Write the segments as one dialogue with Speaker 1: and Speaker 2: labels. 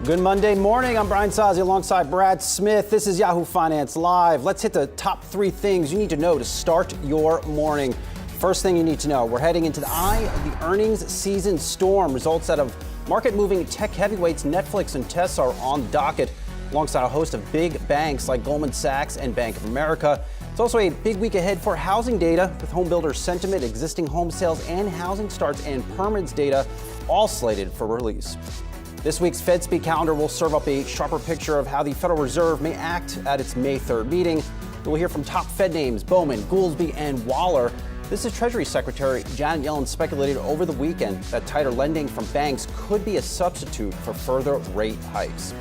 Speaker 1: Good Monday morning. I'm Brian Sozzi alongside Brad Smith. This is Yahoo Finance Live. Let's hit the top 3 things you need to know to start your morning. First thing you need to know, we're heading into the eye of the earnings season storm. Results out of market-moving tech heavyweights Netflix and Tesla are on the docket, alongside a host of big banks like Goldman Sachs and Bank of America. It's also a big week ahead for housing data, with home builder sentiment, existing home sales, and housing starts and permits data all slated for release. This week's Fed Speak calendar will serve up a sharper picture of how the Federal Reserve may act at its May 3rd meeting. We'll hear from top Fed names Bowman, Goolsbee, and Waller. This is Treasury Secretary Janet Yellen speculated over the weekend that tighter lending from banks could be a substitute for further rate hikes.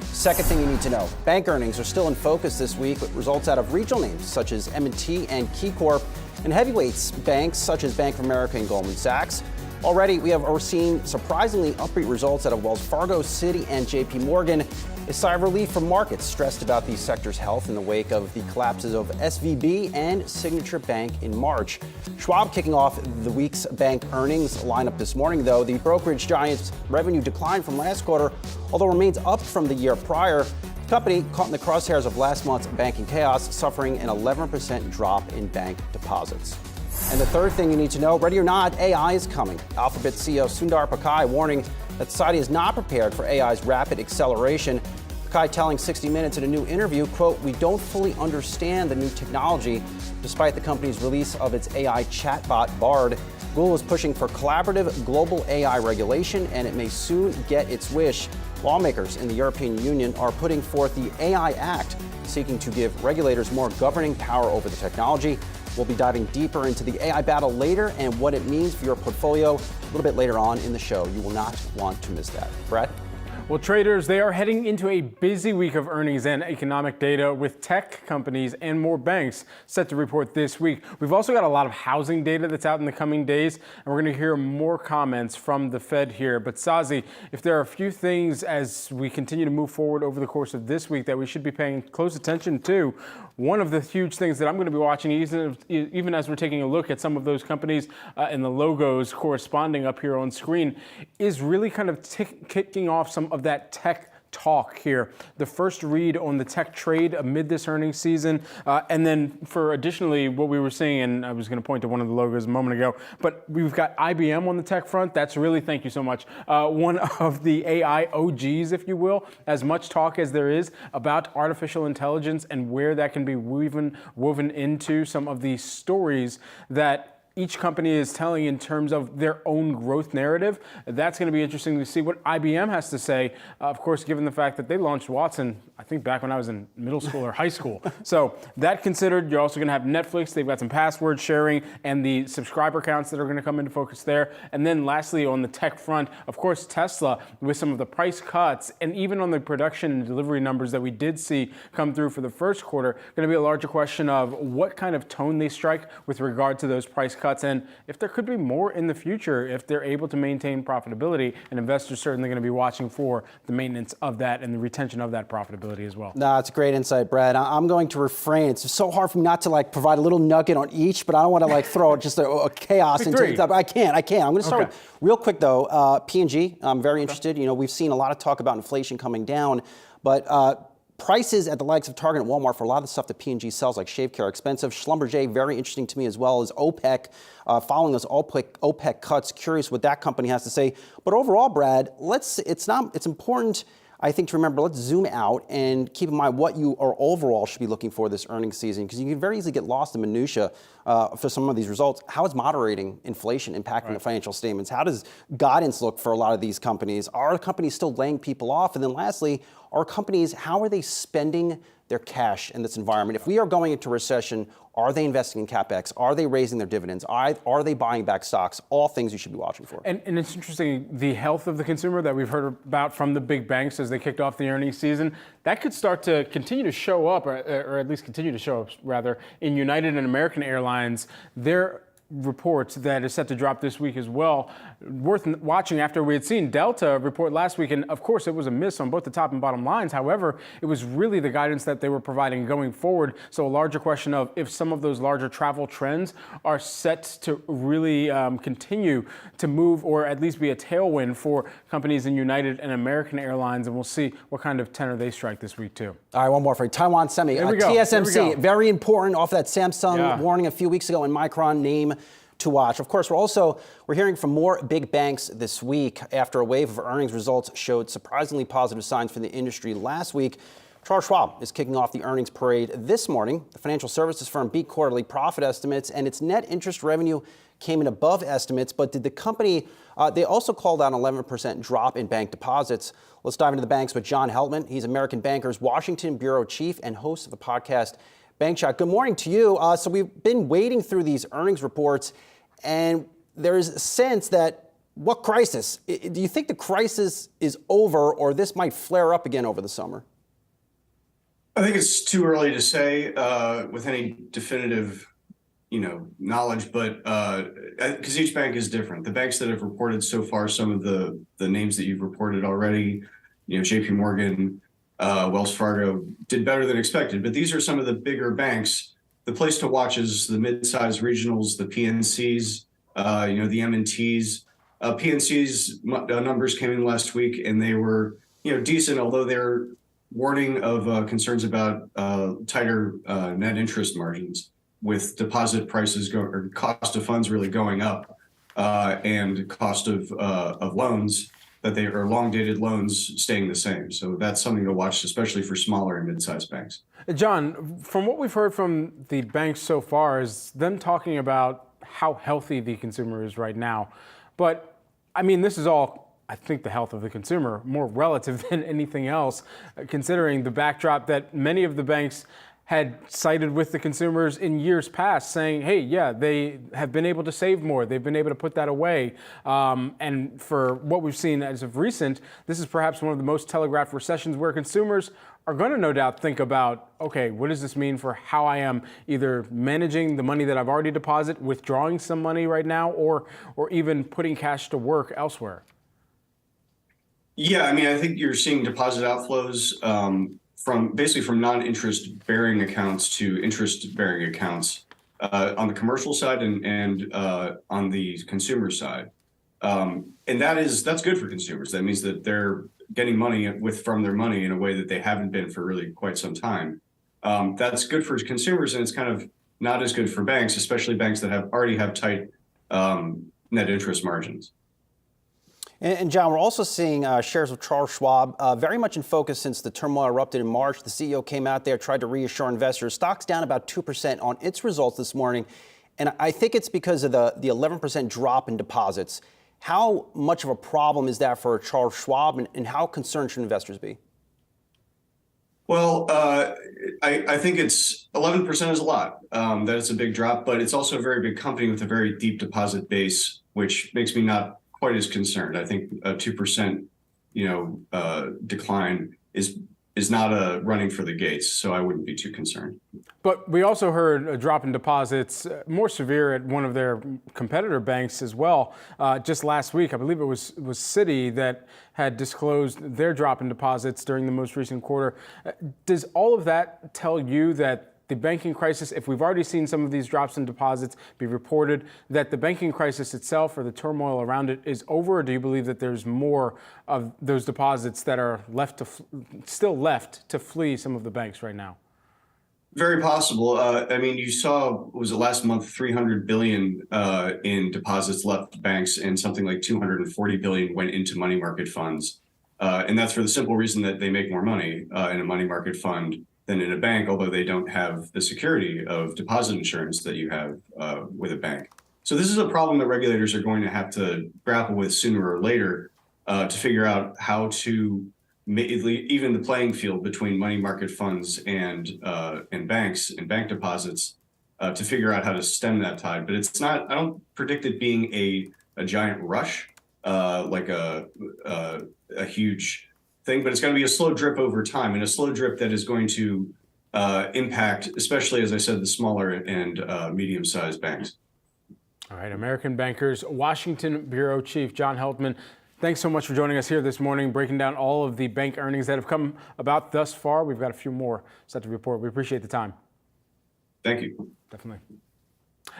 Speaker 1: Second thing you need to know, bank earnings are still in focus this week with results out of regional names such as M&T and KeyCorp, and heavyweights banks such as Bank of America and Goldman Sachs. Already, we're seeing surprisingly upbeat results out of Wells Fargo, Citi, and JP Morgan. A sigh of relief from markets stressed about these sectors' health in the wake of the collapses of SVB and Signature Bank in March. Schwab kicking off the week's bank earnings lineup this morning, though. The brokerage giant's revenue declined from last quarter, although remains up from the year prior. The company caught in the crosshairs of last month's banking chaos, suffering an 11% drop in bank deposits. And the third thing you need to know, ready or not, AI is coming. Alphabet CEO Sundar Pichai warning that society is not prepared for AI's rapid acceleration. Pichai telling 60 Minutes in a new interview, quote, "We don't fully understand the new technology despite the company's release of its AI chatbot Bard. Google is pushing for collaborative global AI regulation, and it may soon get its wish." Lawmakers in the European Union are putting forth the AI Act, seeking to give regulators more governing power over the technology. We'll be diving deeper into the AI battle later and what it means for your portfolio a little bit later on in the show. You will not want to miss that. Brad?
Speaker 2: Well, traders, they are heading into a busy week of earnings and economic data with tech companies and more banks set to report this week. We've also got a lot of housing data that's out in the coming days, and we're going to hear more comments from the Fed here. But Sozzi, if there are a few things as we continue to move forward over the course of this week that we should be paying close attention to, one of the huge things that I'm going to be watching, even as we're taking a look at some of those companies and the logos corresponding up here on screen, is really kind of kicking off some of that tech talk here. The first read on the tech trade amid this earnings season. And then for additionally, what we were seeing, and I was going to point to one of the logos a moment ago, but we've got IBM on the tech front. That's really, thank you so much, one of the AI OGs, if you will. As much talk as there is about artificial intelligence and where that can be woven into some of these stories that each company is telling in terms of their own growth narrative. That's going to be interesting to see what IBM has to say, of course, given the fact that they launched Watson, I think back when I was in middle school or high school. So that considered, you're also going to have Netflix. They've got some password sharing and the subscriber counts that are going to come into focus there. And then lastly, on the tech front, of course, Tesla with some of the price cuts and even on the production and delivery numbers that we did see come through for the first quarter, going to be a larger question of what kind of tone they strike with regard to those price cuts. And if there could be more in the future, if they're able to maintain profitability, and investors certainly going to be watching for the maintenance of that and the retention of that profitability as well.
Speaker 1: No, it's a great insight, Brad. I'm going to refrain. It's so hard for me not to provide a little nugget on each, but I don't want to throw just a chaos into it. I can't. I'm going to start with, real quick though, P&G. I'm very interested. You know, we've seen a lot of talk about inflation coming down, but prices at the likes of Target and Walmart for a lot of the stuff that P&G sells, like shave care, are expensive. Schlumberger, very interesting to me, as well as OPEC, following those OPEC cuts. Curious what that company has to say. But overall, Brad, it's important, I think, to remember, let's zoom out and keep in mind what you are overall should be looking for this earnings season, because you can very easily get lost in minutia for some of these results. How is moderating inflation impacting the financial statements? How does guidance look for a lot of these companies? Are companies still laying people off? And then lastly, are companies, how are they spending their cash in this environment? If we are going into recession, are they investing in CapEx? Are they raising their dividends? Are they buying back stocks? All things you should be watching for.
Speaker 2: And it's interesting, the health of the consumer that we've heard about from the big banks as they kicked off the earnings season, that could start to continue to show up, or at least continue to show up, rather, in United and American Airlines. They're report that is set to drop this week as well. Worth watching after we had seen Delta report last week, and of course it was a miss on both the top and bottom lines. However, it was really the guidance that they were providing going forward. So a larger question of if some of those larger travel trends are set to really continue to move, or at least be a tailwind for companies in United and American Airlines, and we'll see what kind of tenor they strike this week too.
Speaker 1: All right, one more for you. Taiwan Semi,
Speaker 2: There we go.
Speaker 1: TSMC, very important off that Samsung warning a few weeks ago, and Micron name to watch. Of course, we're hearing from more big banks this week after a wave of earnings results showed surprisingly positive signs for the industry last week. Charles Schwab is kicking off the earnings parade this morning. The financial services firm beat quarterly profit estimates, and its net interest revenue came in above estimates. But did the company, they also called out an 11% drop in bank deposits. Let's dive into the banks with John Heltman. He's American Banker's Washington Bureau Chief and host of the podcast Bank Shot. Good morning to you. So we've been wading through these earnings reports, and there's a sense that what crisis? Do you think the crisis is over, or this might flare up again over the summer?
Speaker 3: I think it's too early to say with any definitive, knowledge, but because each bank is different. The banks that have reported so far, some of the names that you've reported already, JP Morgan, Wells Fargo did better than expected, but these are some of the bigger banks. The place to watch is the mid-sized regionals, the PNCs, the M&Ts. PNC's numbers came in last week, and they were, decent, although they're warning of concerns about tighter net interest margins with deposit prices or cost of funds really going up, and cost of loans that they are long-dated loans staying the same. So that's something to watch, especially for smaller and mid-sized banks.
Speaker 2: John, from what we've heard from the banks so far is them talking about how healthy the consumer is right now. But I mean, this is all, I think, the health of the consumer more relative than anything else, considering the backdrop that many of the banks had cited with the consumers in years past, saying, hey, yeah, they have been able to save more. They've been able to put that away. And for what we've seen as of recent, this is perhaps one of the most telegraphed recessions where consumers are going to no doubt think about, okay, what does this mean for how I am either managing the money that I've already deposited, withdrawing some money right now, or even putting cash to work elsewhere?
Speaker 3: Yeah, I mean, I think you're seeing deposit outflows from non-interest bearing accounts to interest bearing accounts on the commercial side and on the consumer side. And that's good for consumers. That means that they're getting money from their money in a way that they haven't been for really quite some time. That's good for consumers, and it's kind of not as good for banks, especially banks that already have tight net interest margins.
Speaker 1: And John, we're also seeing shares of Charles Schwab very much in focus since the turmoil erupted in March. The CEO came out there, tried to reassure investors. Stock's down about 2% on its results this morning. And I think it's because of the 11% drop in deposits. How much of a problem is that for Charles Schwab, and how concerned should investors be?
Speaker 3: Well, I think it's 11% is a lot. That is a big drop, but it's also a very big company with a very deep deposit base, which makes me not quite as concerned. I think a 2%, decline is not a running for the gates, so I wouldn't be too concerned.
Speaker 2: But we also heard a drop in deposits, more severe at one of their competitor banks as well. Just last week, I believe it was Citi that had disclosed their drop in deposits during the most recent quarter. Does all of that tell you that the banking crisis, if we've already seen some of these drops in deposits be reported, that the banking crisis itself or the turmoil around it is over? Or do you believe that there's more of those deposits that are still left to flee some of the banks right now?
Speaker 3: Very possible. I mean, you saw, was it last month, 300 billion in deposits left banks, and something like 240 billion went into money market funds. And that's for the simple reason that they make more money in a money market fund than in a bank, although they don't have the security of deposit insurance that you have with a bank. So this is a problem that regulators are going to have to grapple with sooner or later to figure out how to even the playing field between money market funds and banks and bank deposits to figure out how to stem that tide. But it's not, I don't predict it being a giant rush, like a huge thing, but it's going to be a slow drip over time, and a slow drip that is going to impact, especially, as I said, the smaller and medium-sized banks.
Speaker 2: All right, American Bankers Washington Bureau Chief John Heltman, thanks so much for joining us here this morning, breaking down all of the bank earnings that have come about thus far. We've got a few more set to report. We appreciate the time.
Speaker 3: Thank you.
Speaker 2: Definitely.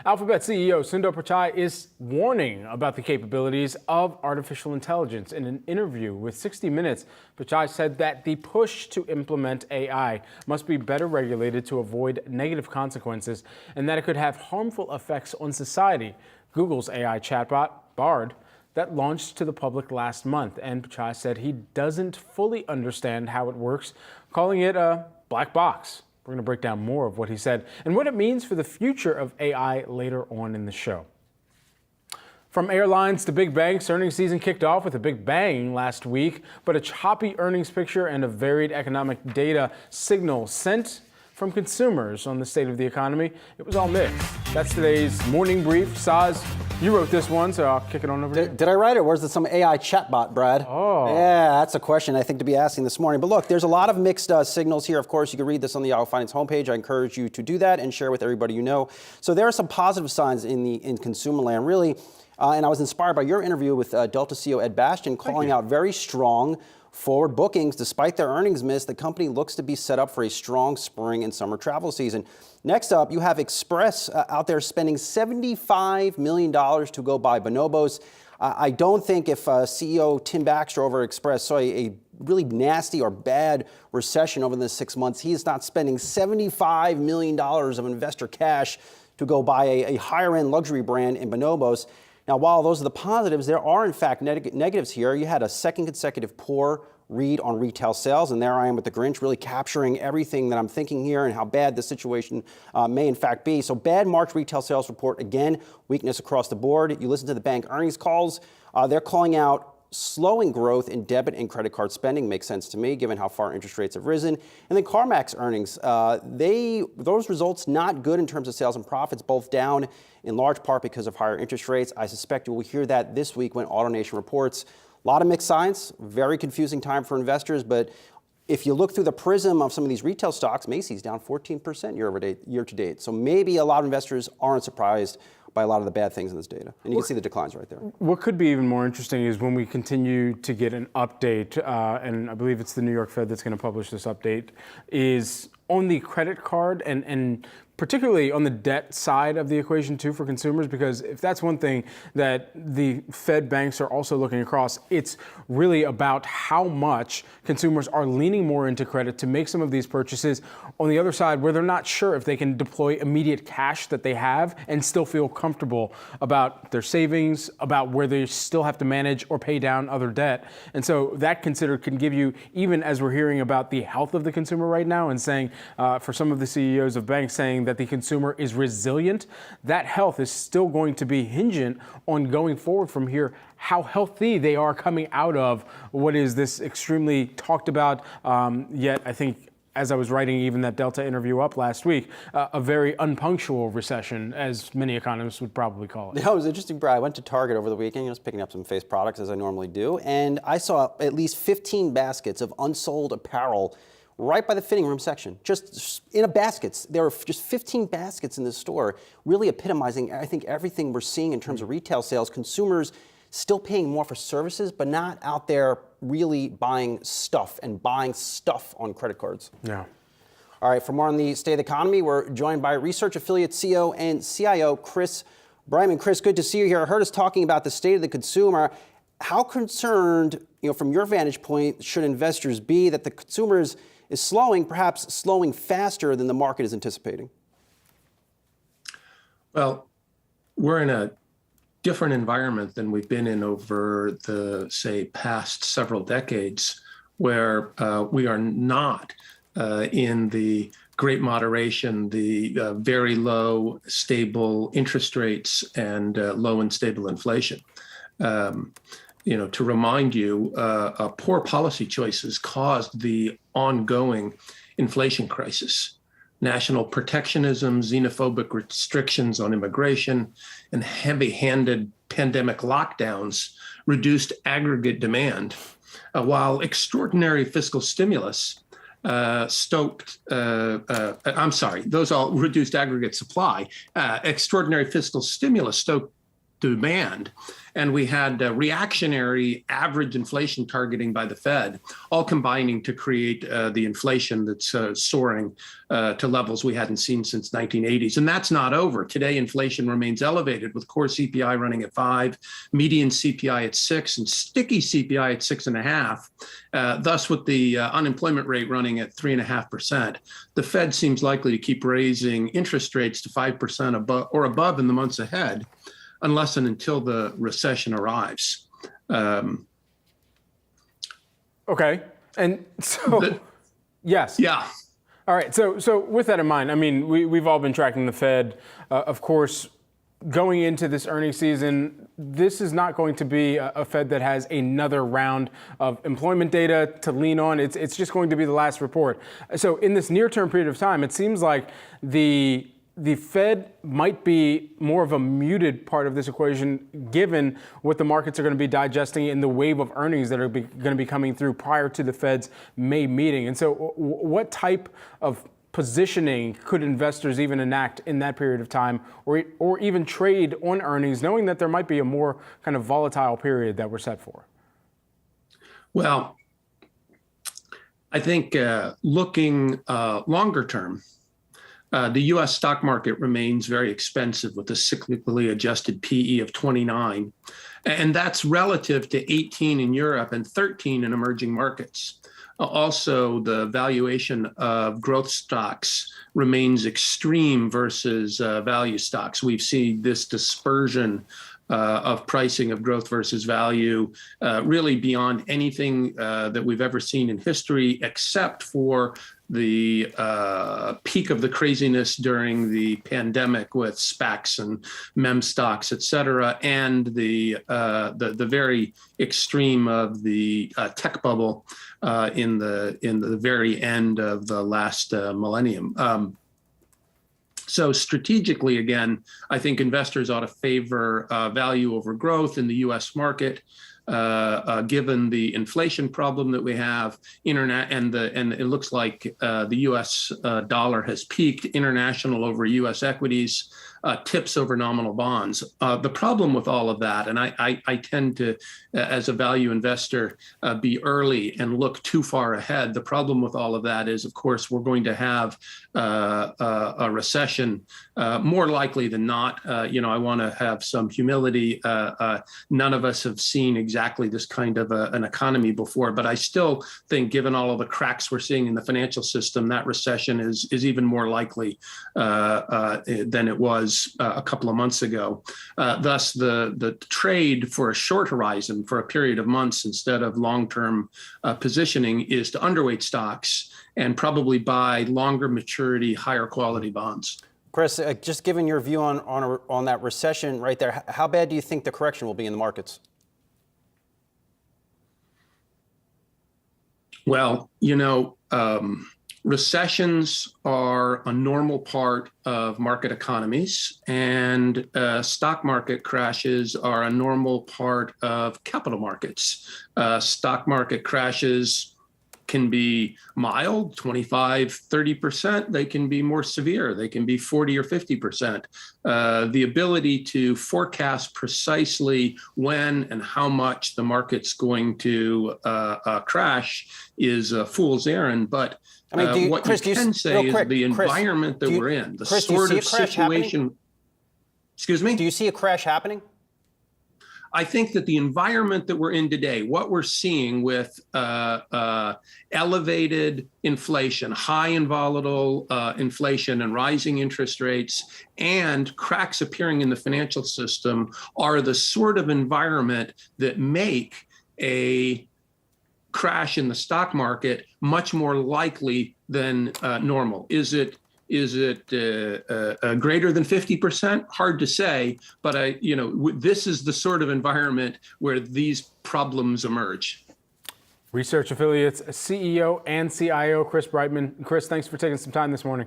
Speaker 2: Alphabet CEO Sundar Pichai is warning about the capabilities of artificial intelligence. In an interview with 60 Minutes, Pichai said that the push to implement AI must be better regulated to avoid negative consequences and that it could have harmful effects on society. Google's AI chatbot, Bard, that launched to the public last month, and Pichai said he doesn't fully understand how it works, calling it a black box. We're going to break down more of what he said and what it means for the future of AI later on in the show. From airlines to big banks, earnings season kicked off with a big bang last week, but a choppy earnings picture and a varied economic data signal sent from consumers on the state of the economy. It was all mixed. That's today's morning brief. Saz, you wrote this one, so I'll kick it on over to you.
Speaker 1: Did I write it, or is it some AI chatbot, Brad?
Speaker 2: Oh.
Speaker 1: Yeah, that's a question I think to be asking this morning. But look, there's a lot of mixed signals here. Of course, you can read this on the Yahoo Finance homepage. I encourage you to do that and share with everybody you know. So there are some positive signs in consumer land, really. And I was inspired by your interview with Delta CEO Ed Bastian, calling out very strong forward bookings. Despite their earnings miss, the company looks to be set up for a strong spring and summer travel season. Next up, you have Express out there spending $75 million to go buy bonobos. I don't think if CEO Tim Baxter over at Express saw a really nasty or bad recession over the 6 months, he is not spending $75 million of investor cash to go buy a higher-end luxury brand in bonobos. Now, while those are the positives, there are, in fact, negatives here. You had a second consecutive poor read on retail sales, and there I am with the Grinch, really capturing everything that I'm thinking here and how bad the situation may, in fact, be. So bad March retail sales report, again, weakness across the board. You listen to the bank earnings calls. They're calling out slowing growth in debit and credit card spending. Makes sense to me, given how far interest rates have risen. And then CarMax earnings, those results not good in terms of sales and profits, both down in large part because of higher interest rates. I suspect you will hear that this week when AutoNation reports. A lot of mixed signs, very confusing time for investors, but if you look through the prism of some of these retail stocks, Macy's down 14% year to date. So maybe a lot of investors aren't surprised by a lot of the bad things in this data. And you can see the declines right there.
Speaker 2: What could be even more interesting is when we continue to get an update, and I believe it's the New York Fed that's going to publish this update, is on the credit card and particularly on the debt side of the equation too for consumers, because if that's one thing that the Fed banks are also looking across, it's really about how much consumers are leaning more into credit to make some of these purchases on the other side where they're not sure if they can deploy immediate cash that they have and still feel comfortable about their savings, about where they still have to manage or pay down other debt. And so that considered can give you, even as we're hearing about the health of the consumer right now and saying, for some of the CEOs of banks saying that the consumer is resilient, that health is still going to be hingent on going forward from here, how healthy they are coming out of what is this extremely talked about, yet I think, as I was writing even that Delta interview up last week, a very unpunctual recession, as many economists would probably call it.
Speaker 1: You know, it was interesting, Brad. I went to Target over the weekend. I was picking up some face products, as I normally do, and I saw at least 15 baskets of unsold apparel right by the fitting room section, just in a baskets. There are just 15 baskets in this store, really epitomizing, I think, everything we're seeing in terms of retail sales. Consumers still paying more for services, but not out there really buying stuff on credit cards.
Speaker 2: Yeah.
Speaker 1: All right, for more on the state of the economy, we're joined by research affiliate CEO and CIO Chris Bryman. Chris, good to see you here. I heard us talking about the state of the consumer. How concerned, from your vantage point, should investors be that the consumer is slowing, perhaps slowing faster than the market is anticipating?
Speaker 4: Well, we're in a different environment than we've been in over the, say, past several decades, where we are not in the great moderation, the very low, stable interest rates and low and stable inflation. To remind you, poor policy choices caused the ongoing inflation crisis. National protectionism, xenophobic restrictions on immigration, and heavy-handed pandemic lockdowns reduced aggregate demand, while extraordinary fiscal stimulus those all reduced aggregate supply. Extraordinary fiscal stimulus stoked demand. And we had reactionary average inflation targeting by the Fed, all combining to create the inflation that's soaring to levels we hadn't seen since 1980s. And that's not over. Today, inflation remains elevated with core CPI running at 5, median CPI at 6, and sticky CPI at 6.5. Thus, with the unemployment rate running at 3.5%, the Fed seems likely to keep raising interest rates to 5% above in the months ahead, unless and until the recession arrives.
Speaker 2: Okay, and so, yes.
Speaker 4: Yeah.
Speaker 2: All right, so with that in mind, I mean, we've all been tracking the Fed. Of course, going into this earnings season, this is not going to be a Fed that has another round of employment data to lean on. It's just going to be the last report. So in this near-term period of time, it seems like the Fed might be more of a muted part of this equation, given what the markets are going to be digesting in the wave of earnings that are going to be coming through prior to the Fed's May meeting. And so what type of positioning could investors even enact in that period of time, or even trade on earnings, knowing that there might be a more kind of volatile period that we're set for?
Speaker 4: Well, I think looking longer term, the U.S. stock market remains very expensive with a cyclically adjusted PE of 29. And that's relative to 18 in Europe and 13 in emerging markets. Also, the valuation of growth stocks remains extreme versus value stocks. We've seen this dispersion of pricing of growth versus value really beyond anything that we've ever seen in history, except for the peak of the craziness during the pandemic with SPACs and meme stocks, et cetera, and the very extreme of the tech bubble in the very end of the last millennium. So strategically, again, I think investors ought to favor value over growth in the U.S. market. Given the inflation problem that we have, and it looks like the U.S. dollar has peaked, international over U.S. equities, tips over nominal bonds. The problem with all of that, and I tend to, as a value investor, be early and look too far ahead. The problem with all of that is, of course, we're going to have a recession, more likely than not. I want to have some humility. None of us have seen exactly this kind of an economy before, but I still think, given all of the cracks we're seeing in the financial system, that recession is even more likely than it was a couple of months ago. Thus, the trade for a short horizon, for a period of months instead of long-term positioning, is to underweight stocks and probably buy longer maturity, higher quality bonds.
Speaker 1: Chris, just given your view on that recession right there, how bad do you think the correction will be in the markets?
Speaker 4: Well, recessions are a normal part of market economies, and stock market crashes are a normal part of capital markets. Stock market crashes can be mild, 25, 30%. They can be more severe. They can be 40 or 50%. The ability to forecast precisely when and how much the market's going to crash is a fool's errand. But what Chris, you can say is the environment that we're in, the sort of situation. Excuse me?
Speaker 1: Do you see a crash happening?
Speaker 4: I think that the environment that we're in today, what we're seeing with elevated inflation, high and volatile inflation and rising interest rates, and cracks appearing in the financial system, are the sort of environment that make a crash in the stock market much more likely than normal. Is it greater than 50%? Hard to say, but this is the sort of environment where these problems emerge.
Speaker 2: Research Affiliates CEO and CIO Chris Brightman. Chris, thanks for taking some time this morning.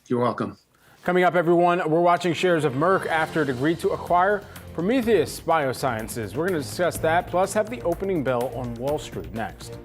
Speaker 4: You're welcome.
Speaker 2: Coming up, everyone, we're watching shares of Merck after it agreed to acquire Prometheus Biosciences. We're going to discuss that, plus have the opening bell on Wall Street next.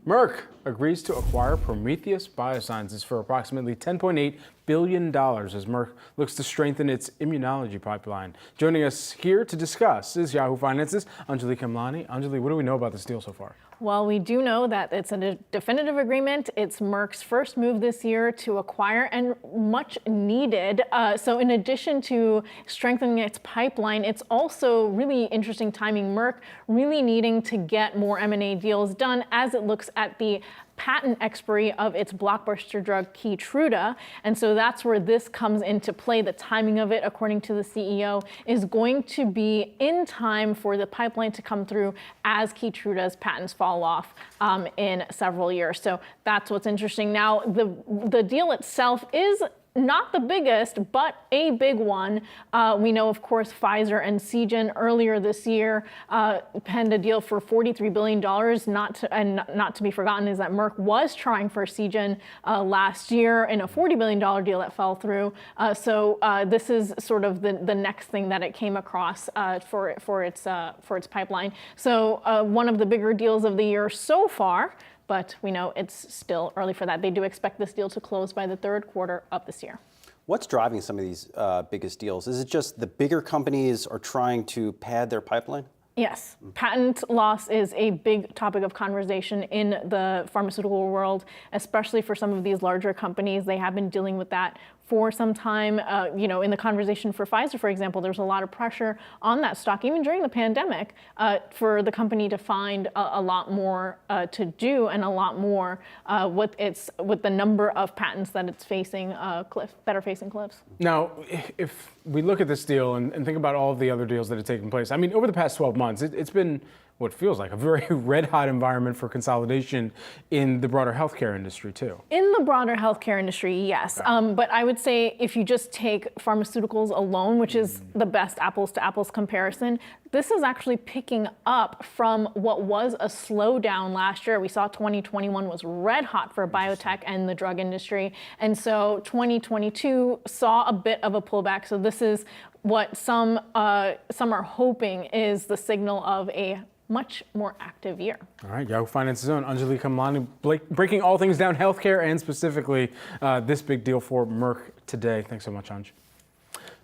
Speaker 2: Merck agrees to acquire Prometheus Biosciences for approximately $10.8 billion as Merck looks to strengthen its immunology pipeline. Joining us here to discuss is Yahoo Finance's Anjali Kamlani. Anjali, what do we know about this deal so far?
Speaker 5: Well, we do know that it's a definitive agreement. It's Merck's first move this year to acquire, and much needed. So in addition to strengthening its pipeline, it's also really interesting timing. Merck really needing to get more M&A deals done as it looks at the patent expiry of its blockbuster drug Keytruda. And so that's where this comes into play. The timing of it, according to the CEO, is going to be in time for the pipeline to come through as Keytruda's patents fall off in several years. So that's what's interesting. Now, the deal itself is not the biggest, but a big one. We know, of course, Pfizer and Seagen earlier this year penned a deal for $43 billion. Not to be forgotten is that Merck was trying for Seagen last year in a $40 billion deal that fell through. So this is sort of the next thing that it came across for its pipeline. So one of the bigger deals of the year so far. But we know it's still early for that. They do expect this deal to close by the third quarter of this year.
Speaker 1: What's driving some of these biggest deals? Is it just the bigger companies are trying to pad their pipeline?
Speaker 5: Yes, patent loss is a big topic of conversation in the pharmaceutical world, especially for some of these larger companies. They have been dealing with that for some time. In the conversation for Pfizer, for example, there's a lot of pressure on that stock, even during the pandemic, for the company to find a lot more to do and a lot more with the number of patents that it's facing that are facing cliffs.
Speaker 2: Now, if we look at this deal and think about all of the other deals that have taken place, I mean, over the past 12 months, it's been what feels like a very red-hot environment for consolidation in the broader healthcare industry, too.
Speaker 5: In the broader healthcare industry, yes. But I would say if you just take pharmaceuticals alone, which is the best apples-to-apples comparison, this is actually picking up from what was a slowdown last year. We saw 2021 was red hot for biotech and the drug industry. And so 2022 saw a bit of a pullback. So this is what some are hoping is the signal of a much more active year.
Speaker 2: All right, Yahoo Finance's own Anjali Kamlani breaking all things down healthcare and specifically this big deal for Merck today. Thanks so much, Anj.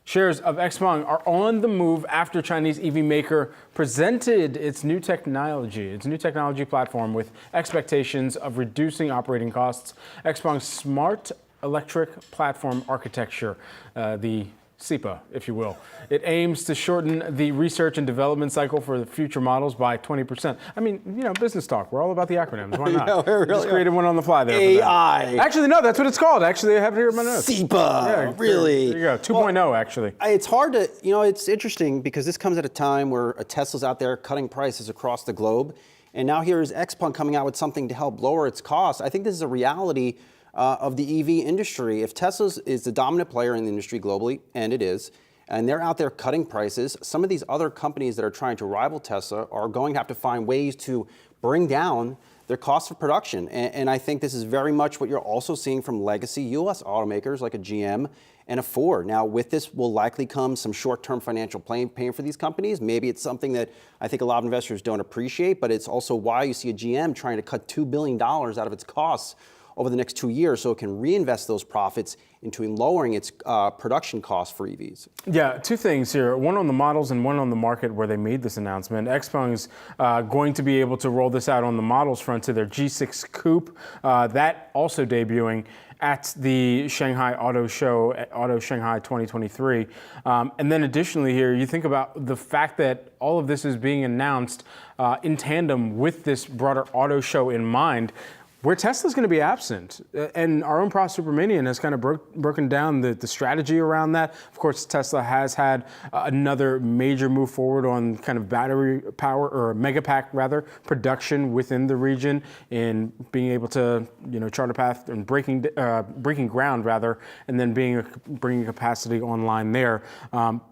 Speaker 2: Shares of XPeng are on the move after Chinese EV maker presented its new technology platform with expectations of reducing operating costs. XPeng's smart electric platform architecture, the SEPA, if you will. It aims to shorten the research and development cycle for the future models by 20%. I mean, business talk. We're all about the acronyms. Why not?
Speaker 1: Yeah, really
Speaker 2: just created one on the fly there.
Speaker 1: AI.
Speaker 2: Actually, no, that's what it's called. Actually, I have it here in my notes.
Speaker 1: SEPA,
Speaker 2: yeah,
Speaker 1: really.
Speaker 2: There you go, 2.0 actually.
Speaker 1: It's hard to, it's interesting because this comes at a time where Tesla's out there cutting prices across the globe. And now here is XPeng coming out with something to help lower its costs. I think this is a reality of the EV industry. If Tesla is the dominant player in the industry globally, and it is, and they're out there cutting prices, some of these other companies that are trying to rival Tesla are going to have to find ways to bring down their cost of production. And I think this is very much what you're also seeing from legacy U.S. automakers like a GM and a Ford. Now, with this will likely come some short-term financial pain for these companies. Maybe it's something that I think a lot of investors don't appreciate, but it's also why you see a GM trying to cut $2 billion out of its costs over the next 2 years so it can reinvest those profits into lowering its production costs for EVs. Yeah,
Speaker 2: two things here. One on the models and one on the market where they made this announcement. XPeng's going to be able to roll this out on the models front to their G6 Coupe. That also debuting at the Shanghai Auto Show, Auto Shanghai 2023. And then additionally here, you think about the fact that all of this is being announced in tandem with this broader auto show in mind, where Tesla's going to be absent. And our own Prof Superminion has kind of broken down the strategy around that. Of course, Tesla has had another major move forward on kind of battery power, or megapack rather, production within the region, in being able to chart a path and breaking ground rather, and then bringing capacity online there.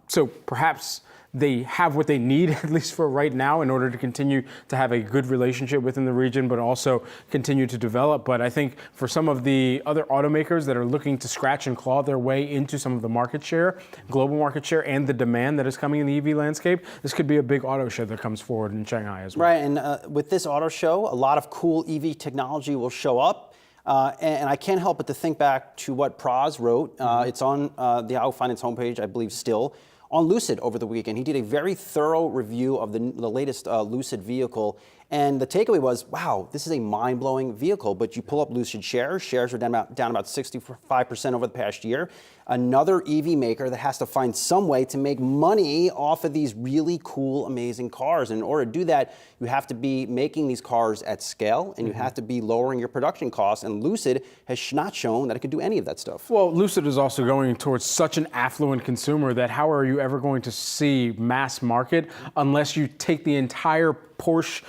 Speaker 2: So perhaps they have what they need, at least for right now, in order to continue to have a good relationship within the region, but also continue to develop. But I think for some of the other automakers that are looking to scratch and claw their way into some of the market share, global market share, and the demand that is coming in the EV landscape, this could be a big auto show that comes forward in Shanghai as well.
Speaker 1: Right, and with this auto show, a lot of cool EV technology will show up. And I can't help but to think back to what Praz wrote. It's on the Yahoo Finance homepage, I believe still, on Lucid over the weekend. He did a very thorough review of the latest Lucid vehicle. And the takeaway was, wow, this is a mind-blowing vehicle. But you pull up Lucid shares. Shares are down about 65% over the past year. Another EV maker that has to find some way to make money off of these really cool, amazing cars. And in order to do that, you have to be making these cars at scale, and you have to be lowering your production costs. And Lucid has not shown that it could do any of that stuff.
Speaker 2: Well, Lucid is also going towards such an affluent consumer that how are you ever going to see mass market unless you take the entire Porsche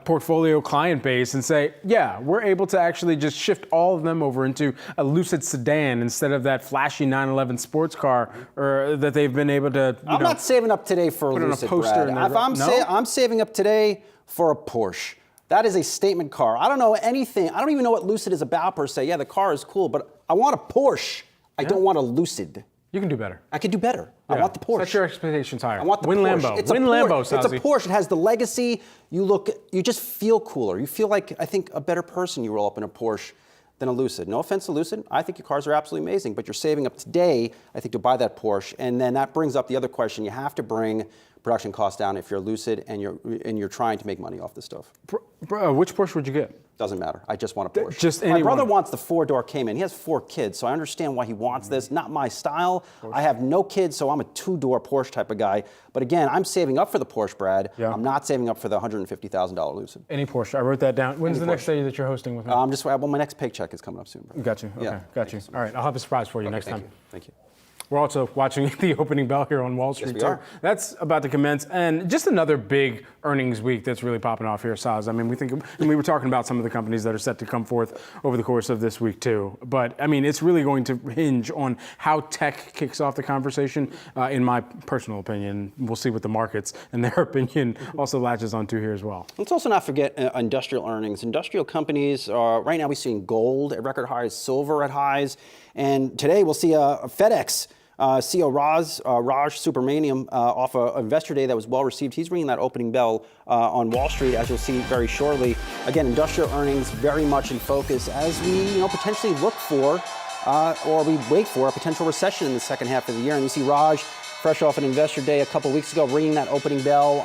Speaker 2: portfolio client base and say, yeah, we're able to actually just shift all of them over into a Lucid sedan instead of that flashy 911 sports car or that they've been able to,
Speaker 1: I'm not saving up today for a Lucid, Brad. I'm saving up today for a Porsche. That is a statement car. I don't know anything. I don't even know what Lucid is about per se. Yeah, the car is cool, but I want a Porsche. I don't want a Lucid.
Speaker 2: You can do better.
Speaker 1: I can do better. Yeah. I want the Porsche.
Speaker 2: Set your expectations higher.
Speaker 1: I want the
Speaker 2: Win
Speaker 1: Porsche.
Speaker 2: Lambo.
Speaker 1: It's
Speaker 2: Win Lambo, Sazi.
Speaker 1: It's a Porsche. It has the legacy. You just feel cooler. You feel like, I think, a better person you roll up in a Porsche than a Lucid. No offense to Lucid. I think your cars are absolutely amazing, but you're saving up today, I think, to buy that Porsche. And then that brings up the other question. You have to bring production costs down if you're Lucid and you're trying to make money off this stuff.
Speaker 2: Which Porsche would you get?
Speaker 1: Doesn't matter. I just want a Porsche.
Speaker 2: Just
Speaker 1: My brother wants the four-door Cayman. He has 4 kids, so I understand why he wants this. Not my style. Porsche. I have no kids, so I'm a 2-door Porsche type of guy. But again, I'm saving up for the Porsche, Brad. Yeah. I'm not saving up for the $150,000 Lucid.
Speaker 2: Any Porsche. I wrote that down. When's the next day that you're hosting with me?
Speaker 1: Well, my next paycheck is coming up soon, bro.
Speaker 2: Got you. Okay,
Speaker 1: yeah.
Speaker 2: Got you. All right, I'll have a surprise for you next time.
Speaker 1: Thank you.
Speaker 2: We're also watching the opening bell here on Wall Street.
Speaker 1: Yes, we are.
Speaker 2: That's about to commence. And just another big earnings week that's really popping off here, Saz. I mean, we were talking about some of the companies that are set to come forth over the course of this week, too. But, I mean, it's really going to hinge on how tech kicks off the conversation, in my personal opinion. We'll see what the markets, in their opinion, also latches onto here as well.
Speaker 1: Let's also not forget industrial earnings. Industrial companies are, right now we're seeing gold at record highs, silver at highs. And today we'll see FedEx. CEO Raj Subramaniam off an investor day that was well received. He's ringing that opening bell on Wall Street, as you'll see very shortly. Again, industrial earnings very much in focus as we potentially look for or we wait for a potential recession in the second half of the year. And you see Raj, fresh off an investor day a couple weeks ago, ringing that opening bell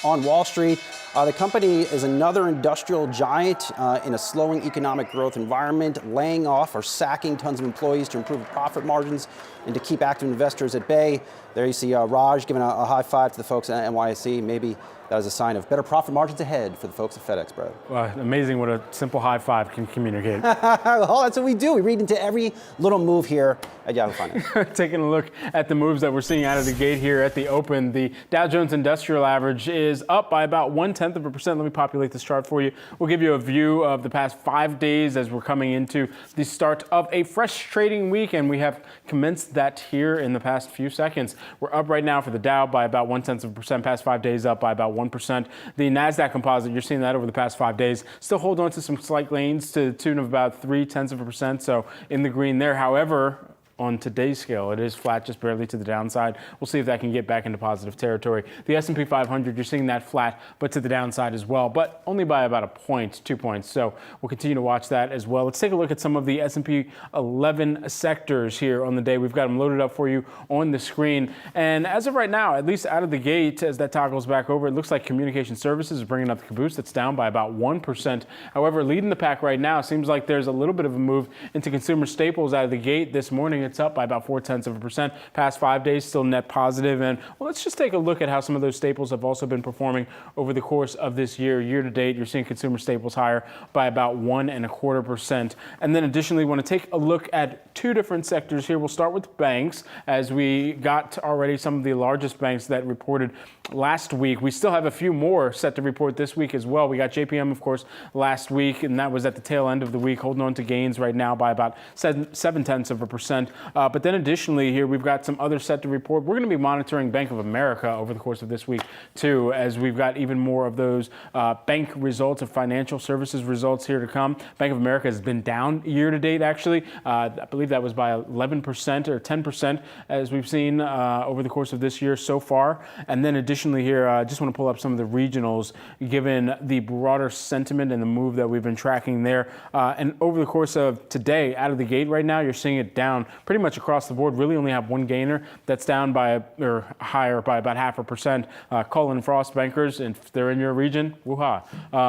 Speaker 1: on Wall Street. The company is another industrial giant in a slowing economic growth environment, laying off or sacking tons of employees to improve profit margins and to keep active investors at bay. There you see Raj giving a high five to the folks at NYSE. Maybe that is a sign of better profit margins ahead for the folks at FedEx, Brad.
Speaker 2: Well, amazing what a simple high five can communicate.
Speaker 1: Well, that's what we do. We read into every little move here at Yahoo Finance.
Speaker 2: Taking a look at the moves that we're seeing out of the gate here at the open, the Dow Jones Industrial Average is up by about 0.1%. Let me populate this chart for you. We'll give you a view of the past 5 days as we're coming into the start of a fresh trading week, and we have commenced that here in the past few seconds. We're up right now for the Dow by about 0.1%, past 5 days up by about 1%. The NASDAQ composite, you're seeing that over the past 5 days, still hold on to some slight gains to the tune of about 0.3%, so in the green there. However, on today's scale, it is flat, just barely to the downside. We'll see if that can get back into positive territory. The S&P 500, you're seeing that flat, but to the downside as well, but only by about a point, 2 points. So we'll continue to watch that as well. Let's take a look at some of the S&P 11 sectors here on the day. We've got them loaded up for you on the screen. And as of right now, at least out of the gate, as that toggles back over, it looks like communication services is bringing up the caboose. That's down by about 1%. However, leading the pack right now, seems like there's a little bit of a move into consumer staples out of the gate this morning. It's up by about 0.4%. Past 5 days, still net positive. And well, let's just take a look at how some of those staples have also been performing over the course of this year. Year to date, you're seeing consumer staples higher by about 1.25%. And then additionally, we want to take a look at 2 different sectors here. We'll start with banks, as we got already some of the largest banks that reported last week. We still have a few more set to report this week as well. We got JPM, of course, last week, and that was at the tail end of the week, holding on to gains right now by about 0.7%. But then additionally here, we've got some others set to report. We're going to be monitoring Bank of America over the course of this week, too, as we've got even more of those bank results of financial services results here to come. Bank of America has been down year to date, actually. I believe that was by 11% or 10% as we've seen over the course of this year so far. And then additionally here, I just want to pull up some of the regionals, given the broader sentiment and the move that we've been tracking there. And over the course of today, out of the gate right now, you're seeing it down pretty much across the board. Really only have one gainer that's down by, or higher by about 0.5%. Cullen Frost bankers, and if they're in your region, woo-ha.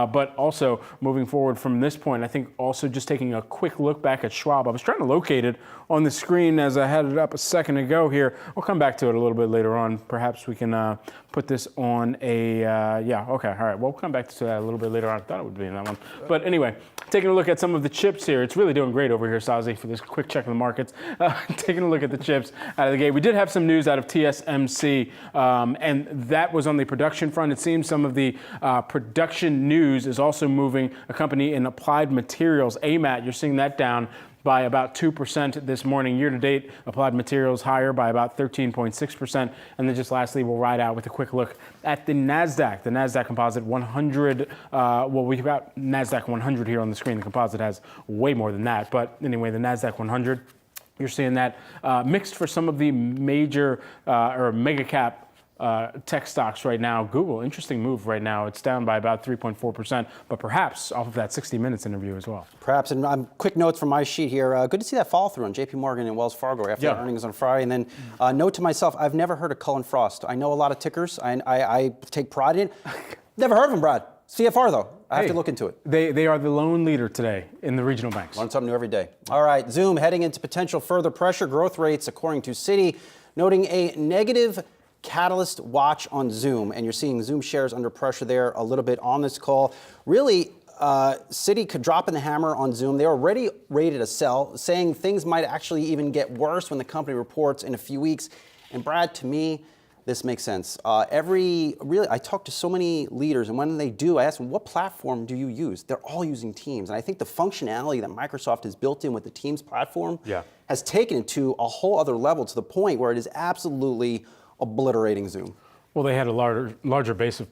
Speaker 2: But also moving forward from this point, I think also just taking a quick look back at Schwab. I was trying to locate it on the screen as I had it up a second ago here. We'll come back to it a little bit later on. Perhaps we can put this on a, yeah, okay, all right. We'll come back to that a little bit later on. I thought it would be in that one. But anyway, taking a look at some of the chips here. It's really doing great over here, Sazi, for this quick check of the markets. Taking a look at the chips out of the gate. We did have some news out of TSMC, and that was on the production front. It seems some of the production news is also moving a company in applied materials, AMAT. You're seeing that down by about 2% this morning. Year to date, applied materials higher by about 13.6%. And then just lastly, we'll ride out with a quick look at the NASDAQ. The NASDAQ Composite 100, well, we've got NASDAQ 100 here on the screen. The Composite has way more than that. But anyway, the NASDAQ 100, you're seeing that mixed for some of the major or mega cap tech stocks right now. Google, interesting move right now. It's down by about 3.4%, but perhaps off of that 60 Minutes interview as well.
Speaker 1: Perhaps, and quick notes from my sheet here. Good to see that follow through on JP Morgan and Wells Fargo after the earnings on Friday. And then note to myself, I've never heard of Cullen Frost. I know a lot of tickers. I take pride in it. Never heard of him, Brad. CFR though. I have to look into it.
Speaker 2: They are the lone leader today in the regional banks.
Speaker 1: Learn something new every day. All right, Zoom heading into potential further pressure. Growth rates, according to Citi, noting a negative catalyst watch on Zoom, and you're seeing Zoom shares under pressure there a little bit on this call. Really, Citi could drop in the hammer on Zoom. They already rated a sell, saying things might actually even get worse when the company reports in a few weeks. And Brad, to me, this makes sense. I talk to so many leaders, and when they do, I ask them, what platform do you use? They're all using Teams. And I think the functionality that Microsoft has built in with the Teams platform has taken it to a whole other level, to the point where it is absolutely obliterating Zoom.
Speaker 2: Well, they had a larger base of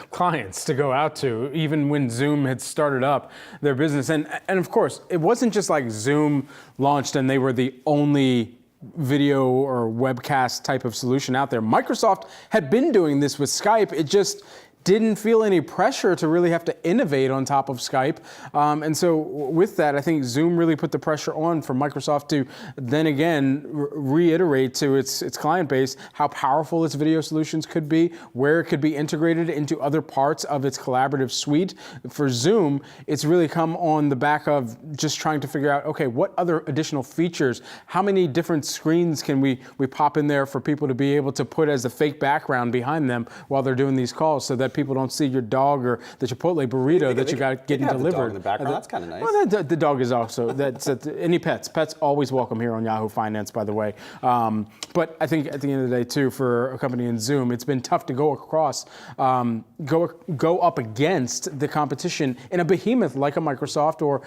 Speaker 2: clients to go out to, even when Zoom had started up their business. And of course, it wasn't just like Zoom launched and they were the only video or webcast type of solution out there. Microsoft had been doing this with Skype. It just didn't feel any pressure to really have to innovate on top of Skype. And so with that, I think Zoom really put the pressure on for Microsoft to then again reiterate to its client base how powerful its video solutions could be, where it could be integrated into other parts of its collaborative suite. For Zoom, it's really come on the back of just trying to figure out, okay, what other additional features, how many different screens can we pop in there for people to be able to put as a fake background behind them while they're doing these calls, so that people don't see your dog or the Chipotle burrito that you got getting delivered. The dog
Speaker 1: in the background. That's kind of nice.
Speaker 2: Well, the dog is also, that's any pets. Pets always welcome here on Yahoo Finance, by the way. But I think at the end of the day, too, for a company in Zoom, it's been tough to go across, go up against the competition in a behemoth like a Microsoft or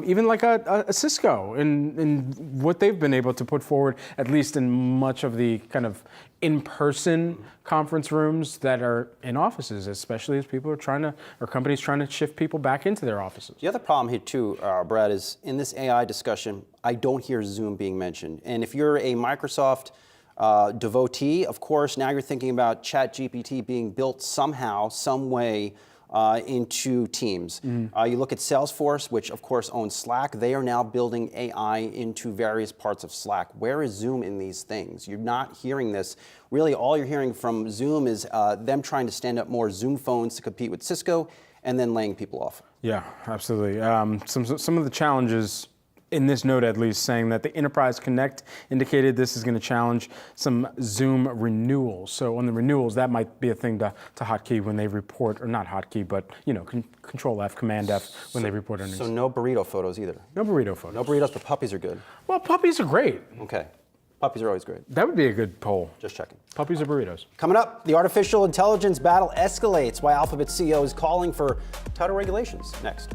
Speaker 2: even like a Cisco and what they've been able to put forward, at least in much of the kind of in-person conference rooms that are in offices, especially as people are trying to, or companies trying to shift people back into their offices.
Speaker 1: The other problem here too, Brad, is in this AI discussion, I don't hear Zoom being mentioned. And if you're a Microsoft devotee, of course, now you're thinking about ChatGPT being built somehow, some way, into Teams. You look at Salesforce, which of course owns Slack. They are now building AI into various parts of Slack. Where is Zoom in these things? You're not hearing this. Really, all you're hearing from Zoom is them trying to stand up more Zoom phones to compete with Cisco, and then laying people off.
Speaker 2: Yeah, absolutely. Some of the challenges in this note, at least, saying that the Enterprise Connect indicated this is going to challenge some Zoom renewals. So on the renewals, that might be a thing to hotkey when they report, or not hotkey, but Control F, Command F when they report earnings.
Speaker 1: So no burrito photos either.
Speaker 2: No burrito photos.
Speaker 1: No burritos, but puppies are good.
Speaker 2: Well, puppies are great.
Speaker 1: Okay. Puppies are always great.
Speaker 2: That would be a good poll.
Speaker 1: Just checking.
Speaker 2: Puppies or burritos?
Speaker 1: Coming up, the artificial intelligence battle escalates. Why Alphabet CEO is calling for tighter regulations. Next.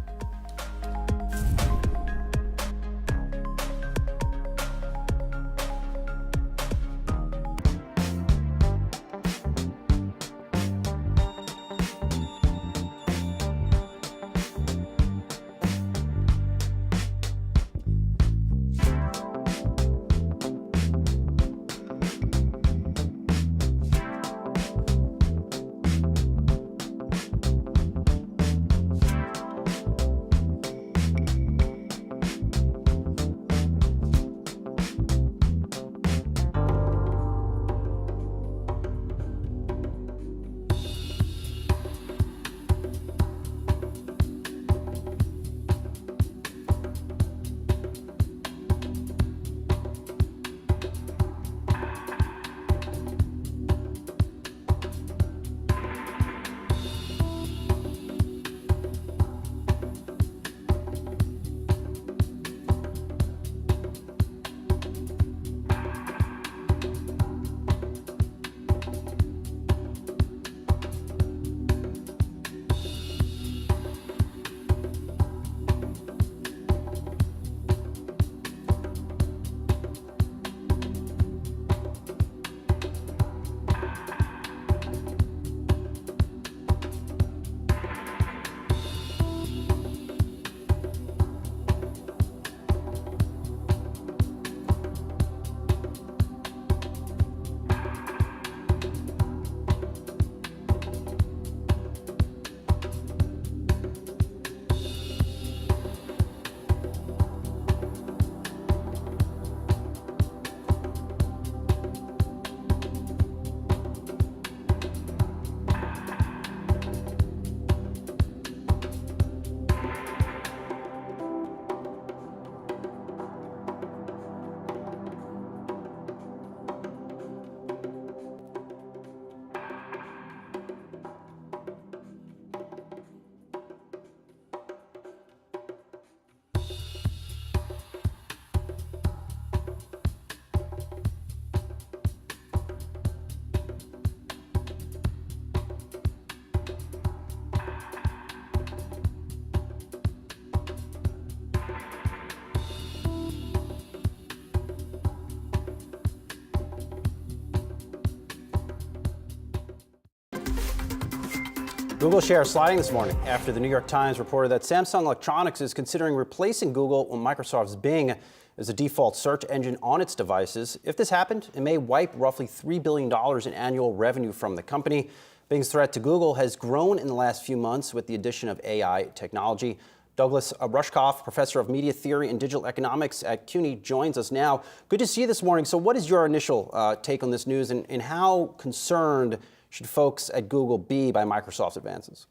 Speaker 1: Google shares sliding this morning after the New York Times reported that Samsung Electronics is considering replacing Google with Microsoft's Bing as a default search engine on its devices. If this happened, it may wipe roughly $3 billion in annual revenue from the company. Bing's threat to Google has grown in the last few months with the addition of AI technology. Douglas Rushkoff, professor of media theory and digital economics at CUNY, joins us now. Good to see you this morning. So what is your initial take on this news, and how concerned should folks at Google be by Microsoft's advances?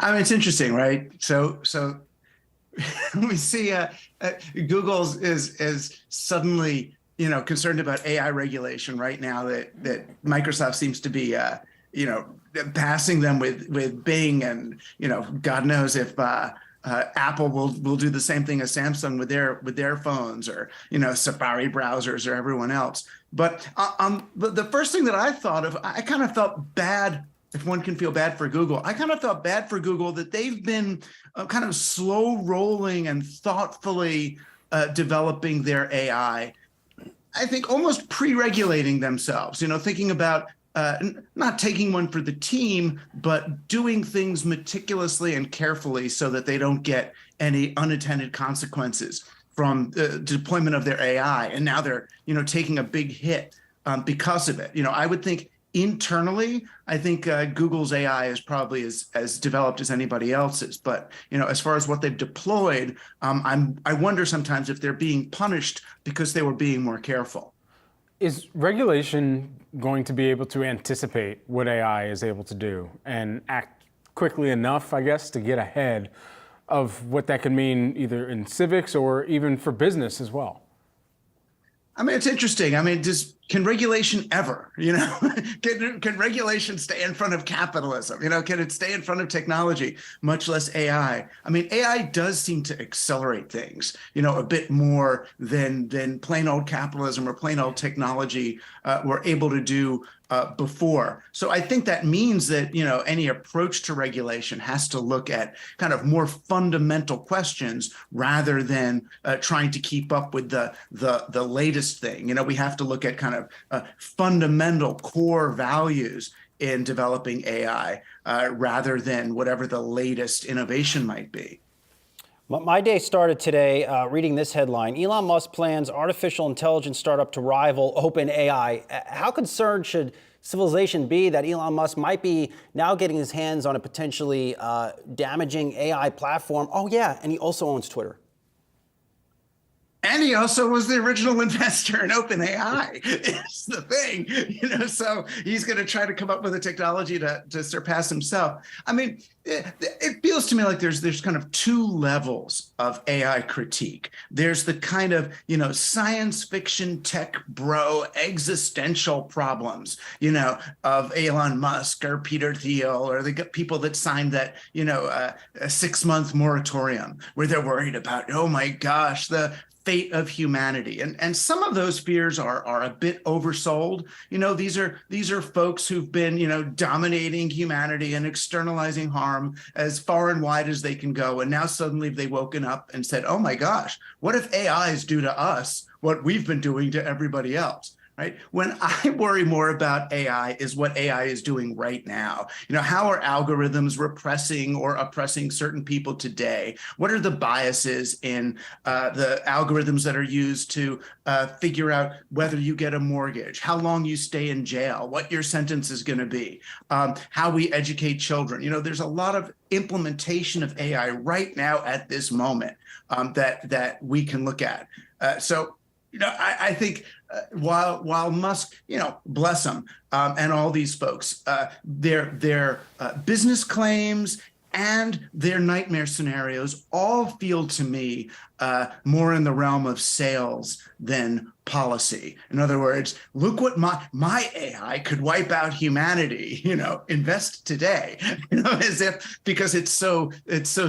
Speaker 6: I mean, it's interesting, right? So we see Google is suddenly, concerned about AI regulation right now that Microsoft seems to be, passing them with Bing, and God knows if Apple will do the same thing as Samsung with their phones, or Safari browsers, or everyone else. But the first thing that I thought of, I kind of felt bad. If one can feel bad for Google, I kind of felt bad for Google that they've been kind of slow rolling and thoughtfully developing their AI. I think almost pre-regulating themselves, thinking about not taking one for the team, but doing things meticulously and carefully so that they don't get any unintended consequences from the deployment of their AI. And now they're, taking a big hit because of it. I would think internally, I think Google's AI is probably as developed as anybody else's. But as far as what they've deployed, I wonder sometimes if they're being punished because they were being more careful.
Speaker 2: Is regulation going to be able to anticipate what AI is able to do and act quickly enough, I guess, to get ahead of what that could mean either in civics or even for business as well?
Speaker 6: I mean, it's interesting. I mean, can regulation ever, can regulation stay in front of capitalism? Can it stay in front of technology, much less AI? I mean, AI does seem to accelerate things, a bit more than plain old capitalism or plain old technology were able to do before. So I think that means that, any approach to regulation has to look at kind of more fundamental questions rather than trying to keep up with the latest thing. We have to look at kind of fundamental core values in developing AI rather than whatever the latest innovation might be.
Speaker 1: My day started today reading this headline. Elon Musk plans artificial intelligence startup to rival OpenAI. How concerned should civilization be that Elon Musk might be now getting his hands on a potentially damaging AI platform? Oh, yeah, and he also owns Twitter.
Speaker 6: And he also was the original investor in OpenAI. It's the thing, so he's going to try to come up with a technology to surpass himself. I mean, it feels to me like there's kind of two levels of AI critique. There's the kind of, science fiction tech bro existential problems, of Elon Musk or Peter Thiel or the people that signed that, a 6-month moratorium where they're worried about, oh my gosh, the fate of humanity. And some of those fears are a bit oversold. These are folks who've been, dominating humanity and externalizing harm as far and wide as they can go. And now suddenly they've woken up and said, oh my gosh, what if AIs do to us what we've been doing to everybody else? Right? When I worry more about AI is what AI is doing right now. How are algorithms repressing or oppressing certain people today? What are the biases in the algorithms that are used to figure out whether you get a mortgage, how long you stay in jail, what your sentence is going to be, how we educate children? There's a lot of implementation of AI right now at this moment that we can look at. I think while Musk, bless him, and all these folks, their business claims and their nightmare scenarios all feel to me more in the realm of sales than policy. In other words, look what my AI could wipe out humanity. Invest today. As if because it's so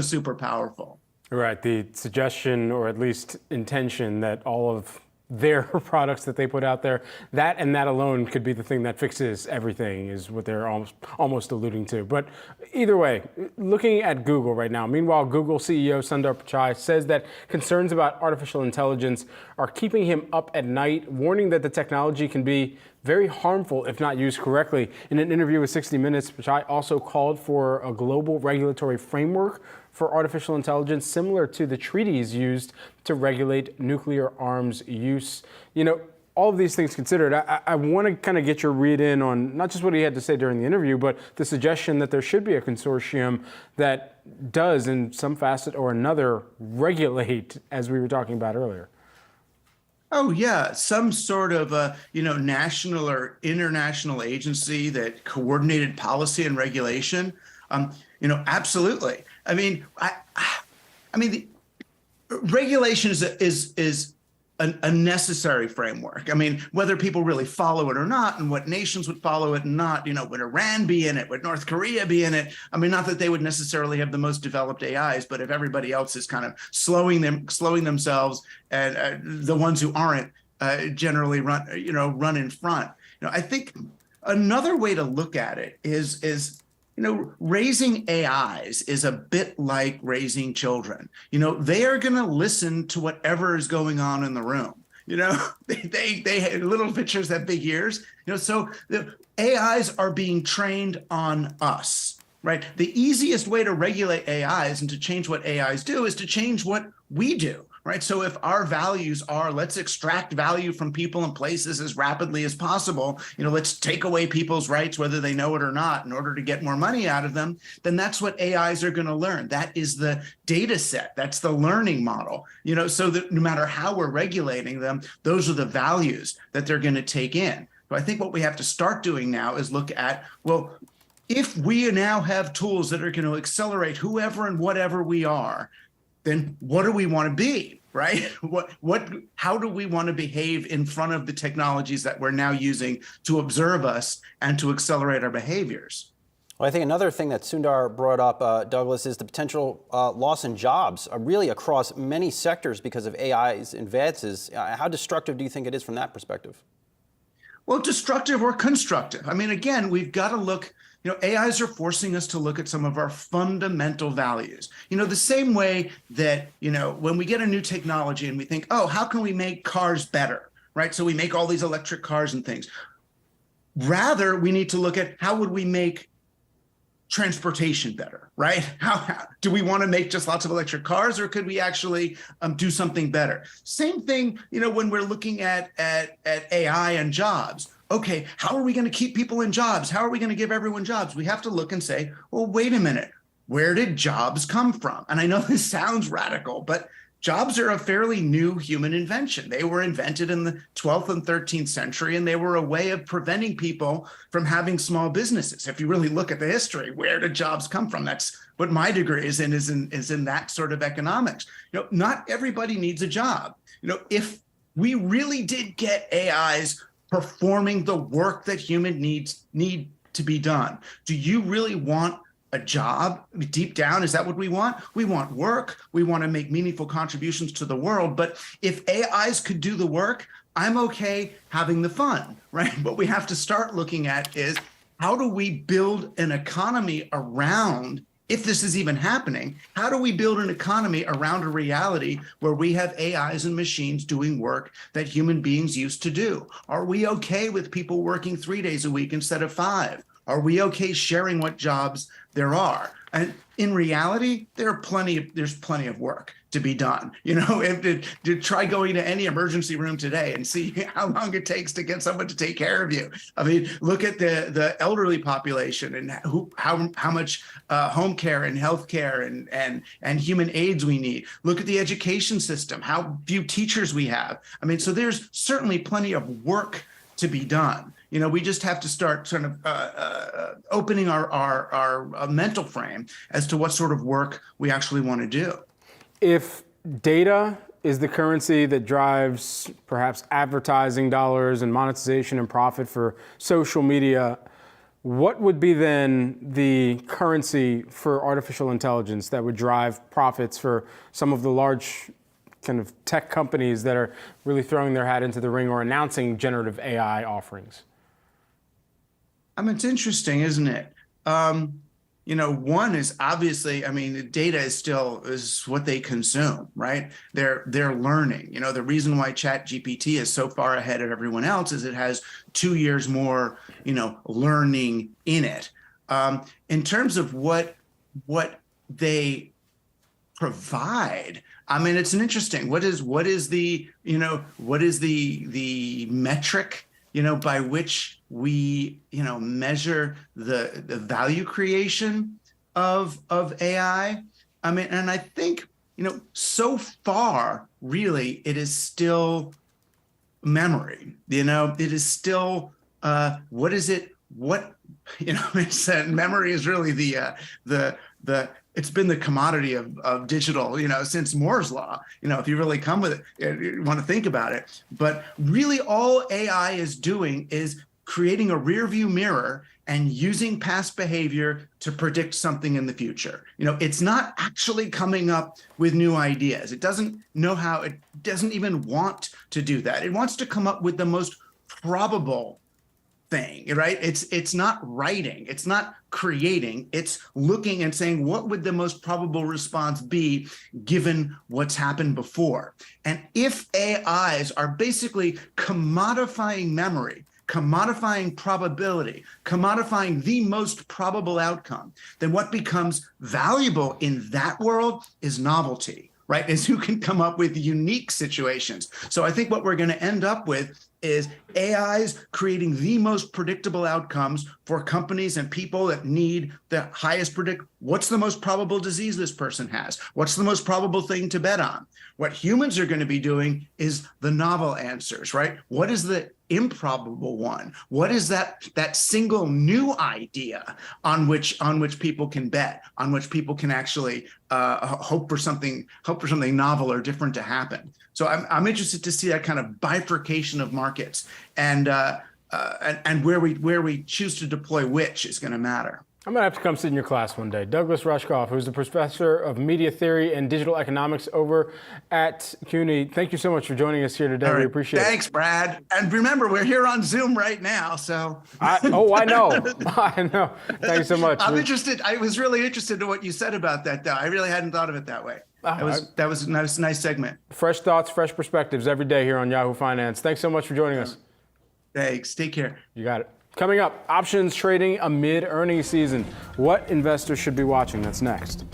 Speaker 6: super powerful.
Speaker 2: Right. The suggestion, or at least intention, that all of their products that they put out there, that and that alone could be the thing that fixes everything, is what they're almost alluding to. But either way, looking at Google right now, meanwhile, Google CEO Sundar Pichai says that concerns about artificial intelligence are keeping him up at night, warning that the technology can be very harmful if not used correctly. In an interview with 60 Minutes, Pichai also called for a global regulatory framework for artificial intelligence similar to the treaties used to regulate nuclear arms use. All of these things considered, I want to kind of get your read in on not just what he had to say during the interview, but the suggestion that there should be a consortium that does, in some facet or another, regulate, as we were talking about earlier.
Speaker 6: Oh yeah, some sort of national or international agency that coordinated policy and regulation. Absolutely. I mean, the regulation is a necessary framework. I mean, whether people really follow it or not, and what nations would follow it and not, would Iran be in it? Would North Korea be in it? I mean, not that they would necessarily have the most developed AIs, but if everybody else is kind of slowing themselves, and the ones who aren't generally run in front. I think another way to look at it is raising AIs is a bit like raising children. They are going to listen to whatever is going on in the room. They have little pictures have big ears. So the AIs are being trained on us, right? The easiest way to regulate AIs and to change what AIs do is to change what we do. Right. So if our values are let's extract value from people and places as rapidly as possible, let's take away people's rights, whether they know it or not, in order to get more money out of them, then that's what AIs are going to learn. That is the data set. That's the learning model, so that no matter how we're regulating them, those are the values that they're going to take in. So I think what we have to start doing now is look at, well, if we now have tools that are going to accelerate whoever and whatever we are, then what do we want to be? Right? How do we want to behave in front of the technologies that we're now using to observe us and to accelerate our behaviors?
Speaker 1: Well, I think another thing that Sundar brought up, Douglas, is the potential loss in jobs, really across many sectors because of AI's advances. How destructive do you think it is from that perspective?
Speaker 6: Well, destructive or constructive. I mean, again, we've got to look. AIs are forcing us to look at some of our fundamental values. The same way that, when we get a new technology and we think, oh, how can we make cars better, right? So we make all these electric cars and things. Rather, we need to look at how would we make transportation better, right? How do we want to make just lots of electric cars, or could we actually do something better? Same thing, when we're looking at AI and jobs. Okay, how are we going to keep people in jobs? How are we going to give everyone jobs? We have to look and say, well, wait a minute, where did jobs come from? And I know this sounds radical, but jobs are a fairly new human invention. They were invented in the 12th and 13th century, and they were a way of preventing people from having small businesses. If you really look at the history, where did jobs come from? That's what my degree is in that sort of economics. Not everybody needs a job. If we really did get AIs performing the work that humans need to be done, do you really want a job? Deep down, is that what we want? We want work. We want to make meaningful contributions to the world. But if AIs could do the work, I'm okay having the fun, right? What we have to start looking at is, how do we build an economy around, if this is even happening, how do we build an economy around a reality where we have AIs and machines doing work that human beings used to do? Are we okay with people working 3 days a week instead of 5? Are we okay sharing what jobs there are? And in reality, there's plenty of work to be done. To try going to any emergency room today and see how long it takes to get someone to take care of you. I mean, look at the elderly population and how much home care and health care and human aids we need. Look at the education system, how few teachers we have. I mean, so there's certainly plenty of work to be done. We just have to start sort of opening our mental frame as to what sort of work we actually want to do.
Speaker 2: If data is the currency that drives perhaps advertising dollars and monetization and profit for social media, what would be then the currency for artificial intelligence that would drive profits for some of the large kind of tech companies that are really throwing their hat into the ring or announcing generative AI offerings?
Speaker 6: It's interesting, isn't it? one is obviously, I mean, data is what they consume, right? They're learning. The reason why ChatGPT is so far ahead of everyone else is it has 2 years more, learning in it. In terms of what they provide, I mean, it's an interesting. What is the metric, by which we, measure the value creation of AI? I mean, and I think, so far, really, it is still memory. It is still what is it? What it's memory is really the it's been the commodity of digital, since Moore's law, if you really come with it, you want to think about it. But really all AI is doing is creating a rear view mirror and using past behavior to predict something in the future. It's not actually coming up with new ideas. It doesn't know how, it doesn't even want to do that. It wants to come up with the most probable thing, right? It's not writing, it's not creating, it's looking and saying, what would the most probable response be given what's happened before? And if AIs are basically commodifying memory, commodifying probability, commodifying the most probable outcome, then what becomes valuable in that world is novelty, right? Is who can come up with unique situations. So I think what we're going to end up with is AIs creating the most predictable outcomes for companies and people that need the highest what's the most probable disease this person has? What's the most probable thing to bet on? What humans are going to be doing is the novel answers, right? What is the improbable one? What is that single new idea on which people can bet, on which people can actually hope for something novel or different to happen? So I'm interested to see that kind of bifurcation of markets, and where we choose to deploy which is going to matter.
Speaker 2: I'm going to have to come sit in your class one day. Douglas Rushkoff, who's the professor of media theory and digital economics over at CUNY. Thank you so much for joining us here today.
Speaker 6: Right.
Speaker 2: We appreciate it.
Speaker 6: Thanks, Brad. And remember, we're here on Zoom right now, so.
Speaker 2: I know. I know. Thank you so much.
Speaker 6: I'm interested. I was really interested in what you said about that, though. I really hadn't thought of it that way. That was a nice segment.
Speaker 2: Fresh thoughts, fresh perspectives every day here on Yahoo Finance. Thanks so much for joining us.
Speaker 6: Thanks. Take care.
Speaker 2: You got it. Coming up, options trading amid earnings season. What investors should be watching? That's next.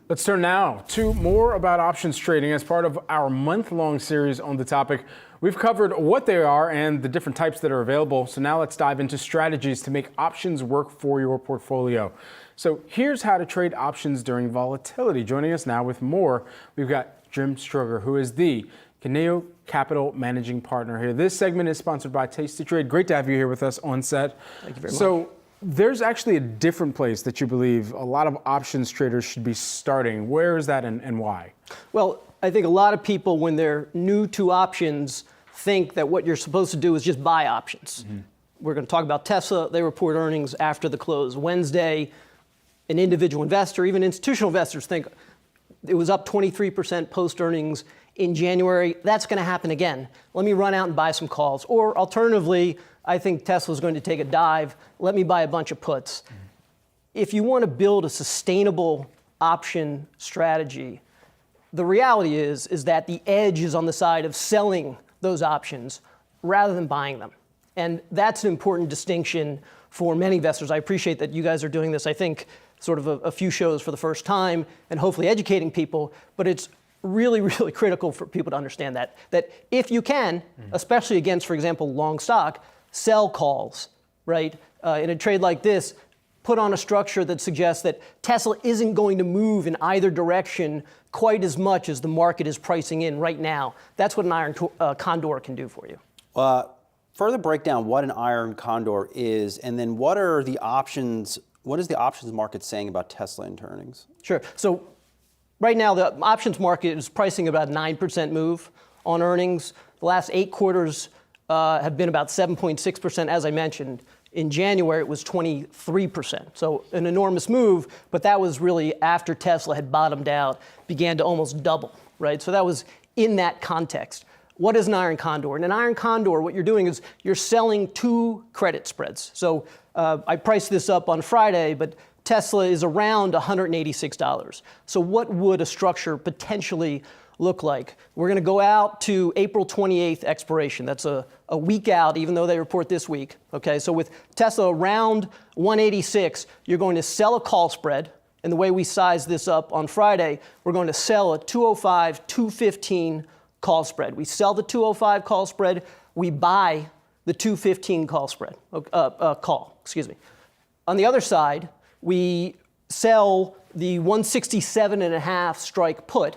Speaker 2: Let's turn now to more about options trading. As part of our month-long series on the topic, we've covered what they are and the different types that are available. So now let's dive into strategies to make options work for your portfolio. So here's how to trade options during volatility. Joining us now with more, we've got Jim Struger, who is the Caneo Capital Managing Partner here. This segment is sponsored by Taste to Trade. Great to have you here with us on set.
Speaker 7: Thank you very much.
Speaker 2: So there's actually a different place that you believe a lot of options traders should be starting. Where is that and why?
Speaker 7: Well, I think a lot of people, when they're new to options, think that what you're supposed to do is just buy options. Mm-hmm. We're going to talk about Tesla. They report earnings after the close Wednesday. An individual investor, even institutional investors, think it was up 23% post-earnings in January. That's going to happen again. Let me run out and buy some calls. Or alternatively, I think Tesla's going to take a dive. Let me buy a bunch of puts. Mm-hmm. If you want to build a sustainable option strategy, the reality is that the edge is on the side of selling those options rather than buying them. And that's an important distinction for many investors. I appreciate that you guys are doing this, I think, sort of a few shows for the first time and hopefully educating people, but it's really, really critical for people to understand that if you can, especially against, for example, long stock, sell calls, right? In a trade like this, put on a structure that suggests that Tesla isn't going to move in either direction quite as much as the market is pricing in right now. That's what an iron condor can do for you.
Speaker 1: Further break down what an iron condor is, and then what is the options market saying about Tesla into earnings?
Speaker 7: Sure. So right now, the options market is pricing about 9% move on earnings. The last 8 quarters have been about 7.6%, as I mentioned. In January, it was 23%. So an enormous move, but that was really after Tesla had bottomed out, began to almost double, right? So that was in that context. What is an iron condor? In an iron condor, what you're doing is you're selling 2 credit spreads. So I priced this up on Friday, but Tesla is around $186. So what would a structure potentially look like? We're going to go out to April 28th expiration. That's a week out, even though they report this week. Okay, so with Tesla around 186, you're going to sell a call spread. And the way we sized this up on Friday, we're going to sell a 205, 215 call spread. We sell the 205 call spread. We buy the 215 call spread. On the other side, we sell the 167.5 strike put,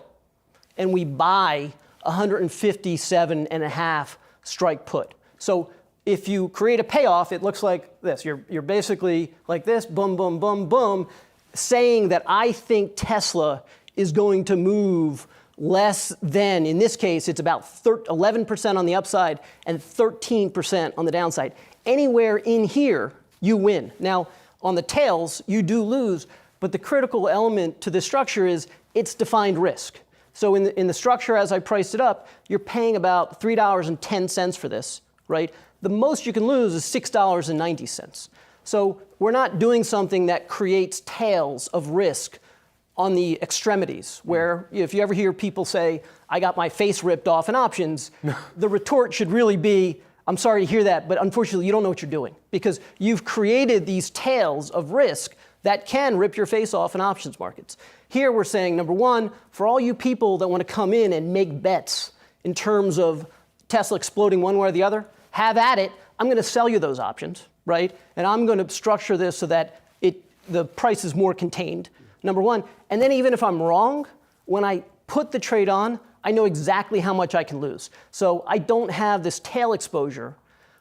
Speaker 7: and we buy 157.5 strike put. So if you create a payoff, it looks like this. You're basically like this, boom, boom, boom, boom, saying that I think Tesla is going to move less than, in this case, it's about 11% on the upside and 13% on the downside. Anywhere in here, you win. Now, on the tails, you do lose, but the critical element to this structure is it's defined risk. So in the structure, as I priced it up, you're paying about $3.10 for this, right? The most you can lose is $6.90. So we're not doing something that creates tails of risk on the extremities, where if you ever hear people say, I got my face ripped off in options, the retort should really be, I'm sorry to hear that, but unfortunately you don't know what you're doing, because you've created these tails of risk that can rip your face off in options markets. Here we're saying, number one, for all you people that want to come in and make bets in terms of Tesla exploding one way or the other, have at it. I'm going to sell you those options, right? And I'm going to structure this so that the price is more contained, number one. And then even if I'm wrong, when I put the trade on, I know exactly how much I can lose. So I don't have this tail exposure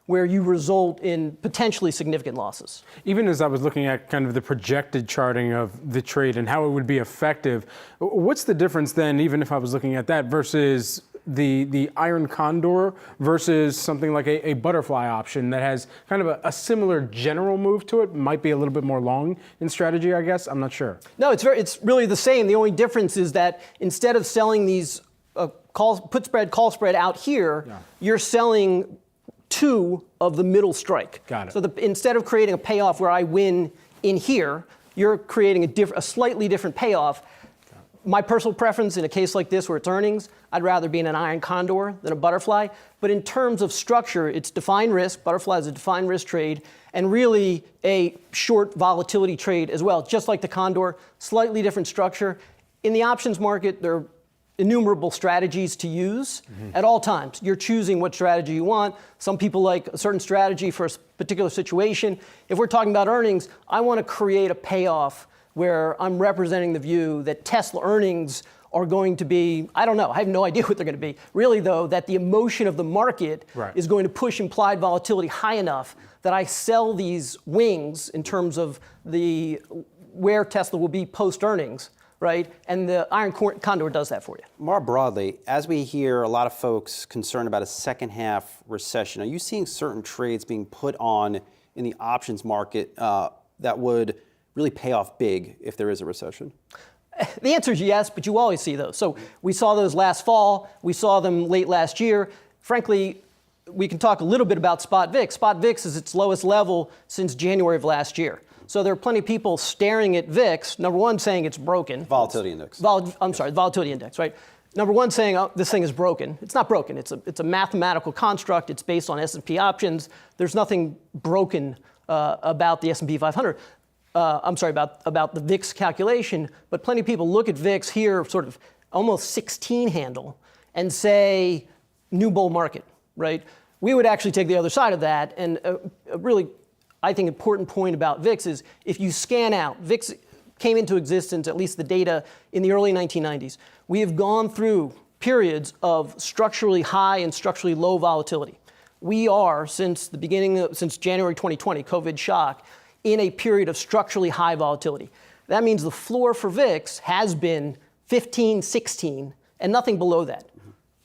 Speaker 7: where you result in potentially significant losses.
Speaker 2: Even as I was looking at kind of the projected charting of the trade and how it would be effective, what's the difference then, even if I was looking at that, versus the iron condor versus something like a butterfly option that has kind of a similar general move to it, might be a little bit more long in strategy, I guess? I'm not sure.
Speaker 7: No, it's really the same. The only difference is that instead of selling these put spread, call spread out here, you're selling 2 of the middle strike.
Speaker 2: Got it.
Speaker 7: So instead of creating a payoff where I win in here, you're creating a slightly different payoff. My personal preference in a case like this where it's earnings, I'd rather be in an iron condor than a butterfly. But in terms of structure, it's defined risk. Butterfly is a defined risk trade, and really a short volatility trade as well. Just like the condor, slightly different structure. in the options market, there are innumerable strategies to use at all times. You're choosing what strategy you want. Some people like a certain strategy for a particular situation. If we're talking about earnings, I want to create a payoff where I'm representing the view that Tesla earnings are going to be, I don't know, I have no idea what they're going to be. Really, though, that the emotion of the market is going to push implied volatility high enough that I sell these wings in terms of where Tesla will be post-earnings, right? And the iron condor does that for you.
Speaker 1: More broadly, as we hear a lot of folks concerned about a second half recession, are you seeing certain trades being put on in the options market that would really pay off big if there is a recession?
Speaker 7: The answer is yes, but you always see those. So we saw those last fall. We saw them late last year. Frankly, we can talk a little bit about Spot VIX. Spot VIX is its lowest level since January of last year. So there are plenty of people staring at VIX, number one, saying it's broken.
Speaker 1: Volatility index.
Speaker 7: The volatility index, right? Number one, saying, oh, this thing is broken. It's not broken. It's a mathematical construct. It's based on S&P options. There's nothing broken about the S&P 500. About the VIX calculation, but plenty of people look at VIX here, sort of almost 16 handle, and say, new bull market, right? We would actually take the other side of that, and a really, I think, important point about VIX is if you scan out, VIX came into existence, at least the data, in the early 1990s. We have gone through periods of structurally high and structurally low volatility. We are, since January 2020, COVID shock, in a period of structurally high volatility. That means the floor for VIX has been 15, 16, and nothing below that.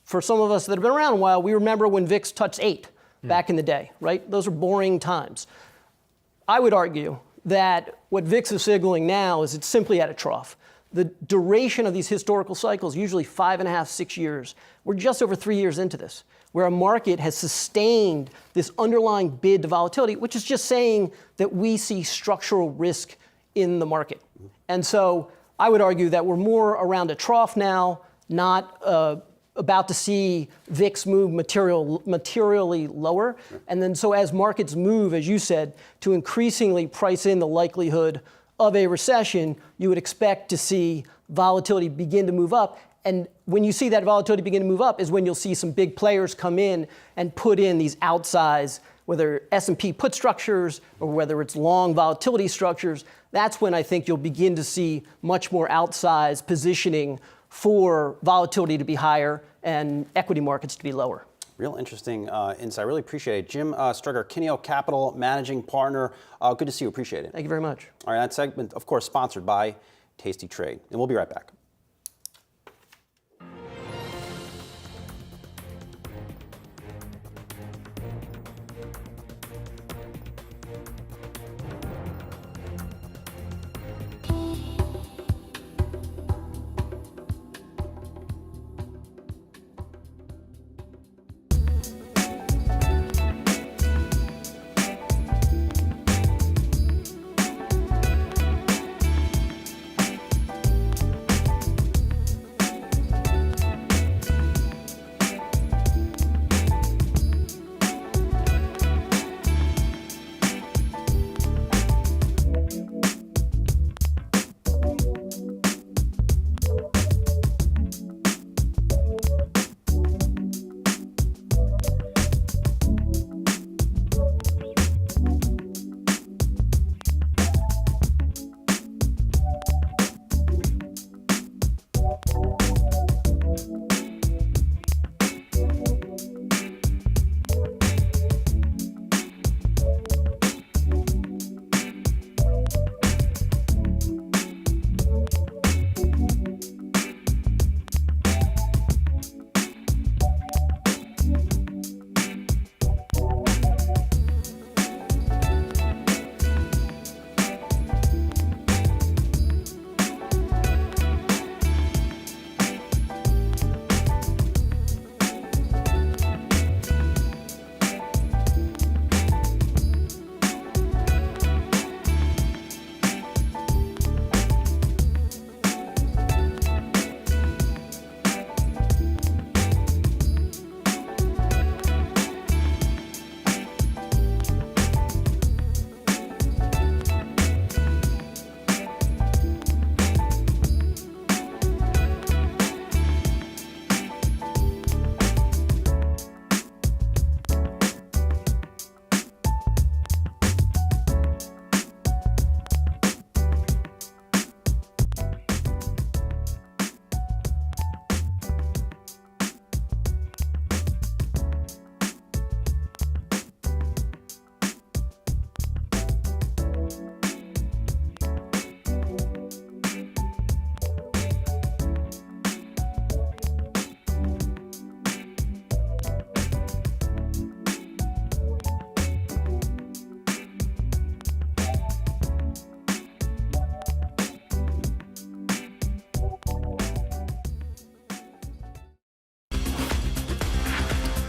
Speaker 7: For some of us that have been around a while, we remember when VIX touched 8 back in the day, right? Those are boring times. I would argue that what VIX is signaling now is it's simply at a trough. The duration of these historical cycles, usually 5.5, 6 years. We're just over 3 years into this, where a market has sustained this underlying bid to volatility, which is just saying that we see structural risk in the market. And so I would argue that we're more around a trough now, not about to see VIX move materially lower. And then so as markets move, as you said, to increasingly price in the likelihood of a recession, you would expect to see volatility begin to move up. And when you see that volatility begin to move up is when you'll see some big players come in and put in these outsized, whether S&P put structures or whether it's long volatility structures. That's when I think you'll begin to see much more outsized positioning for volatility to be higher and equity markets to be lower.
Speaker 1: Real interesting insight. Really appreciate it. Jim Strugger, Kineo Capital Managing Partner. Good to see you. Appreciate it.
Speaker 7: Thank you very much.
Speaker 1: All right, that segment, of course, sponsored by Tasty Trade. And we'll be right back.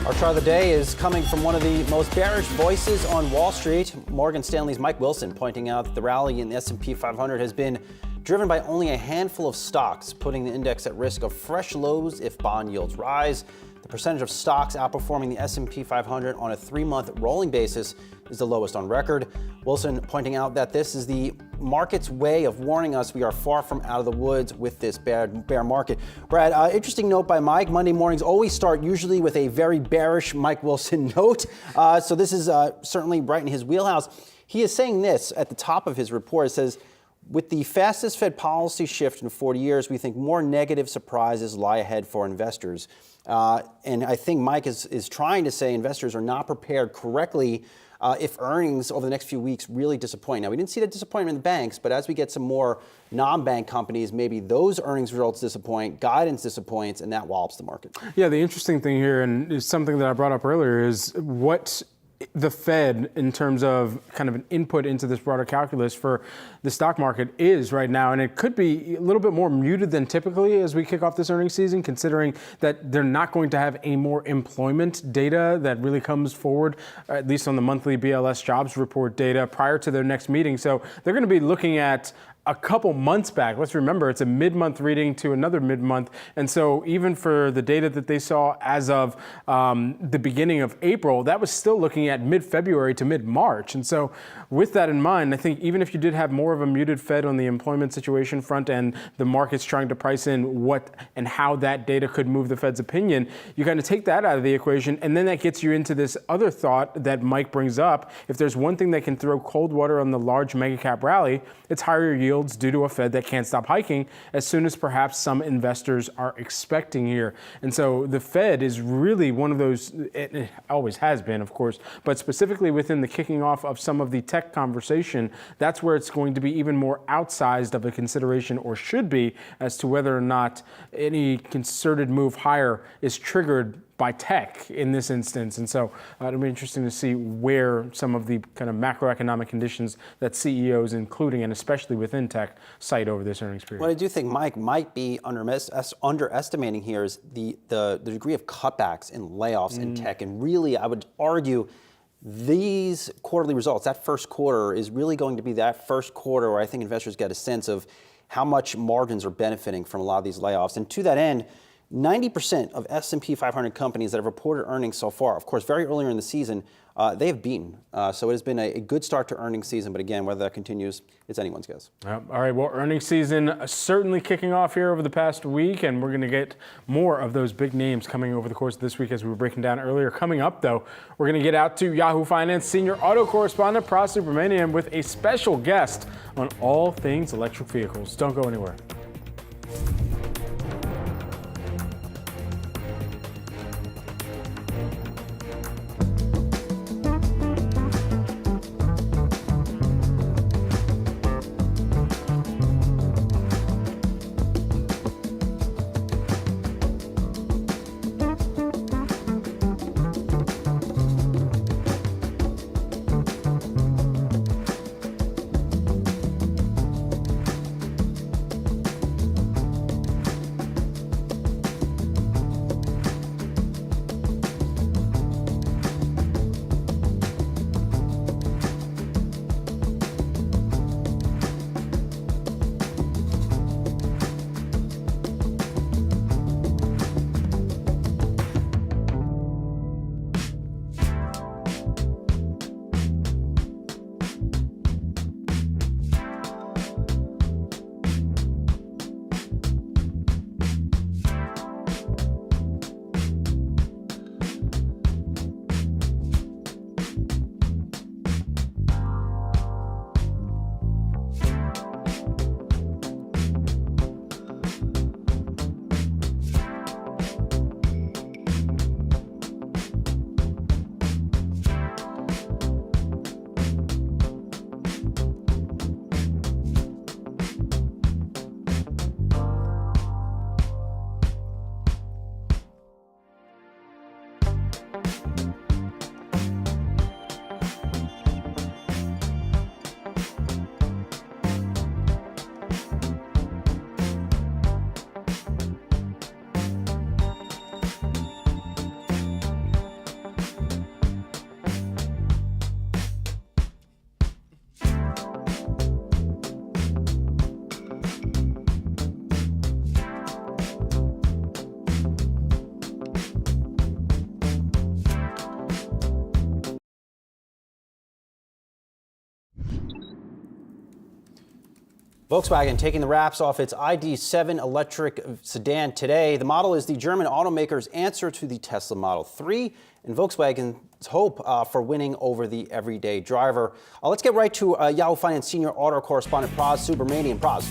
Speaker 1: Our chart of the day is coming from one of the most bearish voices on Wall Street. Morgan Stanley's Mike Wilson pointing out that the rally in the S&P 500 has been driven by only a handful of stocks, putting the index at risk of fresh lows if bond yields rise. The percentage of stocks outperforming the S&P 500 on a 3-month rolling basis is the lowest on record. Wilson pointing out that this is the market's way of warning us we are far from out of the woods with this bear market. Brad, interesting note by Mike. Monday mornings always start usually with a very bearish Mike Wilson note. So this is certainly right in his wheelhouse. He is saying this at the top of his report. It says, with the fastest Fed policy shift in 40 years, we think more negative surprises lie ahead for investors. And I think Mike is trying to say investors are not prepared correctly if earnings over the next few weeks really disappoint. Now, we didn't see that disappointment in the banks, but as we get some more non-bank companies, maybe those earnings results disappoint, guidance disappoints, and that wallops the market.
Speaker 2: Yeah, the interesting thing here, and is something that I brought up earlier, is what the Fed, in terms of kind of an input into this broader calculus for the stock market, is right now. And it could be a little bit more muted than typically as we kick off this earnings season, considering that they're not going to have any more employment data that really comes forward, at least on the monthly BLS jobs report data, prior to their next meeting. So they're going to be looking at a couple months back. Let's remember, it's a mid-month reading to another mid-month. And so even for the data that they saw as of the beginning of April, that was still looking at mid-February to mid-March. And so with that in mind, I think even if you did have more of a muted Fed on the employment situation front and the market's trying to price in what and how that data could move the Fed's opinion, you kind of take that out of the equation. And then that gets you into this other thought that Mike brings up. If there's one thing that can throw cold water on the large mega cap rally, it's higher yields due to a Fed that can't stop hiking as soon as perhaps some investors are expecting here. And so the Fed is really one of those, it always has been, of course, but specifically within the kicking off of some of the tech conversation, that's where it's going to be even more outsized of a consideration, or should be, as to whether or not any concerted move higher is triggered by tech in this instance. And so it'll be interesting to see where some of the kind of macroeconomic conditions that CEOs, including and especially within tech, cite over this earnings period.
Speaker 1: What I do think Mike might be underestimating here is the degree of cutbacks and layoffs in tech. And really, I would argue these quarterly results, that first quarter, is really going to be that first quarter where I think investors get a sense of how much margins are benefiting from a lot of these layoffs. And to that end, 90% of S&P 500 companies that have reported earnings so far, of course, very earlier in the season, they have beaten. So it has been a good start to earnings season. But again, whether that continues, it's anyone's guess.
Speaker 2: All right, well, earnings season certainly kicking off here over the past week, and we're going to get more of those big names coming over the course of this week, as we were breaking down earlier. Coming up, though, we're going to get out to Yahoo Finance senior auto correspondent Pras Subramanian with a special guest on all things electric vehicles. Don't go anywhere.
Speaker 1: Volkswagen taking the wraps off its ID.7 electric sedan today. The model is the German automaker's answer to the Tesla Model 3 and Volkswagen's hope for winning over the everyday driver. Let's get right to Yahoo Finance senior auto correspondent Praz Subramanian. Praz.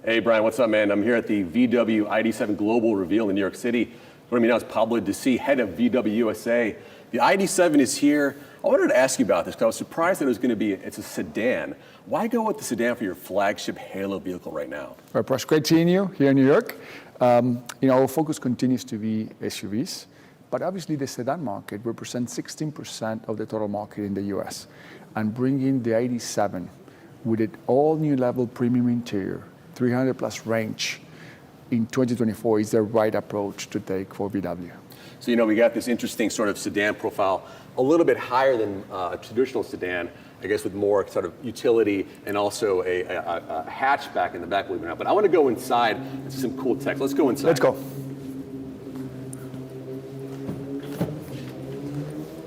Speaker 8: Hey, Brian, what's up, man? I'm here at the VW ID.7 Global Reveal in New York City. Joining me now is Pablo DeC, head of VW USA. The ID.7 is here. I wanted to ask you about this because I was surprised that it was going to be, it's a sedan. Why go with the sedan for your flagship Halo vehicle right now?
Speaker 9: Well, Press, great seeing you here in New York. Our focus continues to be SUVs, but obviously the sedan market represents 16% of the total market in the US. And bringing the ID.7 with an all-new level premium interior, 300 plus range in 2024 is the right approach to take for VW.
Speaker 8: So, we got this interesting sort of sedan profile, a little bit higher than a traditional sedan, I guess with more sort of utility and also a hatchback in the back, believe it or not. But I want to go inside and see some cool tech. Let's go inside.
Speaker 9: Let's go.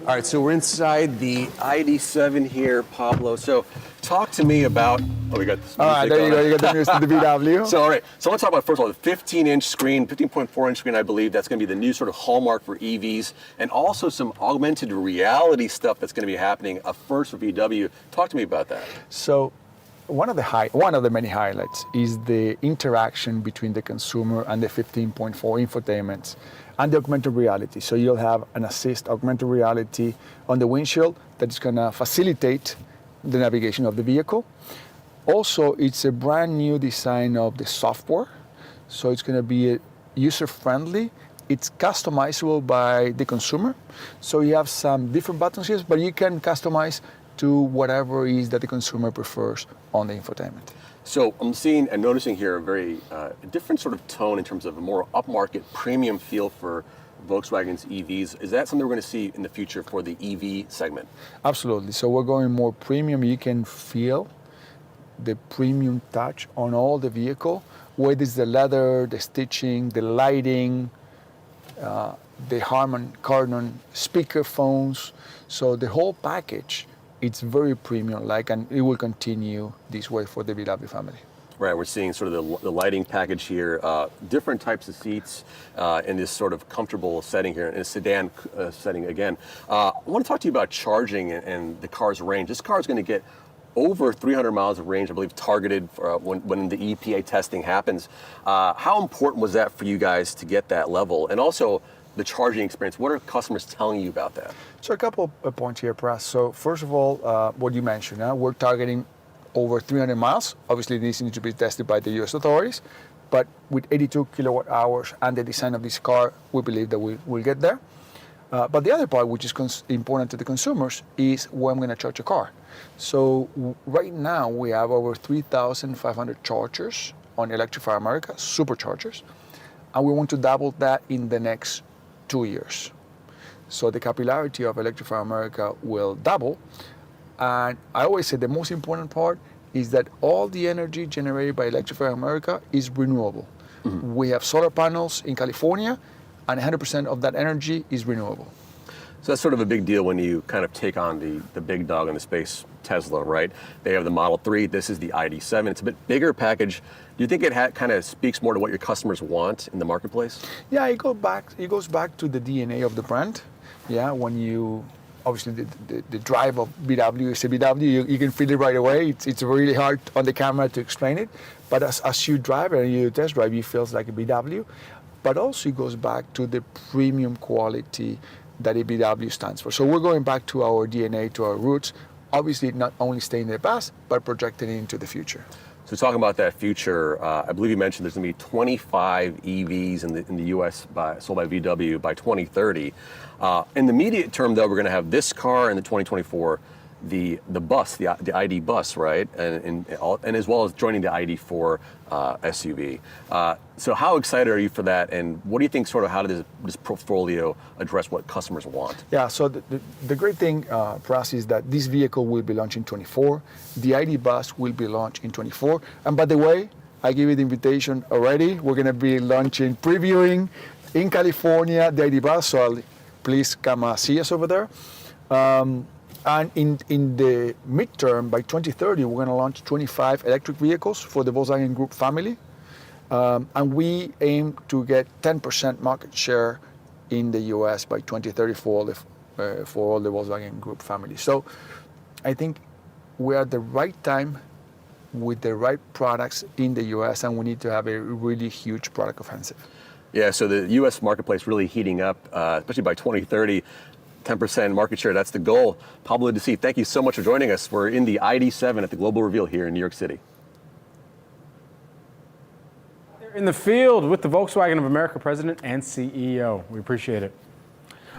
Speaker 8: All right, so we're inside the ID.7 here, Pablo. So talk to me about, we got this.
Speaker 9: All right, there you go. You got the news to the VW.
Speaker 8: So, all right, so let's talk about, first of all, the 15-inch screen, 15.4-inch screen, I believe. That's going to be the new sort of hallmark for EVs, and also some augmented reality stuff that's going to be happening, a first for VW. Talk to me about that.
Speaker 9: So one of the many highlights is the interaction between the consumer and the 15.4 infotainment and the augmented reality. So you'll have an assist augmented reality on the windshield that is going to facilitate the navigation of the vehicle. Also, it's a brand new design of the software. So it's going to be user-friendly. It's customizable by the consumer. So you have some different buttons here, but you can customize to whatever is that the consumer prefers on the infotainment.
Speaker 8: So I'm seeing and noticing here a very different sort of tone in terms of a more upmarket premium feel for Volkswagen's EVs. Is that something we're going to see in the future for the EV segment?
Speaker 9: Absolutely. So we're going more premium. You can feel the premium touch on all the vehicle, whether it's the leather, the stitching, the lighting, the Harman Kardon speaker phones. So the whole package, it's very premium-like, and it will continue this way for the VW family.
Speaker 8: Right, we're seeing sort of the lighting package here, different types of seats in this sort of comfortable setting here, in a sedan setting again. I want to talk to you about charging and the car's range. This car is going to get over 300 miles of range, I believe, targeted for, when the EPA testing happens. How important was that for you guys to get that level? And also, the charging experience, what are customers telling you about that?
Speaker 9: So a couple of points here, Pras. So first of all, what you mentioned, we're targeting over 300 miles. Obviously, this needs to be tested by the US authorities, but with 82 kilowatt hours and the design of this car, we believe that we'll get there. But the other part, which is important to the consumers, is where I'm going to charge a car. So right now, we have over 3,500 chargers on Electrify America, superchargers, and we want to double that in the next 2 years. So the capillarity of Electrify America will double. And I always say the most important part is that all the energy generated by Electrify America is renewable. Mm-hmm. We have solar panels in California, and 100% of that energy is renewable.
Speaker 8: So that's sort of a big deal when you kind of take on the big dog in the space, Tesla, right? They have the Model 3, this is the ID.7. It's a bit bigger package. Do you think it kind of speaks more to what your customers want in the marketplace?
Speaker 9: Yeah, it goes back to the DNA of the brand. Yeah, when you, obviously the drive of VW is a VW, you can feel it right away. It's really hard on the camera to explain it, but as you drive it and you test drive, it feels like a VW. But also it goes back to the premium quality that a VW stands for. So we're going back to our DNA, to our roots, obviously not only staying in the past, but projecting into the future.
Speaker 8: So talking about that future, I believe you mentioned there's going to be 25 EVs in the U.S. sold by VW by 2030. In the immediate term, though, we're going to have this car in the 2024, the bus, the ID bus, right, and as well as joining the ID4 SUV. So how excited are you for that, and what do you think? Sort of how does this portfolio address what customers want?
Speaker 9: Yeah. So the great thing for us is that this vehicle will be launched in 24. The ID bus will be launched in 24. And by the way, I give you the invitation already. We're going to be launching, previewing in California the ID bus. So please come see us over there. And in the midterm, by 2030, we're going to launch 25 electric vehicles for the Volkswagen Group family. And we aim to get 10% market share in the US by 2030 for all the Volkswagen Group family. So I think we're at the right time with the right products in the US, and we need to have a really huge product offensive.
Speaker 8: Yeah, so the US marketplace really heating up, especially by 2030. 10% market share, that's the goal. Pablo De Cif, thank you so much for joining us. We're in the ID7 at the Global Reveal here in New York City.
Speaker 2: In the field with the Volkswagen of America president and CEO. We appreciate it.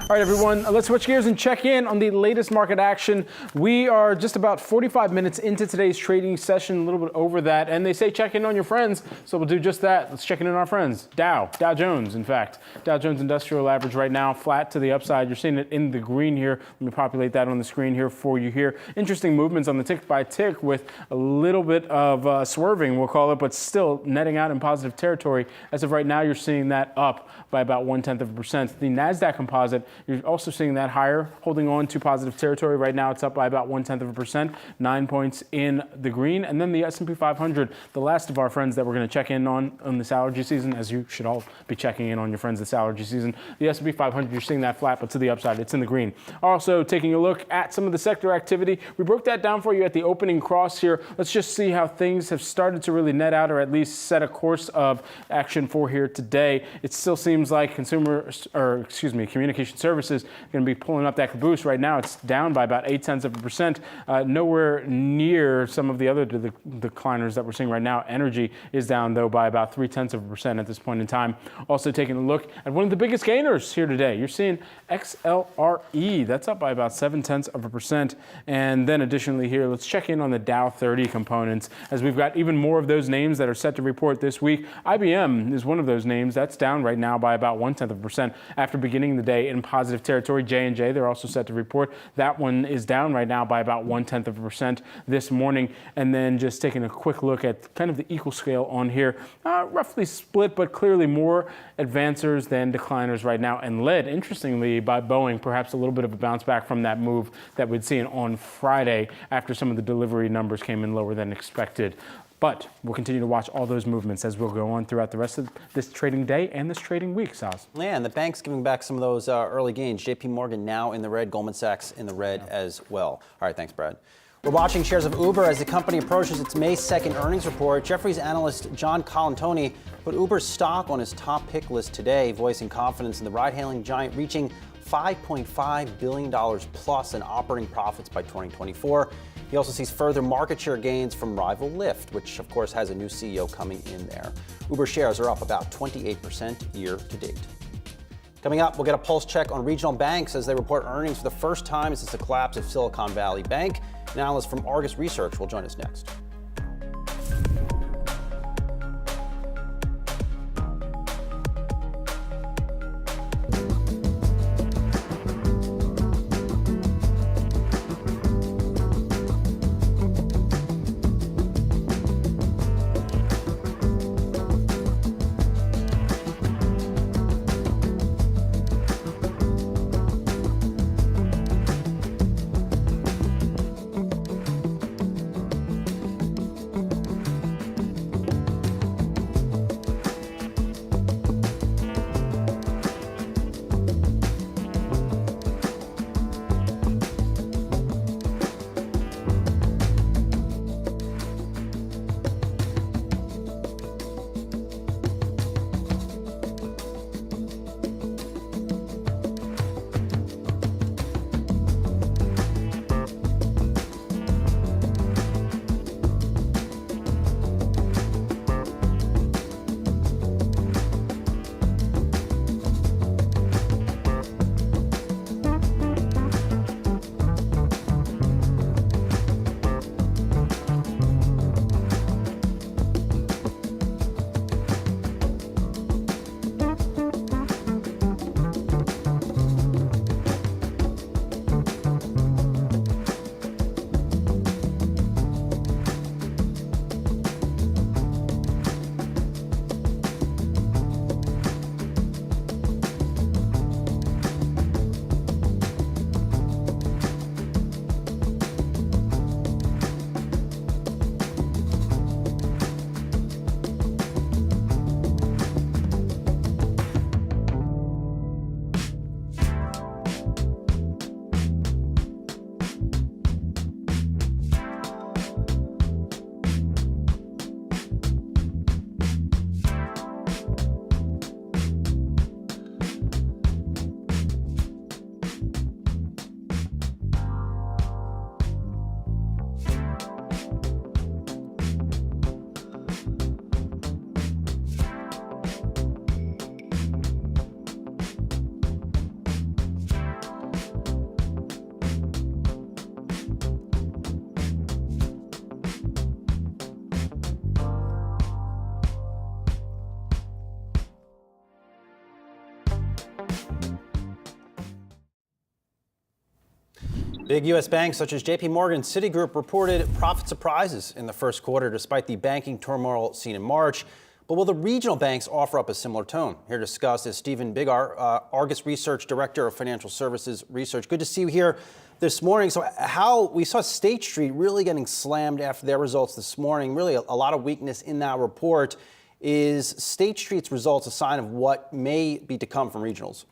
Speaker 2: All right, everyone, let's switch gears and check in on the latest market action. We are just about 45 minutes into today's trading session, a little bit over that, and they say check in on your friends, so we'll do just that. Let's check in on our friends. Dow Jones, in fact. Dow Jones Industrial Average right now, flat to the upside. You're seeing it in the green here. Let me populate that on the screen here for you here. Interesting movements on the tick by tick with a little bit of swerving, we'll call it, but still netting out in positive territory. As of right now, you're seeing that up by about 0.1%. The NASDAQ composite, you're also seeing that higher, holding on to positive territory. Right now, it's up by about 0.1%, 9 points in the green. And then the S&P 500, the last of our friends that we're going to check in on this allergy season, as you should all be checking in on your friends this allergy season. The S&P 500, you're seeing that flat, but to the upside, it's in the green. Also, taking a look at some of the sector activity, we broke that down for you at the opening cross here. Let's just see how things have started to really net out, or at least set a course of action for here today. It still seems like communication services going to be pulling up that caboose. Right now, it's down by about 0.8%. Nowhere near some of the other decliners that we're seeing right now. Energy is down, though, by about 0.3% at this point in time. Also taking a look at one of the biggest gainers here today. You're seeing XLRE. That's up by about 0.7%. And then additionally here, let's check in on the Dow 30 components, as we've got even more of those names that are set to report this week. IBM is one of those names. That's down right now by about 0.1% after beginning the day in positive territory. J&J, they're also set to report. That one is down right now by about 0.1% this morning. And then just taking a quick look at kind of the equal scale on here, roughly split, but clearly more advancers than decliners right now, and led, interestingly, by Boeing, perhaps a little bit of a bounce back from that move that we'd seen on Friday after some of the delivery numbers came in lower than expected. But we'll continue to watch all those movements as we'll go on throughout the rest of this trading day and this trading week, Saz.
Speaker 1: Yeah, and the bank's giving back some of those early gains. JP Morgan now in the red, Goldman Sachs in the red as well. All right, thanks, Brad. We're watching shares of Uber as the company approaches its May 2nd earnings report. Jefferies analyst John Colantoni put Uber's stock on his top pick list today, voicing confidence in the ride-hailing giant reaching $5.5 billion plus in operating profits by 2024. He also sees further market share gains from rival Lyft, which of course has a new CEO coming in there. Uber shares are up about 28% year to date. Coming up, we'll get a pulse check on regional banks as they report earnings for the first time since the collapse of Silicon Valley Bank. An analyst from Argus Research will join us next. Big U.S. banks such as JP Morgan and Citigroup reported profit surprises in the first quarter despite the banking turmoil seen in March. But will the regional banks offer up a similar tone? Here to discuss is Stephen Bigar, Argus Research Director of Financial Services Research. Good to see you here this morning. So how we saw State Street really getting slammed after their results this morning, really a lot of weakness in that report. Is State Street's results a sign of what may be to come from regionals?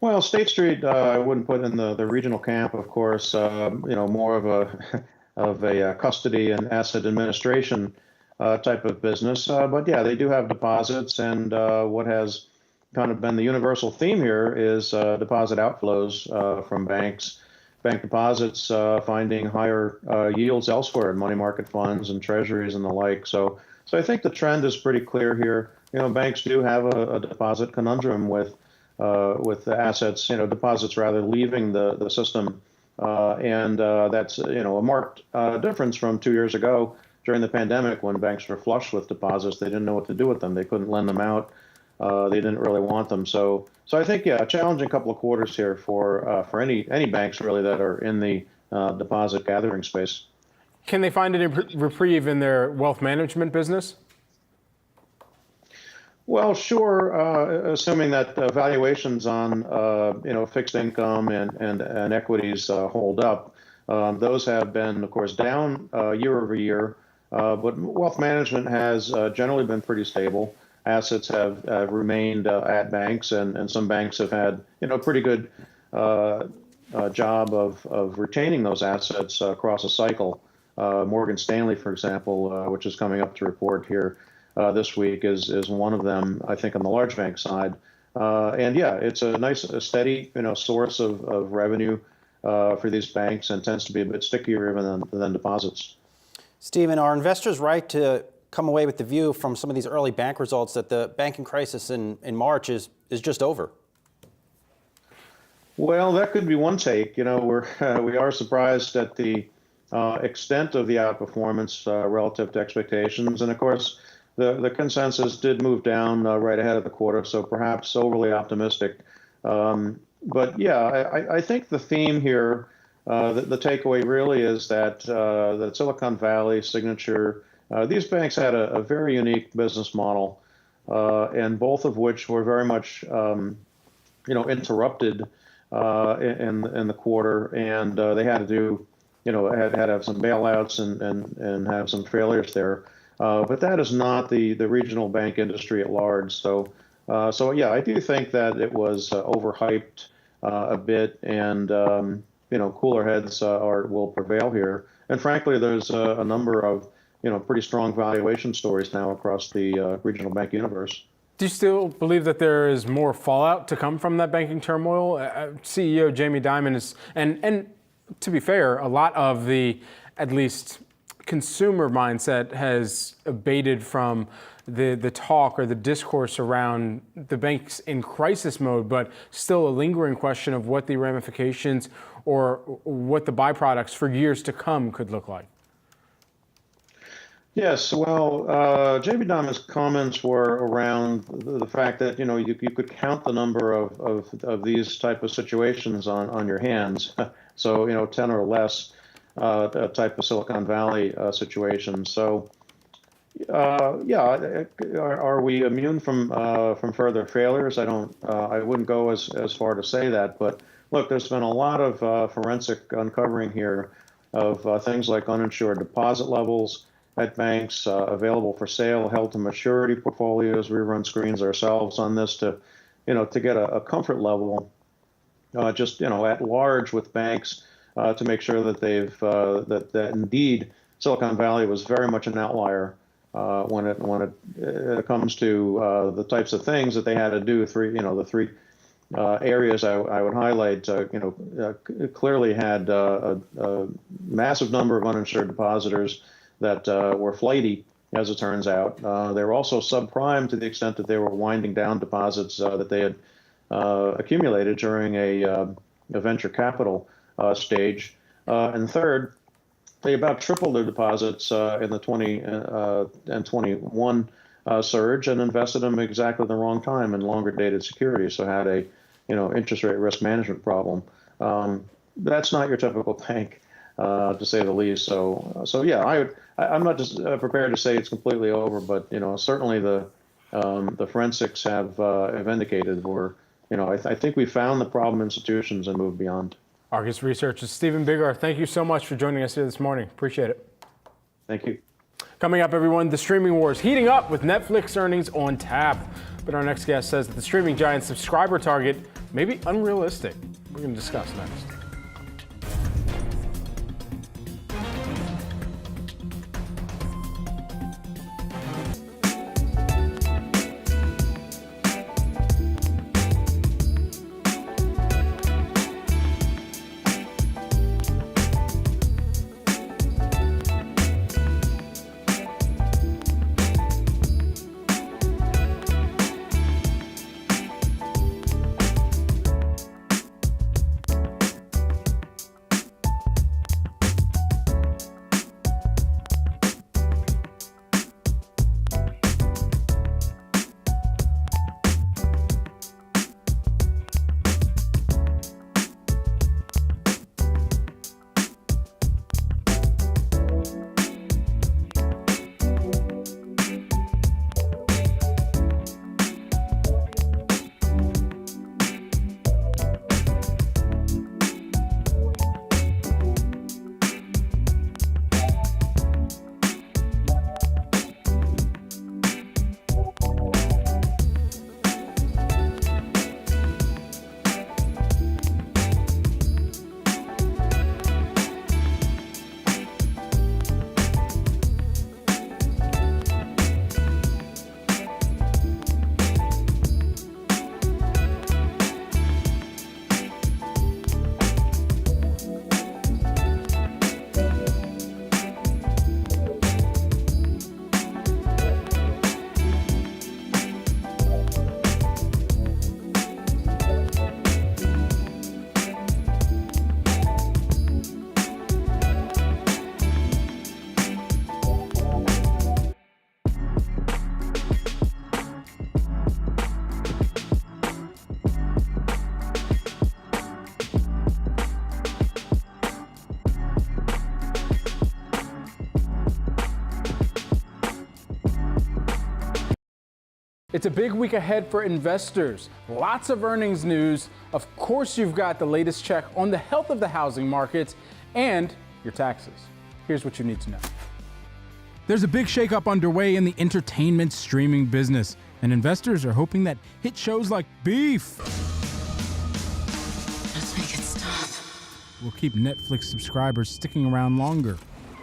Speaker 10: Well, State Street, I wouldn't put in the regional camp, of course. More of a custody and asset administration type of business. But yeah, they do have deposits, and what has kind of been the universal theme here is deposit outflows from banks, bank deposits finding higher yields elsewhere in money market funds and treasuries and the like. So I think the trend is pretty clear here. Banks do have a deposit conundrum with the assets, deposits rather leaving the system. And that's, a marked difference from 2 years ago during the pandemic when banks were flush with deposits. They didn't know what to do with them. They couldn't lend them out. They didn't really want them. So I think, a challenging couple of quarters here for any banks really that are in the deposit gathering space.
Speaker 2: Can they find a reprieve in their wealth management business?
Speaker 10: Well, sure, assuming that valuations on fixed income and equities hold up. Those have been, of course, down year over year, but wealth management has generally been pretty stable. Assets have remained at banks, and some banks have had pretty good job of retaining those assets across a cycle. Morgan Stanley, for example, which is coming up to report here this week, is one of them, I think, on the large bank side. And yeah, it's a nice, steady, source of revenue for these banks, and tends to be a bit stickier even than deposits.
Speaker 1: Stephen, are investors right to come away with the view from some of these early bank results that the banking crisis in March is just over?
Speaker 10: Well, that could be one take. We are surprised at the extent of the outperformance relative to expectations, and of course, the consensus did move down right ahead of the quarter, so perhaps overly optimistic. But yeah, I think the theme here, the takeaway really is that Silicon Valley, Signature, these banks had a very unique business model, and both of which were very much, interrupted in the quarter, and they had to do, had to have some bailouts and have some failures there. But that is not the regional bank industry at large. So yeah, I do think that it was overhyped a bit, and cooler heads will prevail here. And frankly, there's a number of pretty strong valuation stories now across the regional bank universe.
Speaker 2: Do you still believe that there is more fallout to come from that banking turmoil? CEO Jamie Dimon is, and to be fair, a lot of the, at least, consumer mindset has abated from the talk or the discourse around the banks in crisis mode, but still a lingering question of what the ramifications or what the byproducts for years to come could look like.
Speaker 10: Yes, well, Jamie Dimon's comments were around the fact that you could count the number of these type of situations on your hands, so 10 or less type of Silicon Valley situation. So yeah, are we immune from further failures? I wouldn't go as far to say that, but look, there's been a lot of forensic uncovering here of things like uninsured deposit levels at banks, available for sale, held to maturity portfolios. We run screens ourselves on this to get a comfort level, just at large with banks, to make sure that that indeed Silicon Valley was very much an outlier when it comes to the types of things that they had to do. The three areas I would highlight, clearly had a massive number of uninsured depositors that were flighty, as it turns out. They were also subprime to the extent that they were winding down deposits that they had accumulated during a venture capital stage. And third, they about tripled their deposits in the 20 and 21 surge, and invested them exactly the wrong time in longer dated securities. So had a interest rate risk management problem. That's not your typical bank, to say the least. So yeah, I'm not just prepared to say it's completely over, but certainly the forensics have indicated I think we found the problem institutions and moved beyond.
Speaker 2: Argus Research's Stephen Biggar, thank you so much for joining us here this morning. Appreciate it.
Speaker 10: Thank you.
Speaker 2: Coming up, everyone, the streaming wars heating up with Netflix earnings on tap. But our next guest says that the streaming giant's subscriber target may be unrealistic. We're going to discuss next. It's a big week ahead for investors. Lots of earnings news. Of course, you've got the latest check on the health of the housing market and your taxes. Here's what you need to know. There's a big shakeup underway in the entertainment streaming business, and investors are hoping that hit shows like Beef
Speaker 11: Let's make it stop.
Speaker 2: will keep Netflix subscribers sticking around longer.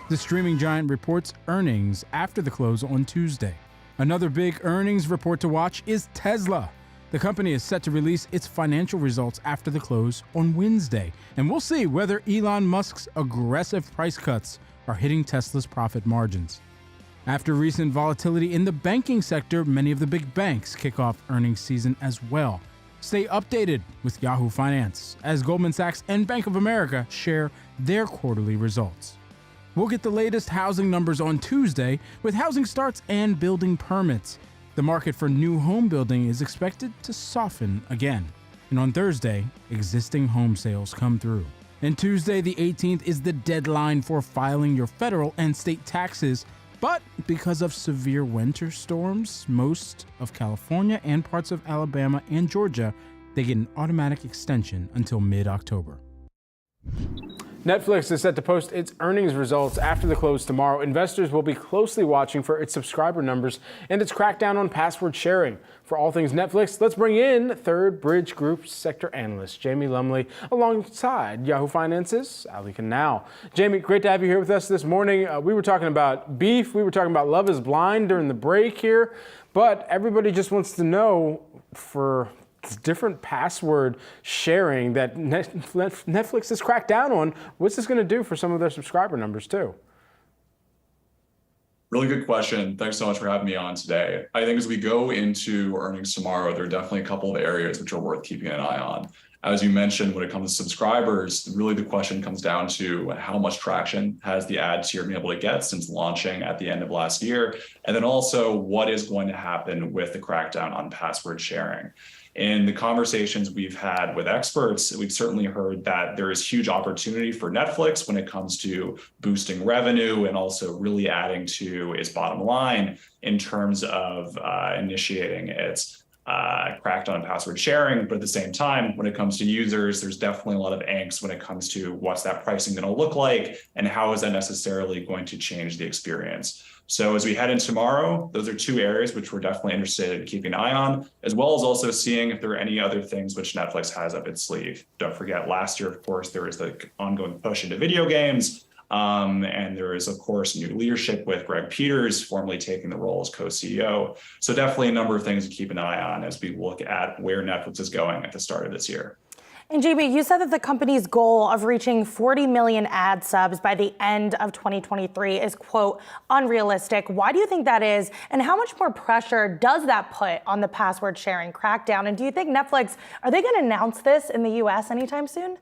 Speaker 2: The streaming giant reports earnings after the close on Tuesday. Another big earnings report to watch is Tesla. The company is set to release its financial results after the close on Wednesday, and we'll see whether Elon Musk's aggressive price cuts are hitting Tesla's profit margins. After recent volatility in the banking sector, many of the big banks kick off earnings season as well. Stay updated with Yahoo Finance as Goldman Sachs and Bank of America share their quarterly results. We'll get the latest housing numbers on Tuesday with housing starts and building permits. The market for new home building is expected to soften again. And on Thursday, existing home sales come through. And Tuesday, the 18th, is the deadline for filing your federal and state taxes. But because of severe winter storms, most of California and parts of Alabama and Georgia, they get an automatic extension until mid-October. Netflix is set to post its earnings results after the close tomorrow. Investors will be closely watching for its subscriber numbers and its crackdown on password sharing. For all things Netflix, let's bring in Third Bridge Group sector analyst Jamie Lumley alongside Yahoo Finance's Ali Canal. Jamie, great to have you here with us this morning. We were talking about Beef. We were talking about Love is Blind during the break here. But everybody just wants to know, for different password sharing that Netflix has cracked down on, what's this going to do for some of their subscriber numbers too?
Speaker 12: Really good question. Thanks so much for having me on today. I think as we go into earnings tomorrow, there are definitely a couple of areas which are worth keeping an eye on. As you mentioned, when it comes to subscribers, really the question comes down to how much traction has the ad tier been able to get since launching at the end of last year? And then also, what is going to happen with the crackdown on password sharing? In the conversations we've had with experts, we've certainly heard that there is huge opportunity for Netflix when it comes to boosting revenue and also really adding to its bottom line in terms of initiating its crackdown on password sharing. But at the same time, when it comes to users, there's definitely a lot of angst when it comes to what's that pricing going to look like and how is that necessarily going to change the experience. So as we head into tomorrow, those are two areas which we're definitely interested in keeping an eye on, as well as also seeing if there are any other things which Netflix has up its sleeve. Don't forget, last year, of course, there was the ongoing push into video games. And there is, of course, new leadership with Greg Peters, formerly taking the role as co-CEO. So definitely a number of things to keep an eye on as we look at where Netflix is going at the start of this year.
Speaker 11: And JB, you said that the company's goal of reaching 40 million ad subs by the end of 2023 is, quote, unrealistic. Why do you think that is? And how much more pressure does that put on the password sharing crackdown? And do you think Netflix, are they going to announce this in the US anytime soon?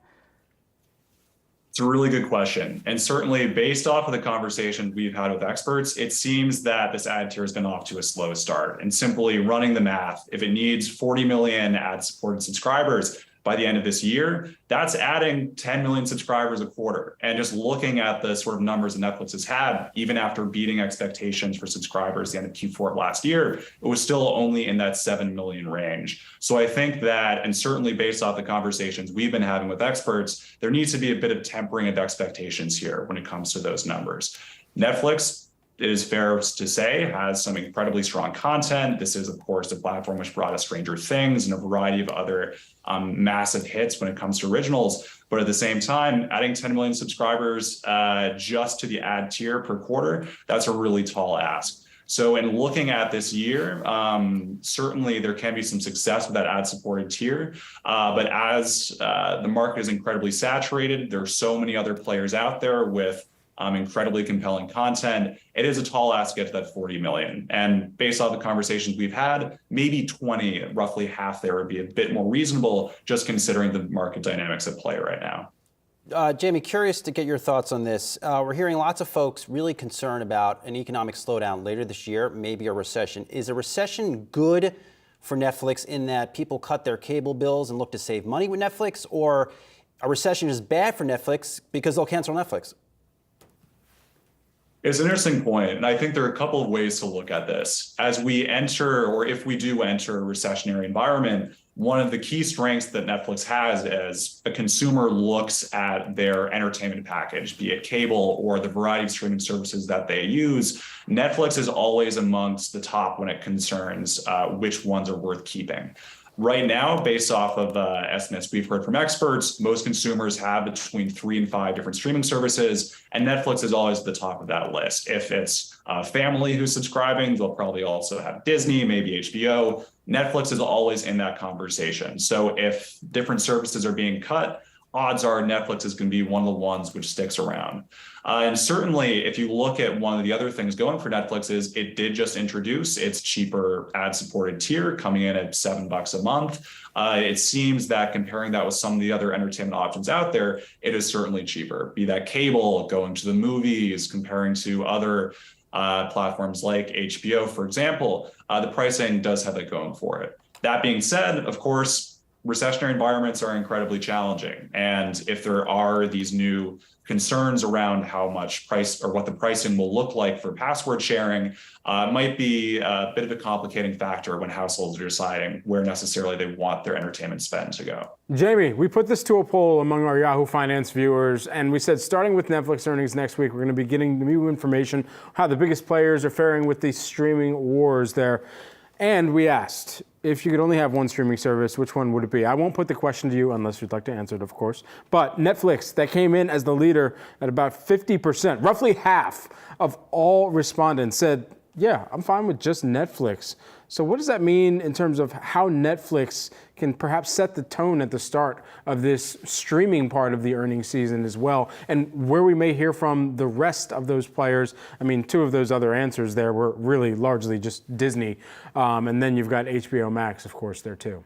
Speaker 12: It's a really good question. And certainly based off of the conversations we've had with experts, it seems that this ad tier has been off to a slow start. And simply running the math, if it needs 40 million ad-supported subscribers by the end of this year, that's adding 10 million subscribers a quarter. And just looking at the sort of numbers that Netflix has had, even after beating expectations for subscribers at the end of Q4 last year, it was still only in that 7 million range. So I think that, and certainly based off the conversations we've been having with experts, there needs to be a bit of tempering of expectations here when it comes to those numbers. Netflix, it is fair to say, has some incredibly strong content. This is, of course, the platform which brought us Stranger Things and a variety of other massive hits when it comes to originals. But at the same time, adding 10 million subscribers just to the ad tier per quarter, that's a really tall ask. So in looking at this year, certainly there can be some success with that ad-supported tier. But as the market is incredibly saturated, there are so many other players out there with incredibly compelling content, it is a tall ask to get to that 40 million. And based off the conversations we've had, maybe 20, roughly half there would be a bit more reasonable, just considering the market dynamics at play right now.
Speaker 1: Jamie, curious to get your thoughts on this. We're hearing lots of folks really concerned about an economic slowdown later this year, maybe a recession. Is a recession good for Netflix in that people cut their cable bills and look to save money with Netflix, or a recession is bad for Netflix because they'll cancel Netflix?
Speaker 12: It's an interesting point, and I think there are a couple of ways to look at this. As we enter, or if we do enter a recessionary environment, one of the key strengths that Netflix has as a consumer looks at their entertainment package, be it cable or the variety of streaming services that they use, Netflix is always amongst the top when it concerns which ones are worth keeping. Right now, based off of estimates we've heard from experts, most consumers have between 3 and 5 different streaming services, and Netflix is always at the top of that list. If it's a family who's subscribing, they'll probably also have Disney, maybe HBO. Netflix is always in that conversation. So if different services are being cut, odds are Netflix is going to be one of the ones which sticks around. And certainly, if you look at one of the other things going for Netflix is it did just introduce its cheaper ad-supported tier coming in at $7 a month. It seems that comparing that with some of the other entertainment options out there, it is certainly cheaper. Be that cable, going to the movies, comparing to other platforms like HBO, for example, the pricing does have that going for it. That being said, of course, recessionary environments are incredibly challenging. And if there are these new concerns around how much price or what the pricing will look like for password sharing, might be a bit of a complicating factor when households are deciding where necessarily they want their entertainment spend to go.
Speaker 2: Jamie, we put this to a poll among our Yahoo Finance viewers, and we said starting with Netflix earnings next week, we're going to be getting new information how the biggest players are faring with these streaming wars there. And we asked, if you could only have one streaming service, which one would it be? I won't put the question to you unless you'd like to answer it, of course. But Netflix, that came in as the leader at about 50%. Roughly half of all respondents said, yeah, I'm fine with just Netflix. So what does that mean in terms of how Netflix can perhaps set the tone at the start of this streaming part of the earnings season as well, and where we may hear from the rest of those players? I mean, 2 of those other answers there were really largely just Disney. And then you've got HBO Max, of course, there too.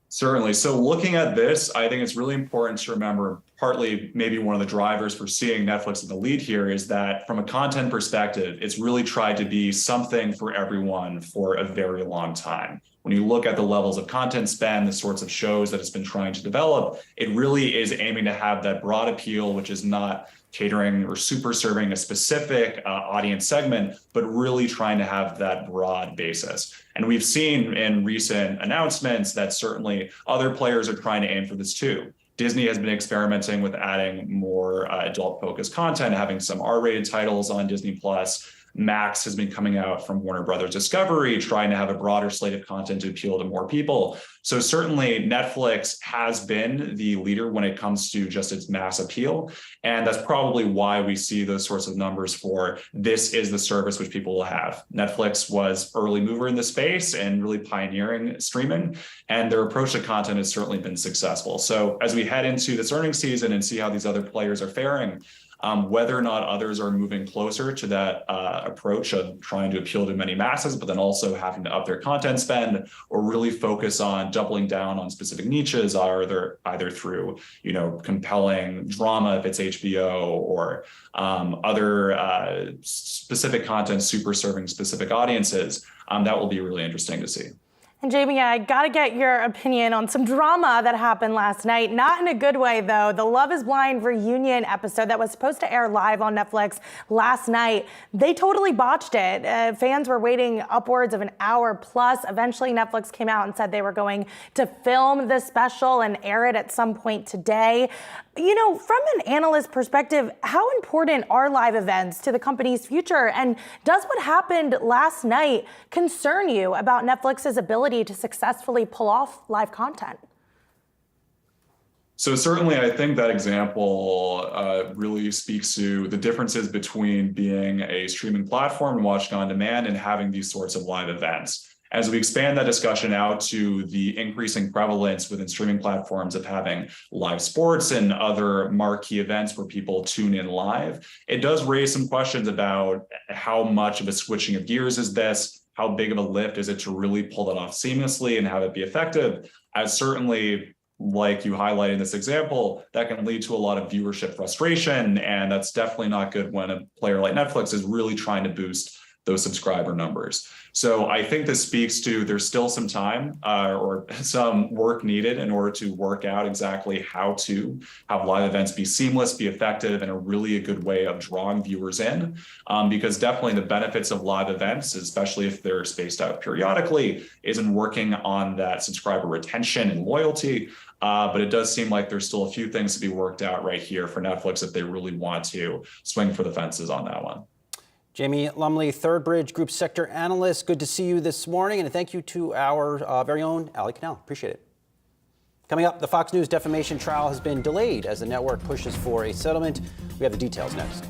Speaker 12: Certainly. So looking at this, I think it's really important to remember, partly maybe one of the drivers for seeing Netflix in the lead here is that from a content perspective, it's really tried to be something for everyone for a very long time. When you look at the levels of content spend, the sorts of shows that it's been trying to develop, it really is aiming to have that broad appeal, which is not catering or super serving a specific audience segment, but really trying to have that broad basis. And we've seen in recent announcements that certainly other players are trying to aim for this too. Disney has been experimenting with adding more adult-focused content, having some R-rated titles on Disney+. Max has been coming out from Warner Brothers Discovery, trying to have a broader slate of content to appeal to more people. So certainly Netflix has been the leader when it comes to just its mass appeal. And that's probably why we see those sorts of numbers for this is the service which people will have. Netflix was early mover in the space and really pioneering streaming, and their approach to content has certainly been successful. So as we head into this earnings season and see how these other players are faring, whether or not others are moving closer to that approach of trying to appeal to many masses, but then also having to up their content spend or really focus on doubling down on specific niches, either through compelling drama if it's HBO or other specific content super serving specific audiences, that will be really interesting to see.
Speaker 11: And Jamie, I gotta get your opinion on some drama that happened last night. Not in a good way, though. The Love is Blind reunion episode that was supposed to air live on Netflix last night, they totally botched it. Fans were waiting upwards of an hour plus. Eventually, Netflix came out and said they were going to film the special and air it at some point today. From an analyst perspective, how important are live events to the company's future? And does what happened last night concern you about Netflix's ability to successfully pull off live content?
Speaker 12: So certainly, I think that example really speaks to the differences between being a streaming platform and watching on demand and having these sorts of live events. As we expand that discussion out to the increasing prevalence within streaming platforms of having live sports and other marquee events where people tune in live, it does raise some questions about how much of a switching of gears is this? How big of a lift is it to really pull it off seamlessly and have it be effective? As certainly, like you highlighted in this example, that can lead to a lot of viewership frustration. And that's definitely not good when a player like Netflix is really trying to boost those subscriber numbers. So I think this speaks to there's still some time or some work needed in order to work out exactly how to have live events be seamless, be effective, and a really good way of drawing viewers in. Because definitely the benefits of live events, especially if they're spaced out periodically, is in working on that subscriber retention and loyalty. But it does seem like there's still a few things to be worked out right here for Netflix if they really want to swing for the fences on that one.
Speaker 1: Jamie Lumley, Third Bridge Group Sector Analyst. Good to see you this morning, and thank you to our very own Ali Canal. Appreciate it. Coming up, the Fox News defamation trial has been delayed as the network pushes for a settlement. We have the details next.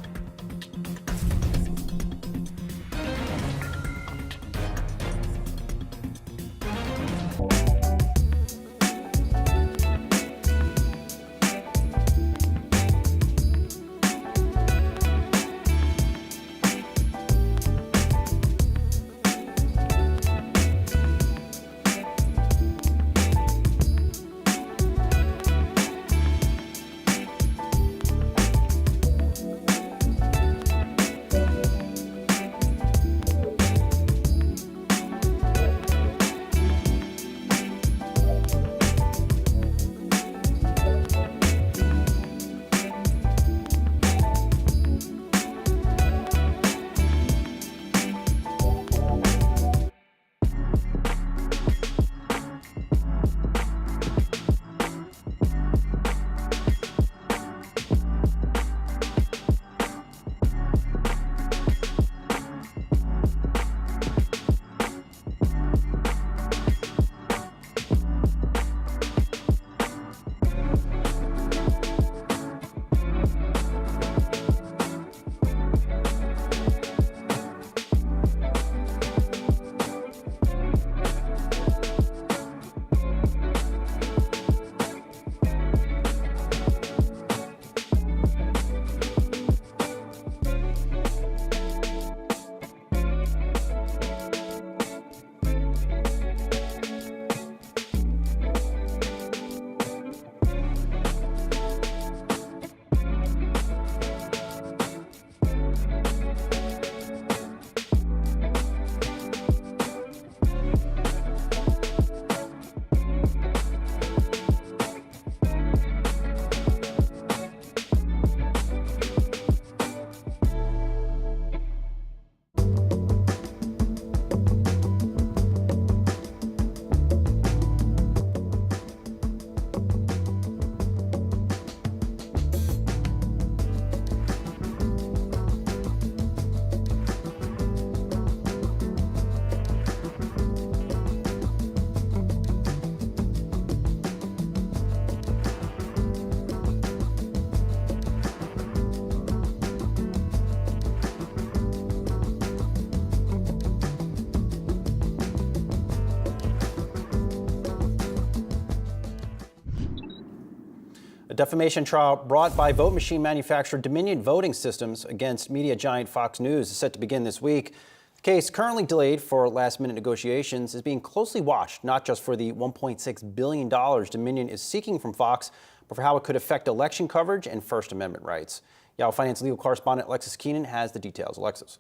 Speaker 1: defamation trial brought by vote machine manufacturer Dominion Voting Systems against media giant Fox News is set to begin this week. The case, currently delayed for last-minute negotiations, is being closely watched, not just for the $1.6 billion Dominion is seeking from Fox, but for how it could affect election coverage and First Amendment rights. Yahoo Finance legal correspondent Alexis Keenan has the details. Alexis.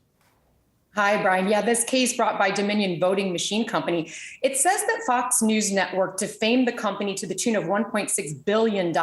Speaker 13: Hi, Brian. Yeah, this case brought by Dominion Voting Machine Company. It says that Fox News Network defamed the company to the tune of $1.6 billion.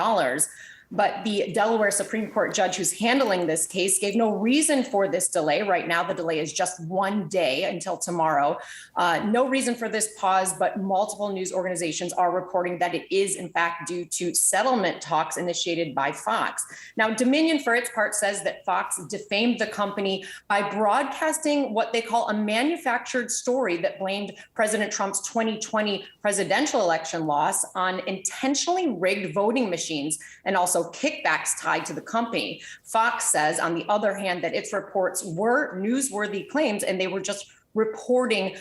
Speaker 13: But the Delaware Supreme Court judge who's handling this case gave no reason for this delay. Right now, the delay is just 1 day until tomorrow. No reason for this pause, but multiple news organizations are reporting that it is, in fact, due to settlement talks initiated by Fox. Now, Dominion, for its part, says that Fox defamed the company by broadcasting what they call a manufactured story that blamed President Trump's 2020 presidential election loss on intentionally rigged voting machines and also kickbacks tied to the company. Fox says, on the other hand, that its reports were newsworthy claims and they were just reporting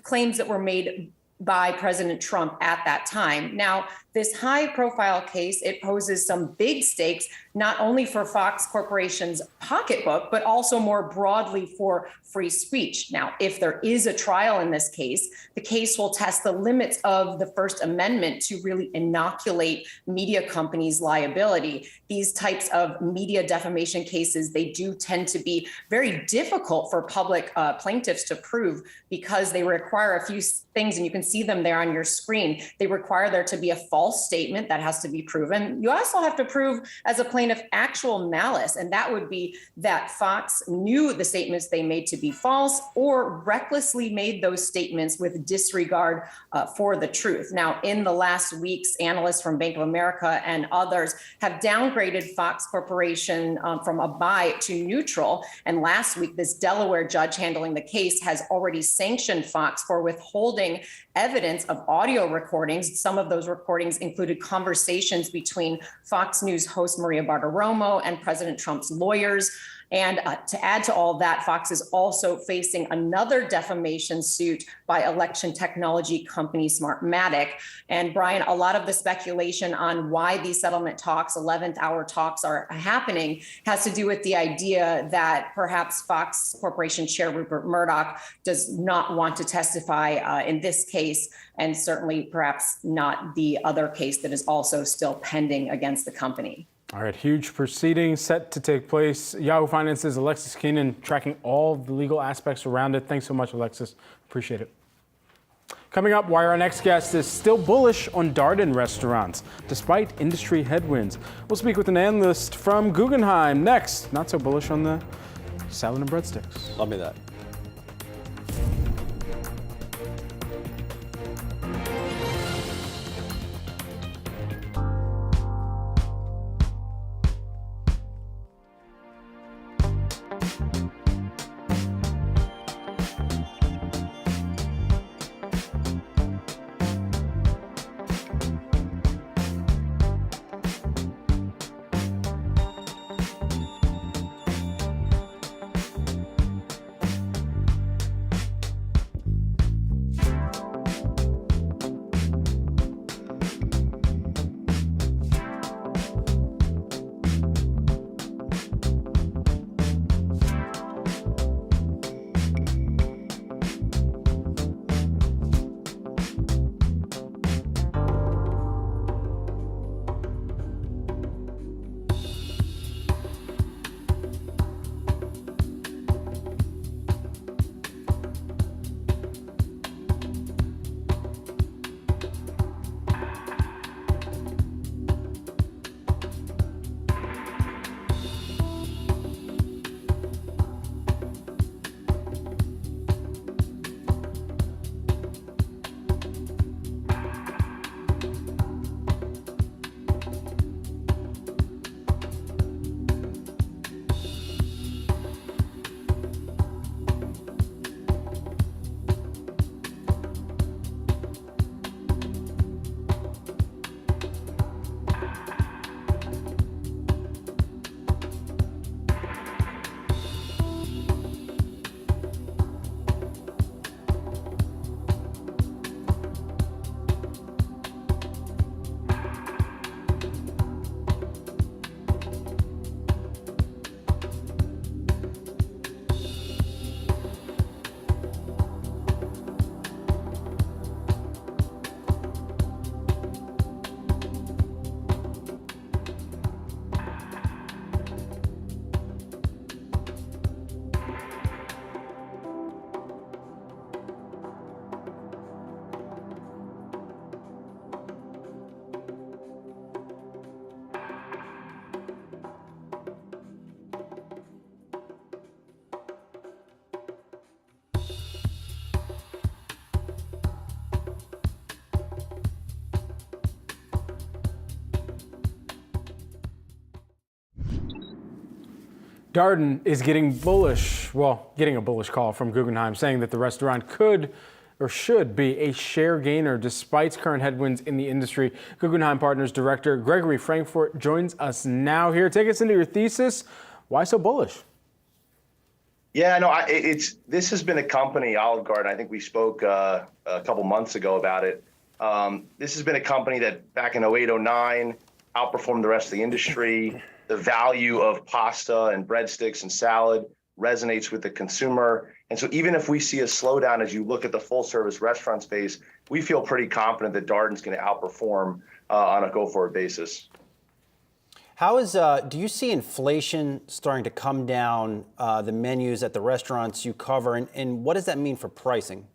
Speaker 13: claims that were made by President Trump at that time. Now, this high-profile case, it poses some big stakes, not only for Fox Corporation's pocketbook, but also more broadly for free speech. Now, if there is a trial in this case, the case will test the limits of the First Amendment to really inoculate media companies' liability. These types of media defamation cases, they do tend to be very difficult for public plaintiffs to prove because they require a few things, and you can see them there on your screen. They require there to be a false statement that has to be proven. You also have to prove as a plaintiff actual malice, and that would be that Fox knew the statements they made to be false or recklessly made those statements with disregard for the truth. Now, in the last weeks, analysts from Bank of America and others have downgraded Fox Corporation from a buy to neutral. And last week, this Delaware judge handling the case has already sanctioned Fox for withholding evidence of audio recordings. Some of those recordings included conversations between Fox News host Maria Bartiromo and President Trump's lawyers. And to add to all that, Fox is also facing another defamation suit by election technology company Smartmatic. And Brian, a lot of the speculation on why these settlement talks, 11th hour talks, are happening has to do with the idea that perhaps Fox Corporation Chair Rupert Murdoch does not want to testify in this case, and certainly perhaps not the other case that is also still pending against the company.
Speaker 2: All right, huge proceedings set to take place. Yahoo Finance's Alexis Keenan tracking all the legal aspects around it. Thanks so much, Alexis. Appreciate it. Coming up, why our next guest is still bullish on Darden restaurants, despite industry headwinds. We'll speak with an analyst from Guggenheim. Next, not so bullish on the salad and breadsticks.
Speaker 1: Love me that.
Speaker 2: Darden is getting bullish, getting a bullish call from Guggenheim saying that the restaurant could or should be a share gainer despite current headwinds in the industry. Guggenheim Partners Director Gregory Frankfurt joins us now here. Take us into your thesis. Why so bullish?
Speaker 14: Yeah, no, this has been a company, Olive Garden. I think we spoke a couple months ago about it. This has been a company that back in 08, 09 outperformed the rest of the industry. The value of pasta and breadsticks and salad resonates with the consumer. And so even if we see a slowdown as you look at the full service restaurant space, we feel pretty confident that Darden's going to outperform on a go-forward basis.
Speaker 1: How is, do you see inflation starting to come down the menus at the restaurants you cover, and what does that mean for pricing?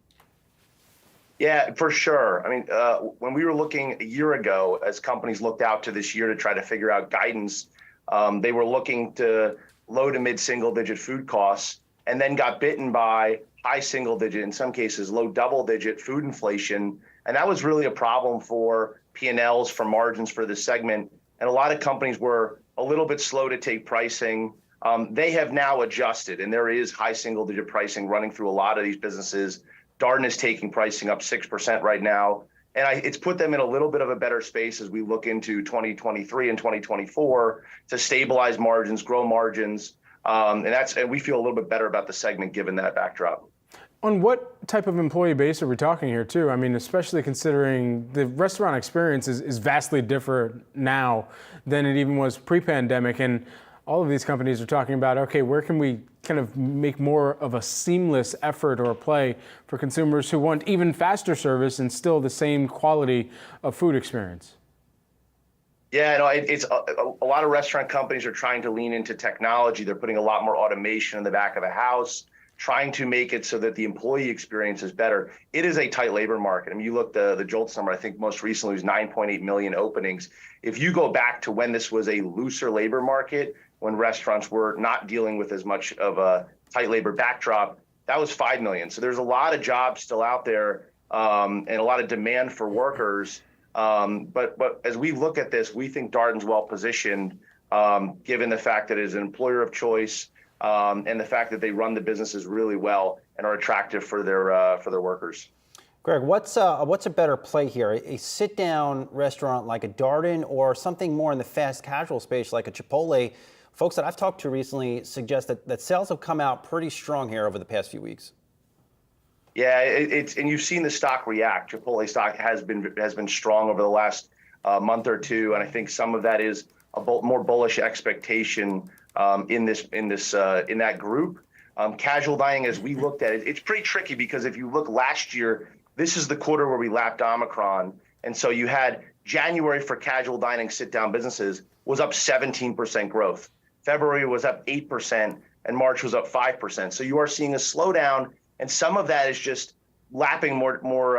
Speaker 14: Yeah, for sure. I mean, when we were looking a year ago, as companies looked out to this year to try to figure out guidance, they were looking to low to mid single digit food costs and then got bitten by high single digit, in some cases, low double digit food inflation. And that was really a problem for P&Ls, for margins for this segment. And a lot of companies were a little bit slow to take pricing. They have now adjusted, and there is high single digit pricing running through a lot of these businesses. Darden is taking pricing up 6% right now. And it's put them in a little bit of a better space as we look into 2023 and 2024 to stabilize margins, grow margins. And we feel a little bit better about the segment given that backdrop.
Speaker 2: On what type of employee base are we talking here, too? I mean, especially considering the restaurant experience is vastly different now than it even was pre-pandemic. And all of these companies are talking about, okay, where can we kind of make more of a seamless effort or a play for consumers who want even faster service and still the same quality of food experience?
Speaker 14: Yeah, no, it's a lot of restaurant companies are trying to lean into technology. They're putting a lot more automation in the back of the house, trying to make it so that the employee experience is better. It is a tight labor market. I mean, you look the JOLTS number, I think most recently was 9.8 million openings. If you go back to when this was a looser labor market, when restaurants were not dealing with as much of a tight labor backdrop, that was 5 million. So there's a lot of jobs still out there and a lot of demand for workers. But as we look at this, we think Darden's well positioned, given the fact that it is an employer of choice and the fact that they run the businesses really well and are attractive for their workers.
Speaker 1: Greg, what's a better play here? A sit-down restaurant like a Darden or something more in the fast casual space like a Chipotle? Folks that I've talked to recently suggest that sales have come out pretty strong here over the past few weeks.
Speaker 14: Yeah, and you've seen the stock react. Chipotle stock has been strong over the last month or two, and I think some of that is a more bullish expectation in that group. Casual dining, as we looked at it, it's pretty tricky because if you look last year, this is the quarter where we lapped Omicron, and so you had January for casual dining sit-down businesses was up 17% growth. February was up 8%, and March was up 5%. So you are seeing a slowdown, and some of that is just lapping a more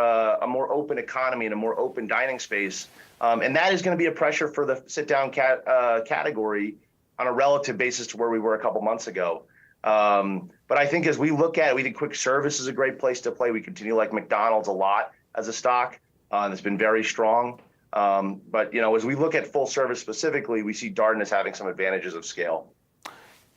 Speaker 14: open economy and a more open dining space, and that is going to be a pressure for the sit-down category on a relative basis to where we were a couple months ago. But I think as we look at it, we think quick service is a great place to play. We continue to like McDonald's a lot as a stock. It's been very strong. But as we look at full service specifically, we see Darden as having some advantages of scale.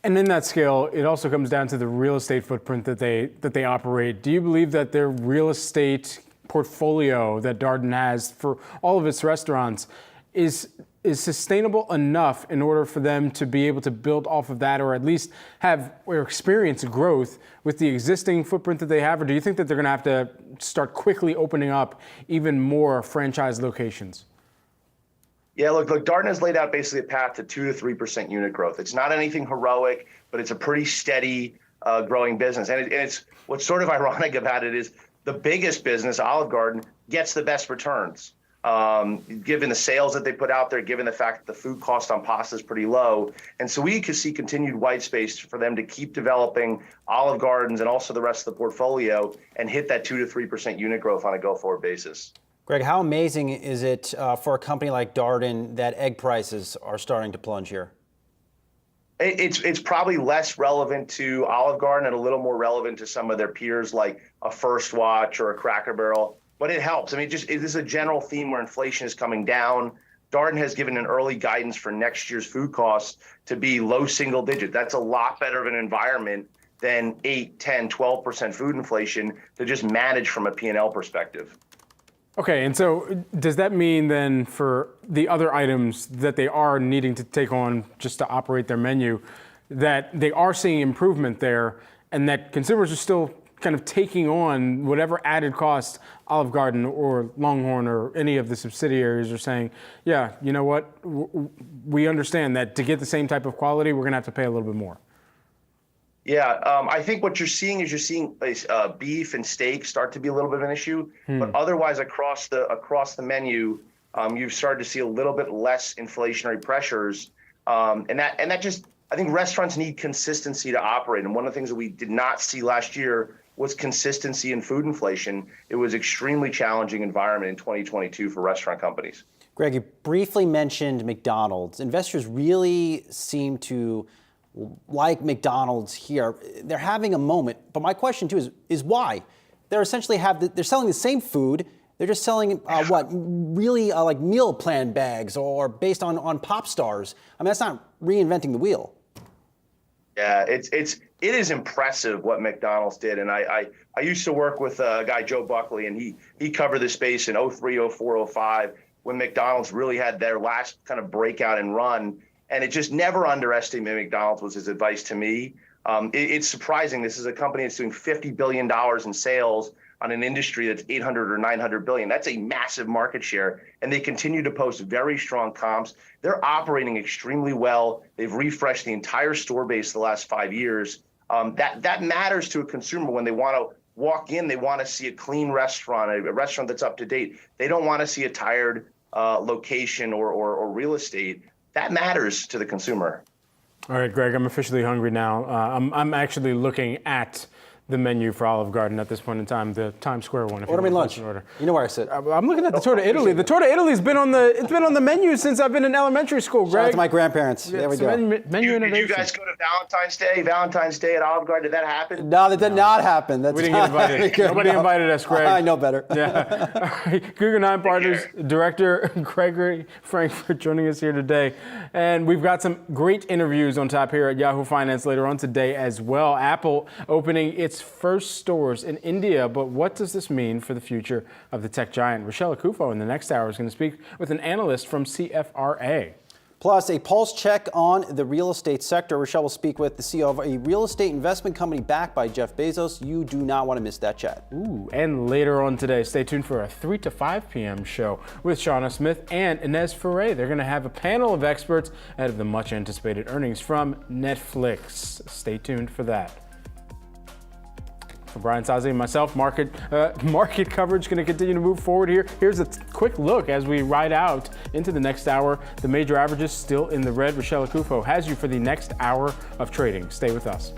Speaker 2: And in that scale, it also comes down to the real estate footprint that they operate. Do you believe that their real estate portfolio that Darden has for all of its restaurants is sustainable enough in order for them to be able to build off of that, or at least have or experience growth with the existing footprint that they have? Or do you think that they're going to have to start quickly opening up even more franchise locations?
Speaker 14: Yeah, look, Darden has laid out basically a path to 2 to 3% unit growth. It's not anything heroic, but it's a pretty steady growing business. And it's what's sort of ironic about it is the biggest business, Olive Garden, gets the best returns. Given the sales that they put out there, given the fact that the food cost on pasta is pretty low. And so we could see continued white space for them to keep developing Olive Gardens and also the rest of the portfolio and hit that 2 to 3% unit growth on a go-forward basis.
Speaker 1: Greg, how amazing is it for a company like Darden that egg prices are starting to plunge here?
Speaker 14: It's probably less relevant to Olive Garden and a little more relevant to some of their peers like a First Watch or a Cracker Barrel. But it helps. I mean, this is a general theme where inflation is coming down. Darden has given an early guidance for next year's food costs to be low single digit. That's a lot better of an environment than 8, 10, 12% food inflation to just manage from a P&L perspective.
Speaker 2: Okay, and so does that mean then for the other items that they are needing to take on just to operate their menu, that they are seeing improvement there and that consumers are still kind of taking on whatever added cost Olive Garden or Longhorn or any of the subsidiaries are saying, yeah, you know what, we understand that to get the same type of quality, we're gonna have to pay a little bit more?
Speaker 14: Yeah, I think what you're seeing is beef and steak start to be a little bit of an issue, but otherwise across the menu, you've started to see a little bit less inflationary pressures, and that just, I think restaurants need consistency to operate, and one of the things that we did not see last year was consistency in food inflation. It was extremely challenging environment in 2022 for restaurant companies.
Speaker 1: Greg, you briefly mentioned McDonald's. Investors really seem to like McDonald's here. They're having a moment, but my question too is why? They're essentially they're selling the same food. They're just selling like meal plan bags or based on pop stars. I mean, that's not reinventing the wheel.
Speaker 14: Yeah, it is impressive what McDonald's did, and I used to work with a guy, Joe Buckley, and he covered the space in 03, 04, 05 when McDonald's really had their last kind of breakout and run. And it just never underestimate McDonald's was his advice to me. It's surprising. This is a company that's doing $50 billion in sales on an industry that's 800 or 900 billion. That's a massive market share. And they continue to post very strong comps. They're operating extremely well. They've refreshed the entire store base the last 5 years. That matters to a consumer when they want to walk in. They want to see a clean restaurant, a restaurant that's up to date. They don't want to see a tired location or real estate. That matters to the consumer.
Speaker 2: All right, Greg, I'm officially hungry now. I'm actually looking at the menu for Olive Garden at this point in time, the Times Square one.
Speaker 1: Order me lunch. You know where I sit.
Speaker 2: I'm looking at the Tour de Italy. The Tour de Italy's been on the menu since I've been in elementary school, Greg.
Speaker 1: Shout out to my grandparents. There we go.
Speaker 2: Menu innovation.
Speaker 14: Did you guys go to Valentine's Day at Olive Garden? Did that happen?
Speaker 1: No, that did not happen.
Speaker 2: We didn't get invited. Nobody invited us, Greg.
Speaker 1: I know better.
Speaker 2: Yeah. All right. Guggenheim Partners Director Gregory Frankfurt joining us here today. And we've got some great interviews on tap here at Yahoo Finance later on today as well. Apple opening its first stores in India, but what does this mean for the future of the tech giant? Rochelle Akufo in the next hour is going to speak with an analyst from CFRA.
Speaker 1: Plus, a pulse check on the real estate sector. Rochelle will speak with the CEO of a real estate investment company backed by Jeff Bezos. You do not want to miss that chat.
Speaker 2: Ooh, and later on today, stay tuned for a 3 to 5 p.m. show with Shauna Smith and Inez Ferre. They're going to have a panel of experts ahead of the much anticipated earnings from Netflix. Stay tuned for that. For Brian Sazzi and myself, market coverage going to continue to move forward here. Here's a quick look as we ride out into the next hour. The major averages still in the red. Rochelle Akufo has you for the next hour of trading. Stay with us.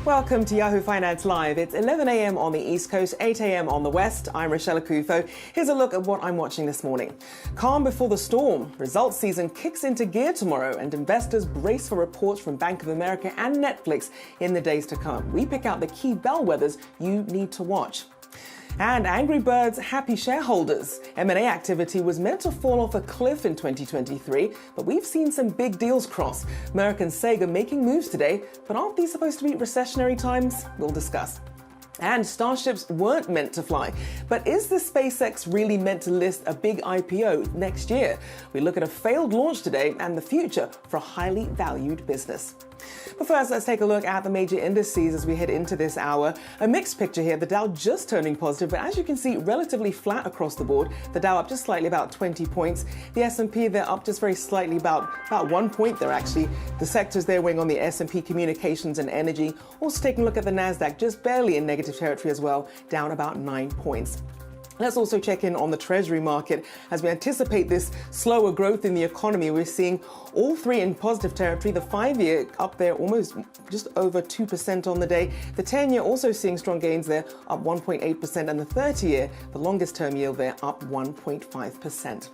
Speaker 15: Welcome to Yahoo Finance Live. It's 11 a.m. on the East Coast, 8 a.m. on the West. I'm Rochelle Akufo. Here's a look at what I'm watching this morning. Calm before the storm. Results season kicks into gear tomorrow, and investors brace for reports from Bank of America and Netflix in the days to come. We pick out the key bellwethers you need to watch. And Angry Birds happy shareholders. M&A activity was meant to fall off a cliff in 2023, but we've seen some big deals cross. Merck and Sega making moves today, but aren't these supposed to be recessionary times? We'll discuss. And Starships weren't meant to fly. But is the SpaceX really meant to list a big IPO next year? We look at a failed launch today and the future for a highly valued business. But first, let's take a look at the major indices as we head into this hour. A mixed picture here, the Dow just turning positive, but as you can see, relatively flat across the board. The Dow up just slightly, about 20 points. The S&P, they're up just very slightly, about 1 point there actually. The sectors they're weighing on the S&P communications and energy. Also taking a look at the NASDAQ, just barely in negative territory as well, down about 9 points. Let's also check in on the Treasury market. As we anticipate this slower growth in the economy, we're seeing all three in positive territory. The 5-year up there almost just over 2% on the day. The 10-year also seeing strong gains there, up 1.8%. And the 30-year, the longest term yield there, up 1.5%.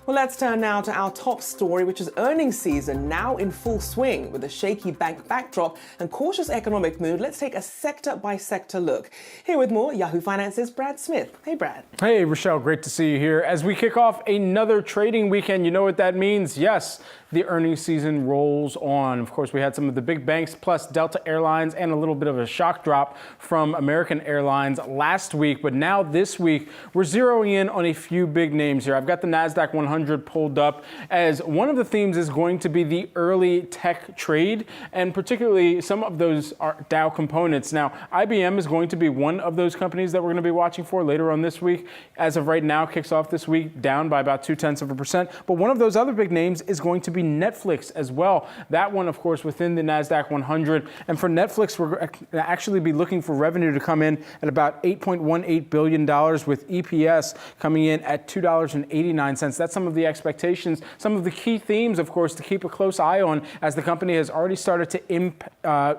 Speaker 15: Well, let's turn now to our top story, which is earnings season now in full swing. With a shaky bank backdrop and cautious economic mood, let's take a sector-by-sector look. Here with more, Yahoo Finance's Brad Smith. Hey, Brad.
Speaker 2: Hey, Rochelle, great to see you here. As we kick off another trading weekend, you know what that means. Yes, the earnings season rolls on. Of course, we had some of the big banks plus Delta Airlines and a little bit of a shock drop from American Airlines last week. But now this week, we're zeroing in on a few big names here. I've got the NASDAQ 100 pulled up as one of the themes is going to be the early tech trade, and particularly some of those are Dow components. Now, IBM is going to be one of those companies that we're going to be watching for later on this week. As of right now, kicks off this week down by about 0.2%. But one of those other big names is going to be Netflix as well. That one, of course, within the NASDAQ 100. And for Netflix, we're actually be looking for revenue to come in at about $8.18 billion with EPS coming in at $2.89. That's some of the expectations, some of the key themes, of course, to keep a close eye on as the company has already started to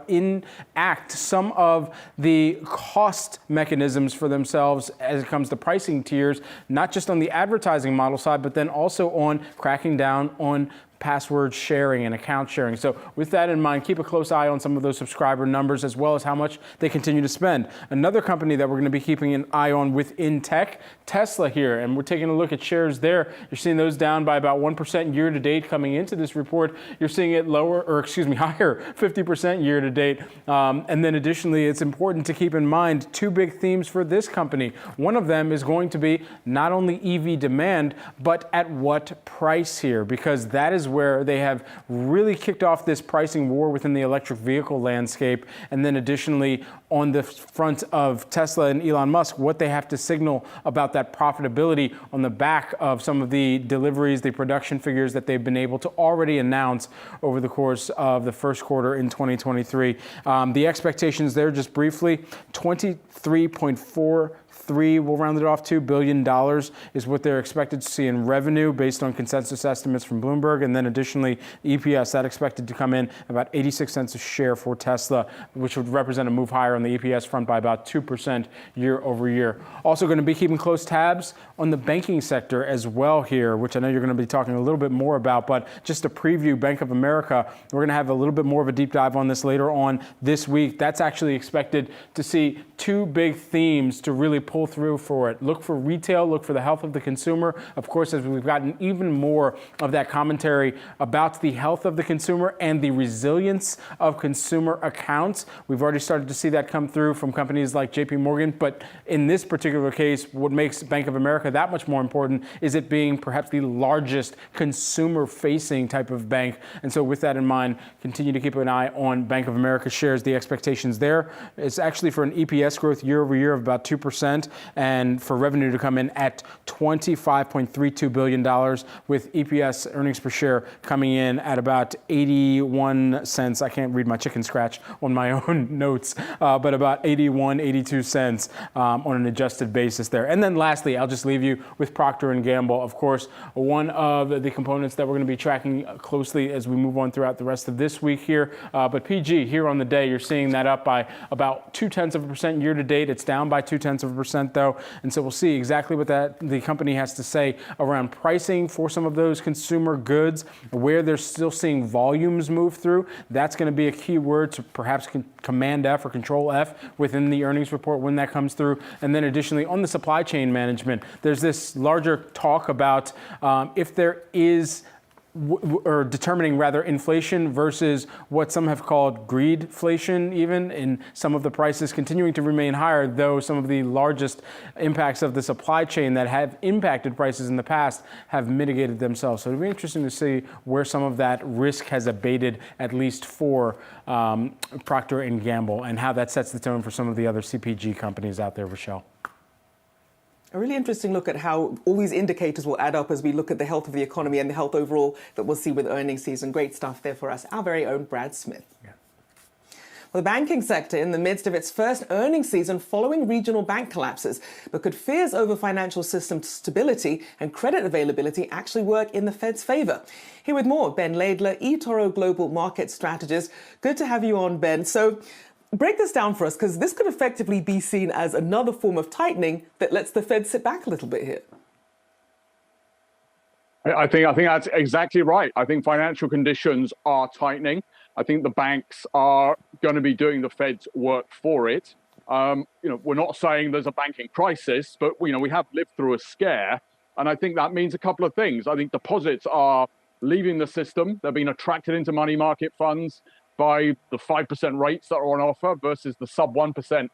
Speaker 2: enact some of the cost mechanisms for themselves as it comes to pricing tiers, not just on the advertising model side, but then also on cracking down on password sharing and account sharing. So with that in mind, keep a close eye on some of those subscriber numbers as well as how much they continue to spend. Another company that we're going to be keeping an eye on within tech, Tesla here, and we're taking a look at shares there. You're seeing those down by about 1% year to date coming into this report. You're seeing it higher, 50% year to date. And then additionally, it's important to keep in mind two big themes for this company. One of them is going to be not only EV demand, but at what price here, because that is where they have really kicked off this pricing war within the electric vehicle landscape. And then additionally, on the front of Tesla and Elon Musk, what they have to signal about that profitability on the back of some of the deliveries, the production figures that they've been able to already announce over the course of the first quarter in 2023. The expectations there, just briefly, 23.43, we'll round it off, $2 billion is what they're expected to see in revenue based on consensus estimates from Bloomberg. And then additionally, EPS, that expected to come in about 86 cents a share for Tesla, which would represent a move higher on the EPS front by about 2% year over year. Also going to be keeping close tabs on the banking sector as well here, which I know you're going to be talking a little bit more about, but just to preview Bank of America, we're going to have a little bit more of a deep dive on this later on this week. That's actually expected to see two big themes to really pull through for it. Look for retail, look for the health of the consumer. Of course, as we've gotten even more of that commentary about the health of the consumer and the resilience of consumer accounts, we've already started to see that come through from companies like JP Morgan. But in this particular case, what makes Bank of America that much more important is it being perhaps the largest consumer-facing type of bank. And so with that in mind, continue to keep an eye on Bank of America shares. The expectations there is actually for an EPS growth year over year of about 2%. 2%, and for revenue to come in at $25.32 billion, with EPS, earnings per share, coming in at about 81 cents. I can't read my chicken scratch on my own notes, but about 81, 82 cents on an adjusted basis there. And then lastly, I'll just leave you with Procter & Gamble. Of course, one of the components that we're going to be tracking closely as we move on throughout the rest of this week here. But PG, here on the day, you're seeing that up by about 0.2% year to date. It's down by 0.2% though. And so we'll see exactly what the company has to say around pricing for some of those consumer goods, where they're still seeing volumes move through. That's going to be a key word to perhaps Command F or Control F within the earnings report when that comes through. And then additionally, on the supply chain management, there's this larger talk about if there is or determining rather inflation versus what some have called greedflation, even in some of the prices continuing to remain higher, though some of the largest impacts of the supply chain that have impacted prices in the past have mitigated themselves. So it'll be interesting to see where some of that risk has abated, at least for Procter & Gamble, and how that sets the tone for some of the other CPG companies out there, Rochelle.
Speaker 15: A really interesting look at how all these indicators will add up as we look at the health of the economy and the health overall that we'll see with earnings season. Great stuff there for us, our very own Brad Smith. Yeah. Well, the banking sector in the midst of its first earnings season following regional bank collapses. But could fears over financial system stability and credit availability actually work in the Fed's favor? Here with more, Ben Laidler, eToro Global Market Strategist. Good to have you on, Ben. So break this down for us, because this could effectively be seen as another form of tightening that lets the Fed sit back a little bit here.
Speaker 16: I think that's exactly right. I think financial conditions are tightening. I think the banks are going to be doing the Fed's work for it. We're not saying there's a banking crisis, but we have lived through a scare, and I think that means a couple of things. I think deposits are leaving the system. They're being attracted into money market funds by the 5% rates that are on offer versus the sub 1%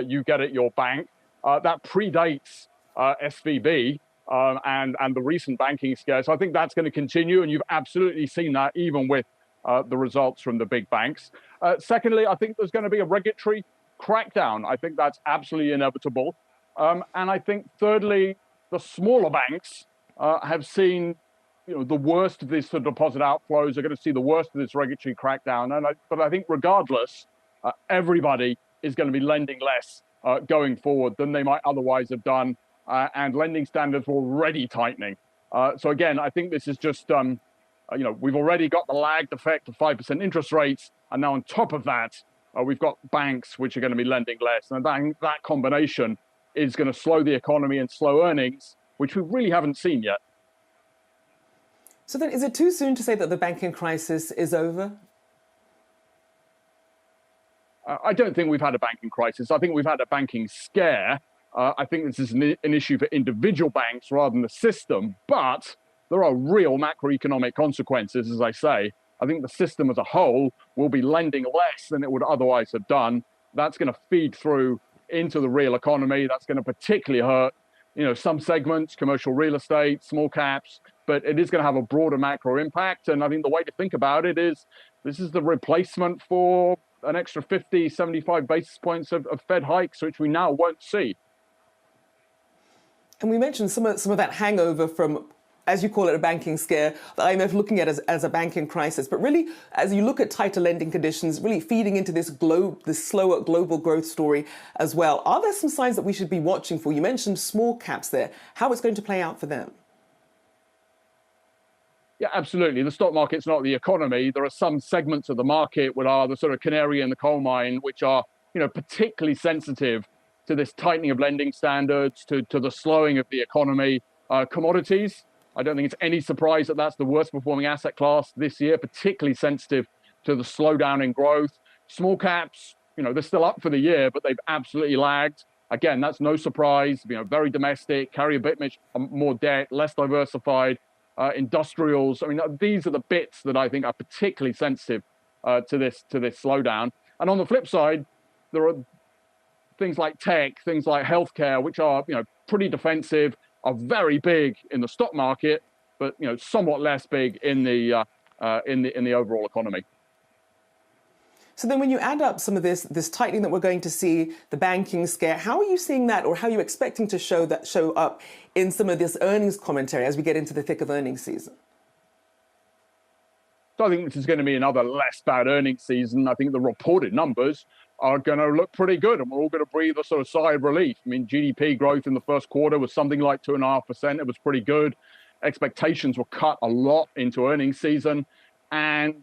Speaker 16: you get at your bank. That predates SVB and the recent banking scare. So I think that's going to continue, and you've absolutely seen that even with the results from the big banks. Secondly, I think there's going to be a regulatory crackdown. I think that's absolutely inevitable. And I think thirdly, the smaller banks have seen the worst of these sort of deposit outflows, are going to see the worst of this regulatory crackdown. But I think regardless, everybody is going to be lending less going forward than they might otherwise have done. And lending standards were already tightening. So again, I think this is just, we've already got the lagged effect of 5% interest rates. And now on top of that, we've got banks which are going to be lending less. And that combination is going to slow the economy and slow earnings, which we really haven't seen yet.
Speaker 15: So then, is it too soon to say that the banking crisis is over?
Speaker 16: I don't think we've had a banking crisis. I think we've had a banking scare. I think this is an issue for individual banks rather than the system. But there are real macroeconomic consequences, as I say. I think the system as a whole will be lending less than it would otherwise have done. That's going to feed through into the real economy. That's going to particularly hurt, some segments, commercial real estate, small caps, but it is going to have a broader macro impact. And I think the way to think about it is this is the replacement for an extra 50, 75 basis points of Fed hikes, which we now won't see.
Speaker 15: And we mentioned some of that hangover from, as you call it, a banking scare, the IMF looking at it as a banking crisis. But really, as you look at tighter lending conditions, really feeding into this slower global growth story as well, are there some signs that we should be watching for? You mentioned small caps there, how it's going to play out for them.
Speaker 16: Yeah, absolutely. The stock market's not the economy. There are some segments of the market which are the sort of canary in the coal mine, which are, particularly sensitive to this tightening of lending standards, to the slowing of the economy. Commodities, I don't think it's any surprise that that's the worst performing asset class this year, particularly sensitive to the slowdown in growth. Small caps, they're still up for the year, but they've absolutely lagged. Again, that's no surprise. Very domestic, carry a bit more debt, less diversified. Industrials, these are the bits that I think are particularly sensitive to this slowdown. And on the flip side, there are things like tech, things like healthcare, which are pretty defensive, are very big in the stock market, but somewhat less big in the overall economy.
Speaker 15: So then when you add up some of this tightening that we're going to see, the banking scare, how are you seeing that, or how are you expecting to show up in some of this earnings commentary as we get into the thick of earnings season?
Speaker 16: So I think this is going to be another less bad earnings season. I think the reported numbers are going to look pretty good, and we're all going to breathe a sort of sigh of relief. I mean, GDP growth in the first quarter was something like 2.5%. It was pretty good. Expectations were cut a lot into earnings season, and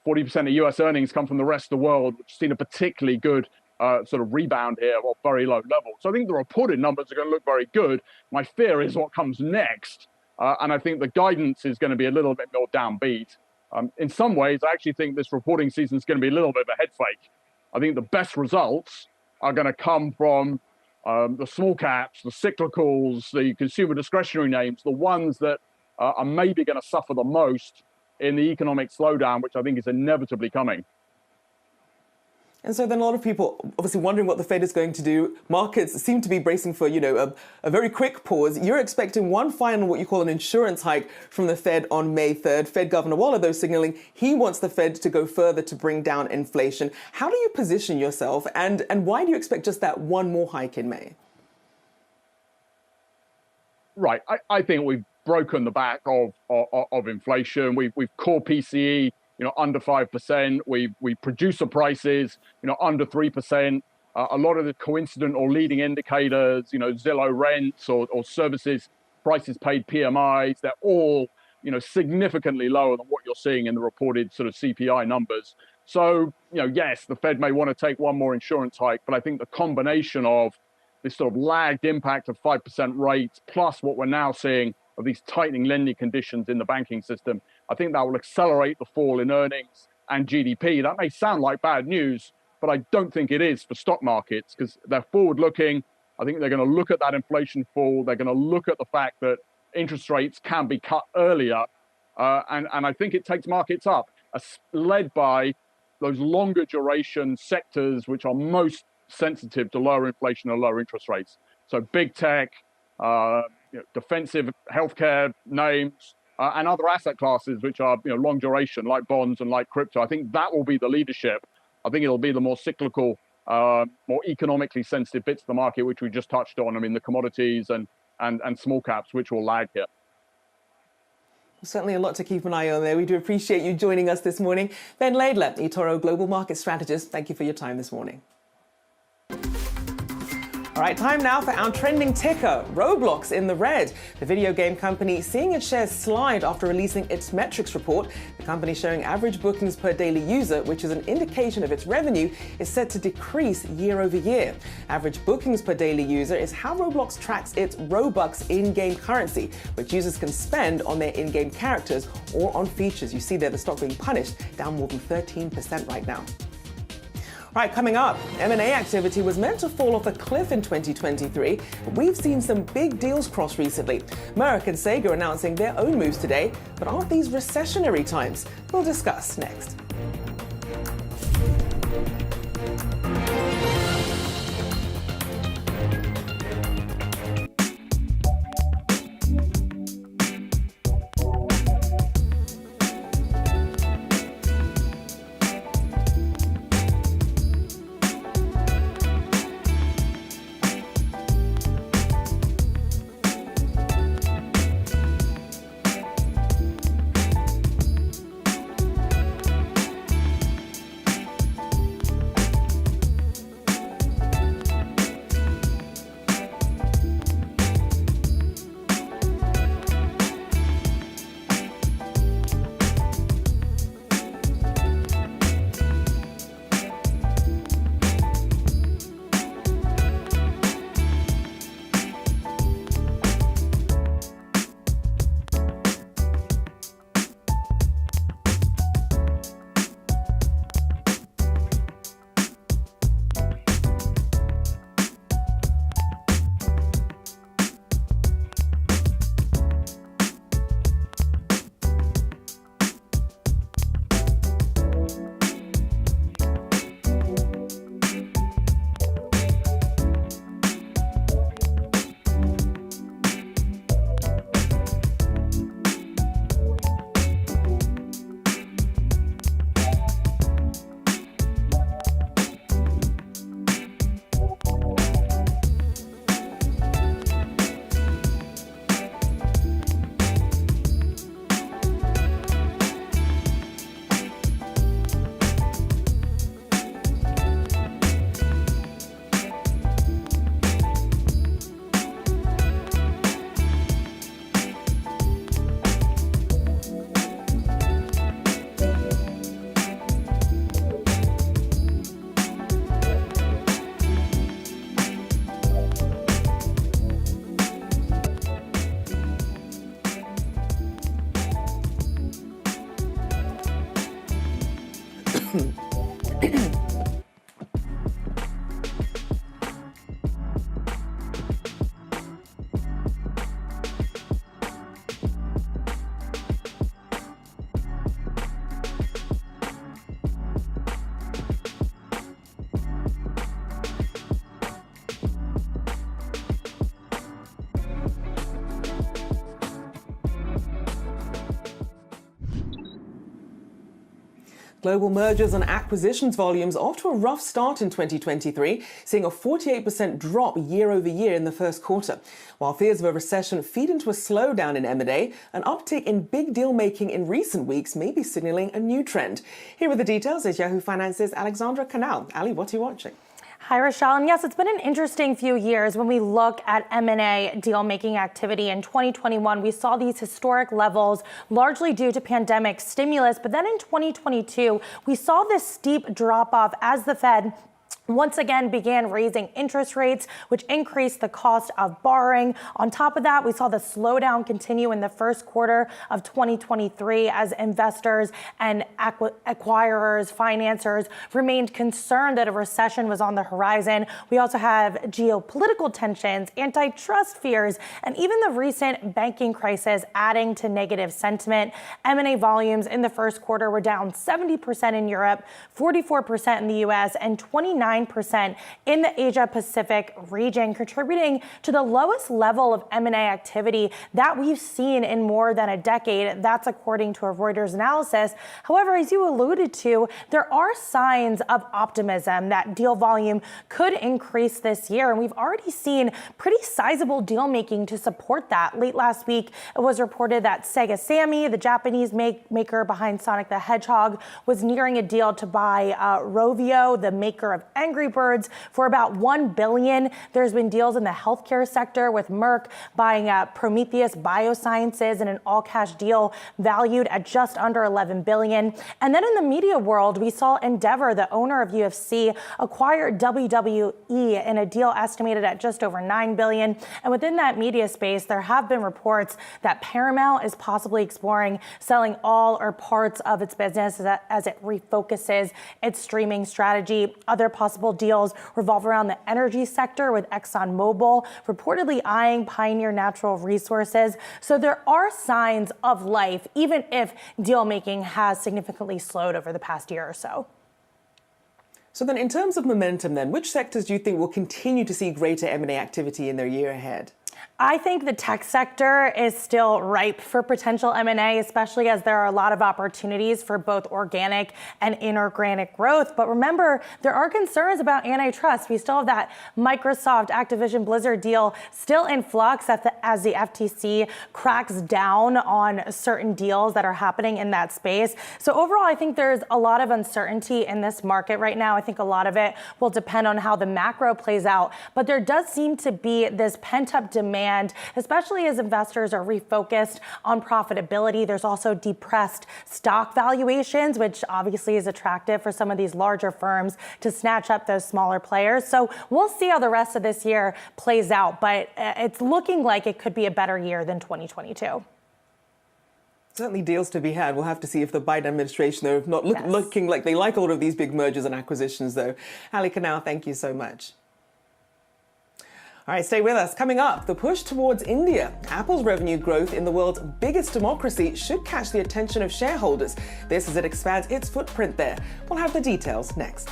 Speaker 16: 40% of US earnings come from the rest of the world, which has seen a particularly good sort of rebound here or very low level. So I think the reported numbers are going to look very good. My fear is what comes next. And I think the guidance is going to be a little bit more downbeat. In some ways, I actually think this reporting season is going to be a little bit of a head fake. I think the best results are going to come from the small caps, the cyclicals, the consumer discretionary names, the ones that are maybe going to suffer the most in the economic slowdown, which I think is inevitably coming.
Speaker 15: And so then a lot of people obviously wondering what the Fed is going to do. Markets seem to be bracing for, a very quick pause. You're expecting one final, what you call an insurance hike from the Fed on May 3rd. Fed Governor Waller, though, signaling he wants the Fed to go further to bring down inflation. How do you position yourself, and why do you expect just that one more hike in May?
Speaker 16: Right. I think we've broken the back of inflation. We've core PCE, under 5%. We producer prices, under 3%. A lot of the coincident or leading indicators, Zillow rents or services prices paid PMIs, they're all, significantly lower than what you're seeing in the reported sort of CPI numbers. So, yes, the Fed may want to take one more insurance hike, but I think the combination of this sort of lagged impact of 5% rates plus what we're now seeing of these tightening lending conditions in the banking system, I think that will accelerate the fall in earnings and GDP. That may sound like bad news, but I don't think it is for stock markets because they're forward-looking. I think they're going to look at that inflation fall. They're going to look at the fact that interest rates can be cut earlier. And I think it takes markets up, led by those longer duration sectors which are most sensitive to lower inflation and lower interest rates. So big tech, defensive healthcare names, and other asset classes which are long duration, like bonds and like crypto. I think that will be the leadership. I think it'll be the more cyclical, more economically sensitive bits of the market, which we just touched on. I mean, the commodities and small caps, which will lag here.
Speaker 15: Certainly a lot to keep an eye on there. We do appreciate you joining us this morning. Ben Laidler, eToro Global Market Strategist, thank you for your time this morning. All right, time now for our trending ticker, Roblox in the red. The video game company seeing its shares slide after releasing its metrics report. The company showing average bookings per daily user, which is an indication of its revenue, is set to decrease year over year. Average bookings per daily user is how Roblox tracks its Robux in-game currency, which users can spend on their in-game characters or on features. You see there the stock being punished, down more than 13% right now. Right, coming up, M&A activity was meant to fall off a cliff in 2023, but we've seen some big deals cross recently. Merck and Sega announcing their own moves today, but aren't these recessionary times? We'll discuss next. Global mergers and acquisitions volumes off to a rough start in 2023, seeing a 48% drop year over year in the first quarter. While fears of a recession feed into a slowdown in M&A, an uptick in big deal making in recent weeks may be signaling a new trend. Here with the details is Yahoo Finance's Alexandra Canal. Ali, what are you watching?
Speaker 11: Hi, Rochelle. And yes, it's been an interesting few years when we look at M&A deal-making activity. In 2021, we saw these historic levels largely due to pandemic stimulus. But then in 2022, we saw this steep drop-off as the Fed once again began raising interest rates, which increased the cost of borrowing. On top of that, we saw the slowdown continue in the first quarter of 2023 as investors and acquirers, financiers remained concerned that a recession was on the horizon. We also have geopolitical tensions, antitrust fears, and even the recent banking crisis adding to negative sentiment. M&A volumes in the first quarter were down 70% in Europe, 44% in the US, and 29% in the Asia-Pacific region, contributing to the lowest level of M&A activity that we've seen in more than a decade. That's according to a Reuters analysis. However, as you alluded to, there are signs of optimism that deal volume could increase this year, and we've already seen pretty sizable deal making to support that. Late last week, it was reported that Sega Sammy, the Japanese maker behind Sonic the Hedgehog, was nearing a deal to buy Rovio, the maker of Angry Birds, for about $1 billion. There's been deals in the healthcare sector with Merck buying Prometheus Biosciences in an all-cash deal valued at just under $11 billion. And then in the media world, we saw Endeavor, the owner of UFC, acquire WWE in a deal estimated at just over $9 billion. And within that media space, there have been reports that Paramount is possibly exploring selling all or parts of its business as it refocuses its streaming strategy. Other possible deals revolve around the energy sector, with ExxonMobil reportedly eyeing Pioneer Natural Resources. So there are signs of life, even if deal making has significantly slowed over the past year or so.
Speaker 15: So then, in terms of momentum then, which sectors do you think will continue to see greater M&A activity in their year ahead?
Speaker 11: I think the tech sector is still ripe for potential M&A, especially as there are a lot of opportunities for both organic and inorganic growth. But remember, there are concerns about antitrust. We still have that Microsoft Activision Blizzard deal still in flux as the FTC cracks down on certain deals that are happening in that space. So overall, I think there's a lot of uncertainty in this market right now. I think a lot of it will depend on how the macro plays out. But there does seem to be this pent-up demand, especially as investors are refocused on profitability. There's also depressed stock valuations, which obviously is attractive for some of these larger firms to snatch up those smaller players. So we'll see how the rest of this year plays out, but it's looking like it could be a better year than 2022.
Speaker 15: Certainly deals to be had. We'll have to see if the Biden administration, though, not looking like they like all of these big mergers and acquisitions, though. Ali Canal, thank you so much. All right, stay with us. Coming up, the push towards India. Apple's revenue growth in the world's biggest democracy should catch the attention of shareholders. This as it expands its footprint there. We'll have the details next.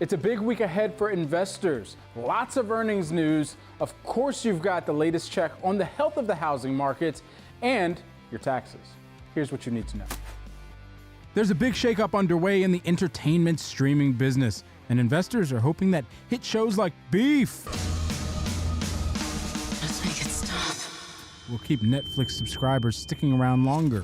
Speaker 2: It's a big week ahead for investors. Lots of earnings news. Of course, you've got the latest check on the health of the housing market and your taxes. Here's what you need to know. There's a big shakeup underway in the entertainment streaming business, and investors are hoping that hit shows like Beef will keep Netflix subscribers sticking around longer.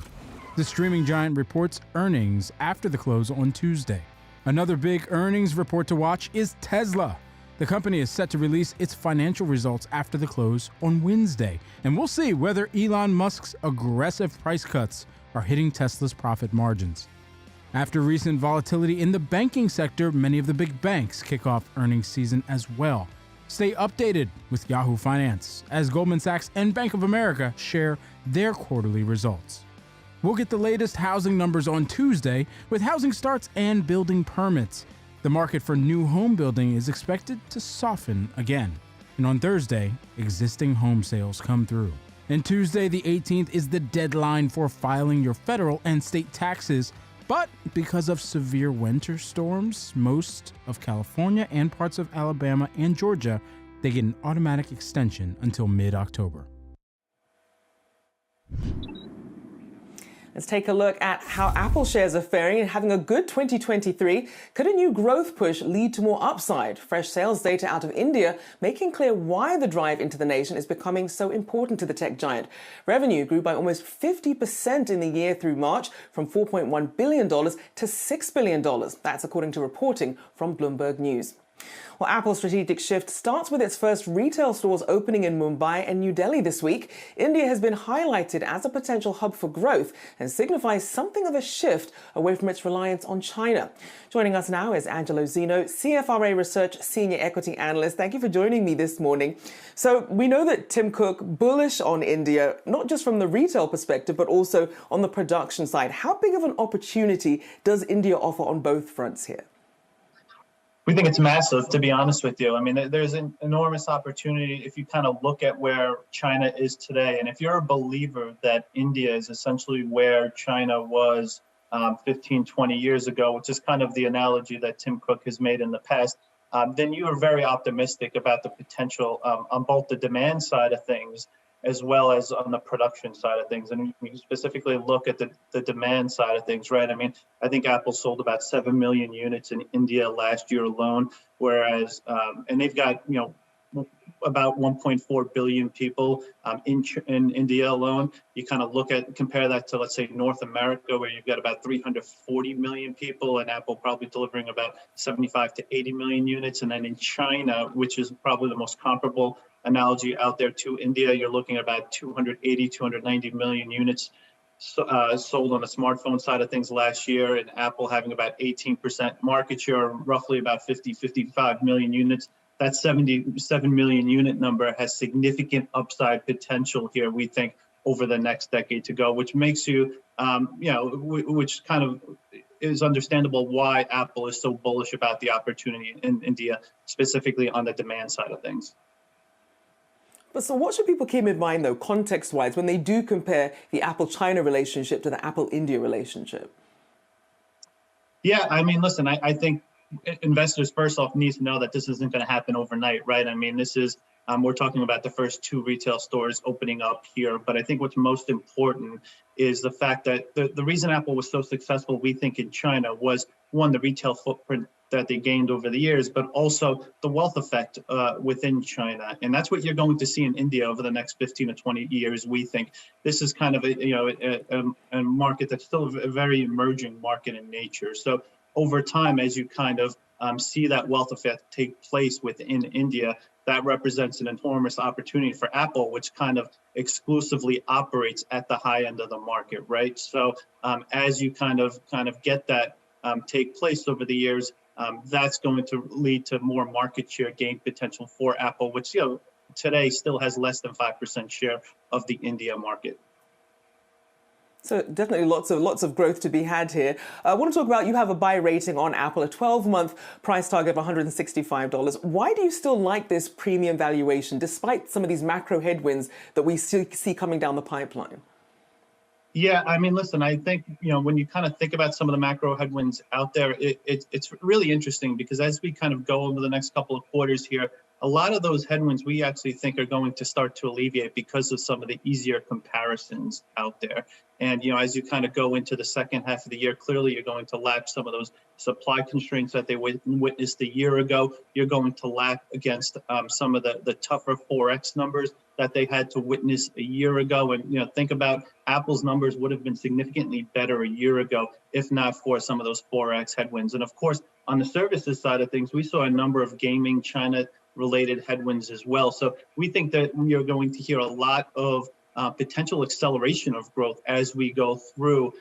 Speaker 2: The streaming giant reports earnings after the close on Tuesday. Another big earnings report to watch is Tesla. The company is set to release its financial results after the close on Wednesday, and we'll see whether Elon Musk's aggressive price cuts are hitting Tesla's profit margins. After recent volatility in the banking sector, many of the big banks kick off earnings season as well. Stay updated with Yahoo Finance as Goldman Sachs and Bank of America share their quarterly results. We'll get the latest housing numbers on Tuesday with housing starts and building permits. The market for new home building is expected to soften again. And on Thursday, existing home sales come through. And Tuesday, the 18th, is the deadline for filing your federal and state taxes. But because of severe winter storms, most of California and parts of Alabama and Georgia, they get an automatic extension until mid-October.
Speaker 15: Let's take a look at how Apple shares are faring and having a good 2023. Could a new growth push lead to more upside? Fresh sales data out of India making clear why the drive into the nation is becoming so important to the tech giant. Revenue grew by almost 50% in the year through March, from $4.1 billion to $6 billion. That's according to reporting from Bloomberg News. Well, Apple's strategic shift starts with its first retail stores opening in Mumbai and New Delhi this week. India has been highlighted as a potential hub for growth and signifies something of a shift away from its reliance on China. Joining us now is Angelo Zeno, CFRA Research Senior Equity Analyst. Thank you for joining me this morning. So we know that Tim Cook bullish on India, not just from the retail perspective, but also on the production side. How big of an opportunity does India offer on both fronts here?
Speaker 17: We think it's massive, to be honest with you. I mean, there's an enormous opportunity if you kind of look at where China is today. And if you're a believer that India is essentially where China was 15, 20 years ago, which is kind of the analogy that Tim Cook has made in the past, then you are very optimistic about the potential on both the demand side of things as well as on the production side of things. And we specifically look at the demand side of things, right? I mean, I think Apple sold about 7 million units in India last year alone, whereas, and they've got, about 1.4 billion people in India alone. You kind of compare that to, let's say, North America, where you've got about 340 million people, and Apple probably delivering about 75 to 80 million units. And then in China, which is probably the most comparable analogy out there to India, you're looking at about 280, 290 million units sold on the smartphone side of things last year, and Apple having about 18% market share, roughly about 55 million units. That 77 million unit number has significant upside potential here, we think, over the next decade to go, which makes you, which kind of is understandable why Apple is so bullish about the opportunity in India, specifically on the demand side of things.
Speaker 15: But so what should people keep in mind, though, context-wise, when they do compare the Apple-China relationship to the Apple-India relationship?
Speaker 17: Yeah, I mean, listen, I think investors first off need to know that this isn't going to happen overnight, right? I mean, this is, we're talking about the first 2 retail stores opening up here. But I think what's most important is the fact that the reason Apple was so successful, we think, in China was, one, the retail footprint that they gained over the years, but also the wealth effect within China. And that's what you're going to see in India over the next 15 to 20 years, we think. This is kind of a market that's still a very emerging market in nature. So over time, as you kind of see that wealth effect take place within India, that represents an enormous opportunity for Apple, which kind of exclusively operates at the high end of the market, right? So as you kind of get that take place over the years, that's going to lead to more market share gain potential for Apple, which today still has less than 5% share of the India market.
Speaker 15: So definitely lots of growth to be had here. I want to talk about, you have a buy rating on Apple, a 12-month price target of $165. Why do you still like this premium valuation, despite some of these macro headwinds that we see coming down the pipeline?
Speaker 17: Yeah, I mean, listen, I think, when you kind of think about some of the macro headwinds out there, it's really interesting because as we kind of go over the next couple of quarters here, a lot of those headwinds we actually think are going to start to alleviate because of some of the easier comparisons out there. And, as you kind of go into the second half of the year, clearly you're going to lap some of those supply constraints that they witnessed a year ago. You're going to lap against some of the tougher Forex numbers that they had to witness a year ago. And, think about Apple's numbers would have been significantly better a year ago, if not for some of those Forex headwinds. And of course, on the services side of things, we saw a number of gaming China related headwinds as well. So we think that we are going to hear a lot of potential acceleration of growth as we go through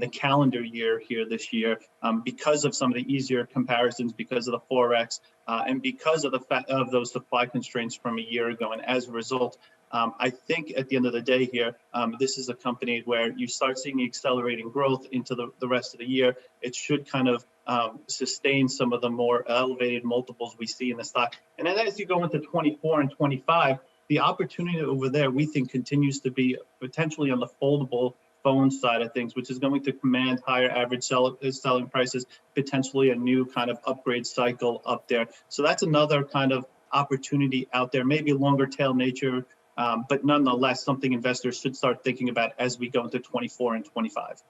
Speaker 17: the calendar year here this year because of some of the easier comparisons, because of the Forex, and because of the fact of those supply constraints from a year ago. And as a result, I think at the end of the day here, this is a company where you start seeing accelerating growth into the rest of the year. It should kind of sustain some of the more elevated multiples we see in the stock. And then as you go into 24 and 25, the opportunity over there, we think, continues to be potentially on the foldable phone side of things, which is going to command higher average selling prices, potentially a new kind of upgrade cycle up there. So that's another kind of opportunity out there, maybe a longer tail nature, but nonetheless, something investors should start thinking about as we go into 24 and 25.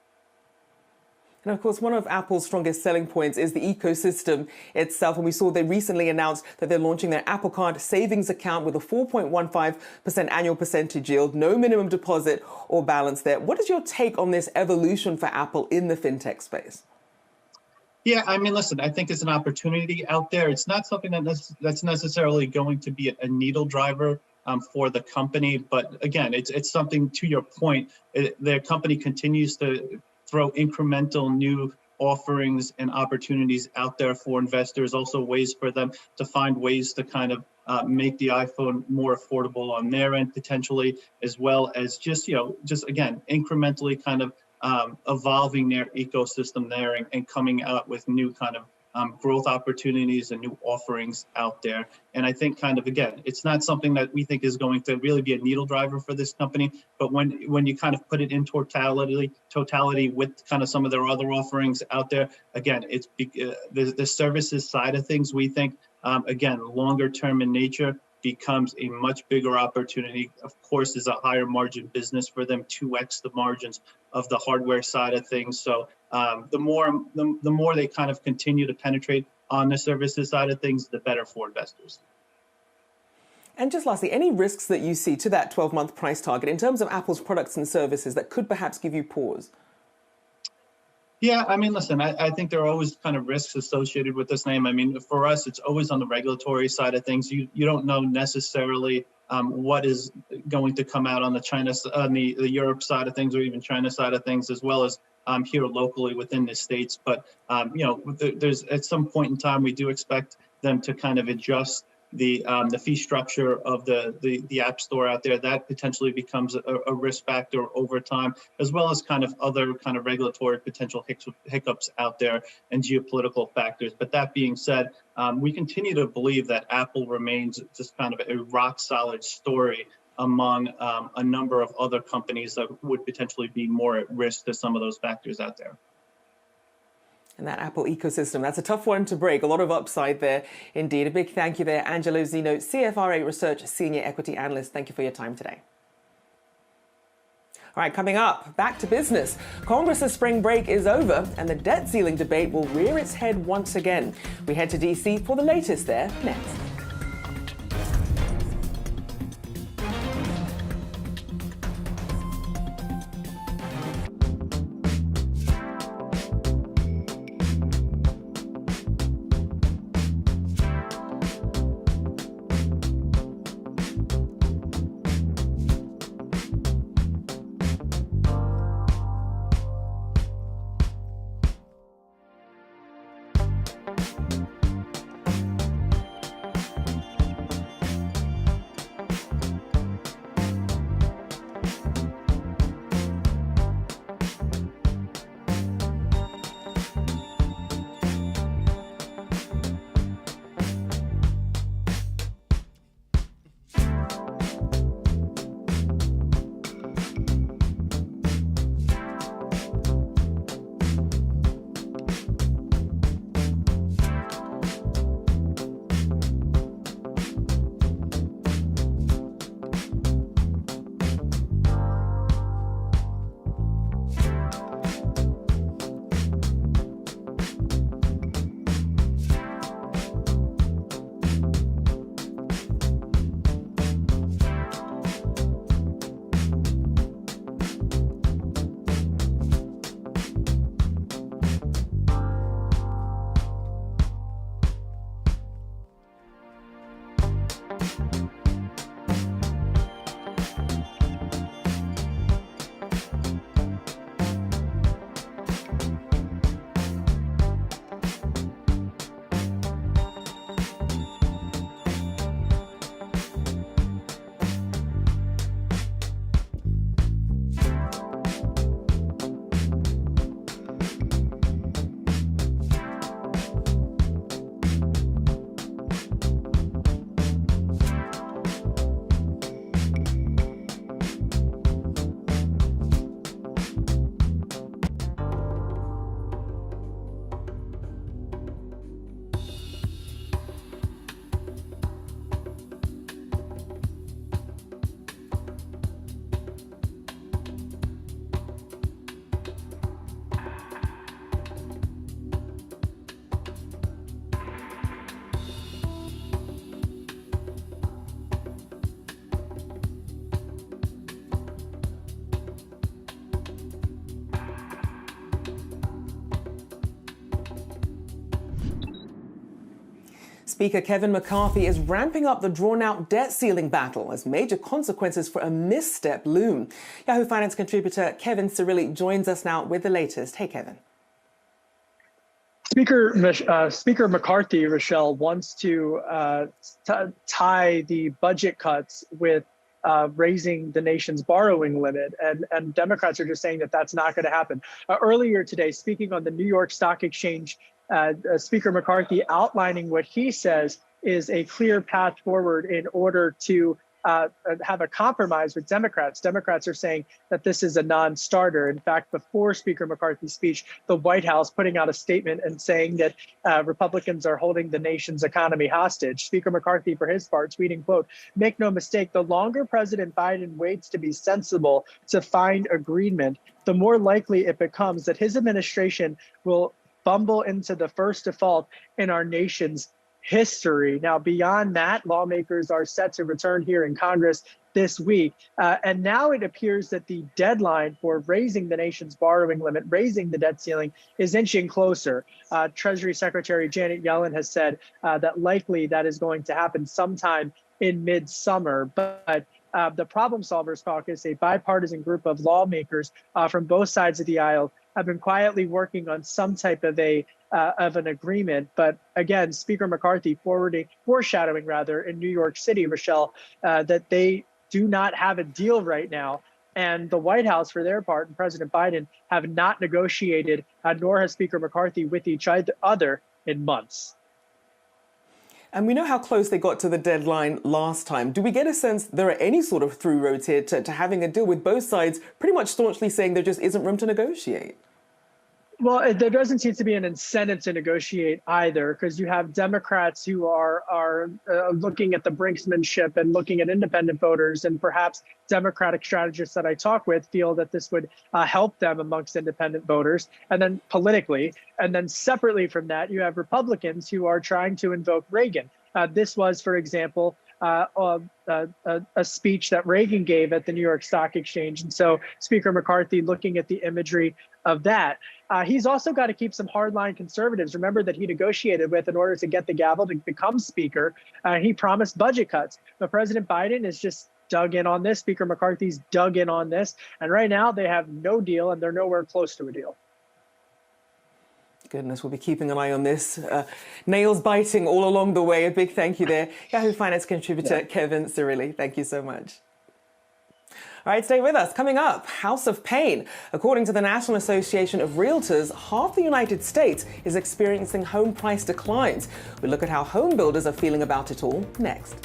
Speaker 15: And of course, one of Apple's strongest selling points is the ecosystem itself. And we saw they recently announced that they're launching their Apple Card savings account with a 4.15% annual percentage yield, no minimum deposit or balance there. What is your take on this evolution for Apple in the fintech space?
Speaker 17: Yeah, I mean, listen, I think it's an opportunity out there. It's not something that's necessarily going to be a needle driver for the company. But again, it's something, to your point, their company continues to throw incremental new offerings and opportunities out there for investors, also ways for them to find ways to kind of make the iPhone more affordable on their end potentially, as well as just again, incrementally kind of evolving their ecosystem there and coming out with new kind of growth opportunities and new offerings out there. And I think kind of, again, it's not something that we think is going to really be a needle driver for this company, but when you kind of put it in totality with kind of some of their other offerings out there, again, it's the services side of things, we think, again, longer term in nature, becomes a much bigger opportunity. Of course, is a higher margin business for them, 2x the margins of the hardware side of things. So the more they kind of continue to penetrate on the services side of things, the better for investors.
Speaker 15: And just lastly, any risks that you see to that 12-month price target in terms of Apple's products and services that could perhaps give you pause?
Speaker 17: Yeah, I mean, listen, I think there are always kind of risks associated with this name. I mean, for us, it's always on the regulatory side of things. You don't know necessarily what is going to come out on the Europe side of things, or even China side of things, as well as here locally within the States. But, there's at some point in time, we do expect them to kind of adjust the fee structure of the App Store out there. That potentially becomes a risk factor over time, as well as kind of other kind of regulatory potential hiccups out there and geopolitical factors. But that being said, we continue to believe that Apple remains just kind of a rock solid story among a number of other companies that would potentially be more at risk to some of those factors out there.
Speaker 15: And that Apple ecosystem, that's a tough one to break. A lot of upside there, indeed. A big thank you there, Angelo Zeno, CFRA Research Senior Equity Analyst. Thank you for your time today. All right, coming up, back to business. Congress's spring break is over, and the debt ceiling debate will rear its head once again. We head to D.C. for the latest there next. Speaker Kevin McCarthy is ramping up the drawn-out debt ceiling battle as major consequences for a misstep loom. Yahoo Finance contributor Kevin Cirilli joins us now with the latest. Hey, Kevin.
Speaker 18: Speaker McCarthy, Rochelle, wants to tie the budget cuts with raising the nation's borrowing limit, and Democrats are just saying that that's not going to happen. Earlier today, speaking on the New York Stock Exchange, Speaker McCarthy outlining what he says is a clear path forward in order to have a compromise with Democrats. Democrats are saying that this is a non-starter. In fact, before Speaker McCarthy's speech, the White House putting out a statement and saying that Republicans are holding the nation's economy hostage. Speaker McCarthy, for his part, tweeting, quote, "Make no mistake, the longer President Biden waits to be sensible to find agreement, the more likely it becomes that his administration will bumble into the first default in our nation's history." Now, beyond that, lawmakers are set to return here in Congress this week. And now it appears that the deadline for raising the nation's borrowing limit, raising the debt ceiling, is inching closer. Treasury Secretary Janet Yellen has said that likely that is going to happen sometime in midsummer. But the Problem Solvers Caucus, a bipartisan group of lawmakers from both sides of the aisle, have been quietly working on some type of an agreement. But again, Speaker McCarthy foreshadowing in New York City, Rochelle, that they do not have a deal right now. And the White House, for their part, and President Biden have not negotiated, nor has Speaker McCarthy, with each other in months.
Speaker 15: And we know how close they got to the deadline last time. Do we get a sense there are any sort of through roads here to having a deal with both sides pretty much staunchly saying there just isn't room to negotiate?
Speaker 18: Well, there doesn't seem to be an incentive to negotiate either, because you have Democrats who are looking at the brinksmanship and looking at independent voters, and perhaps Democratic strategists that I talk with feel that this would help them amongst independent voters, and then politically. And then separately from that, you have Republicans who are trying to invoke Reagan. This was, for example, a speech that Reagan gave at the New York Stock Exchange. And so Speaker McCarthy looking at the imagery of that. He's also got to keep some hardline conservatives. Remember that he negotiated with in order to get the gavel to become speaker. He promised budget cuts. But President Biden is just dug in on this. Speaker McCarthy's dug in on this. And right now they have no deal, and they're nowhere close to a deal.
Speaker 15: Goodness, we'll be keeping an eye on this. Nails biting all along the way. A big thank you there. Yahoo Finance contributor Kevin Cirilli. Thank you so much. All right, stay with us. Coming up, House of Pain. According to the National Association of Realtors, half the United States is experiencing home price declines. We look at how home builders are feeling about it all next.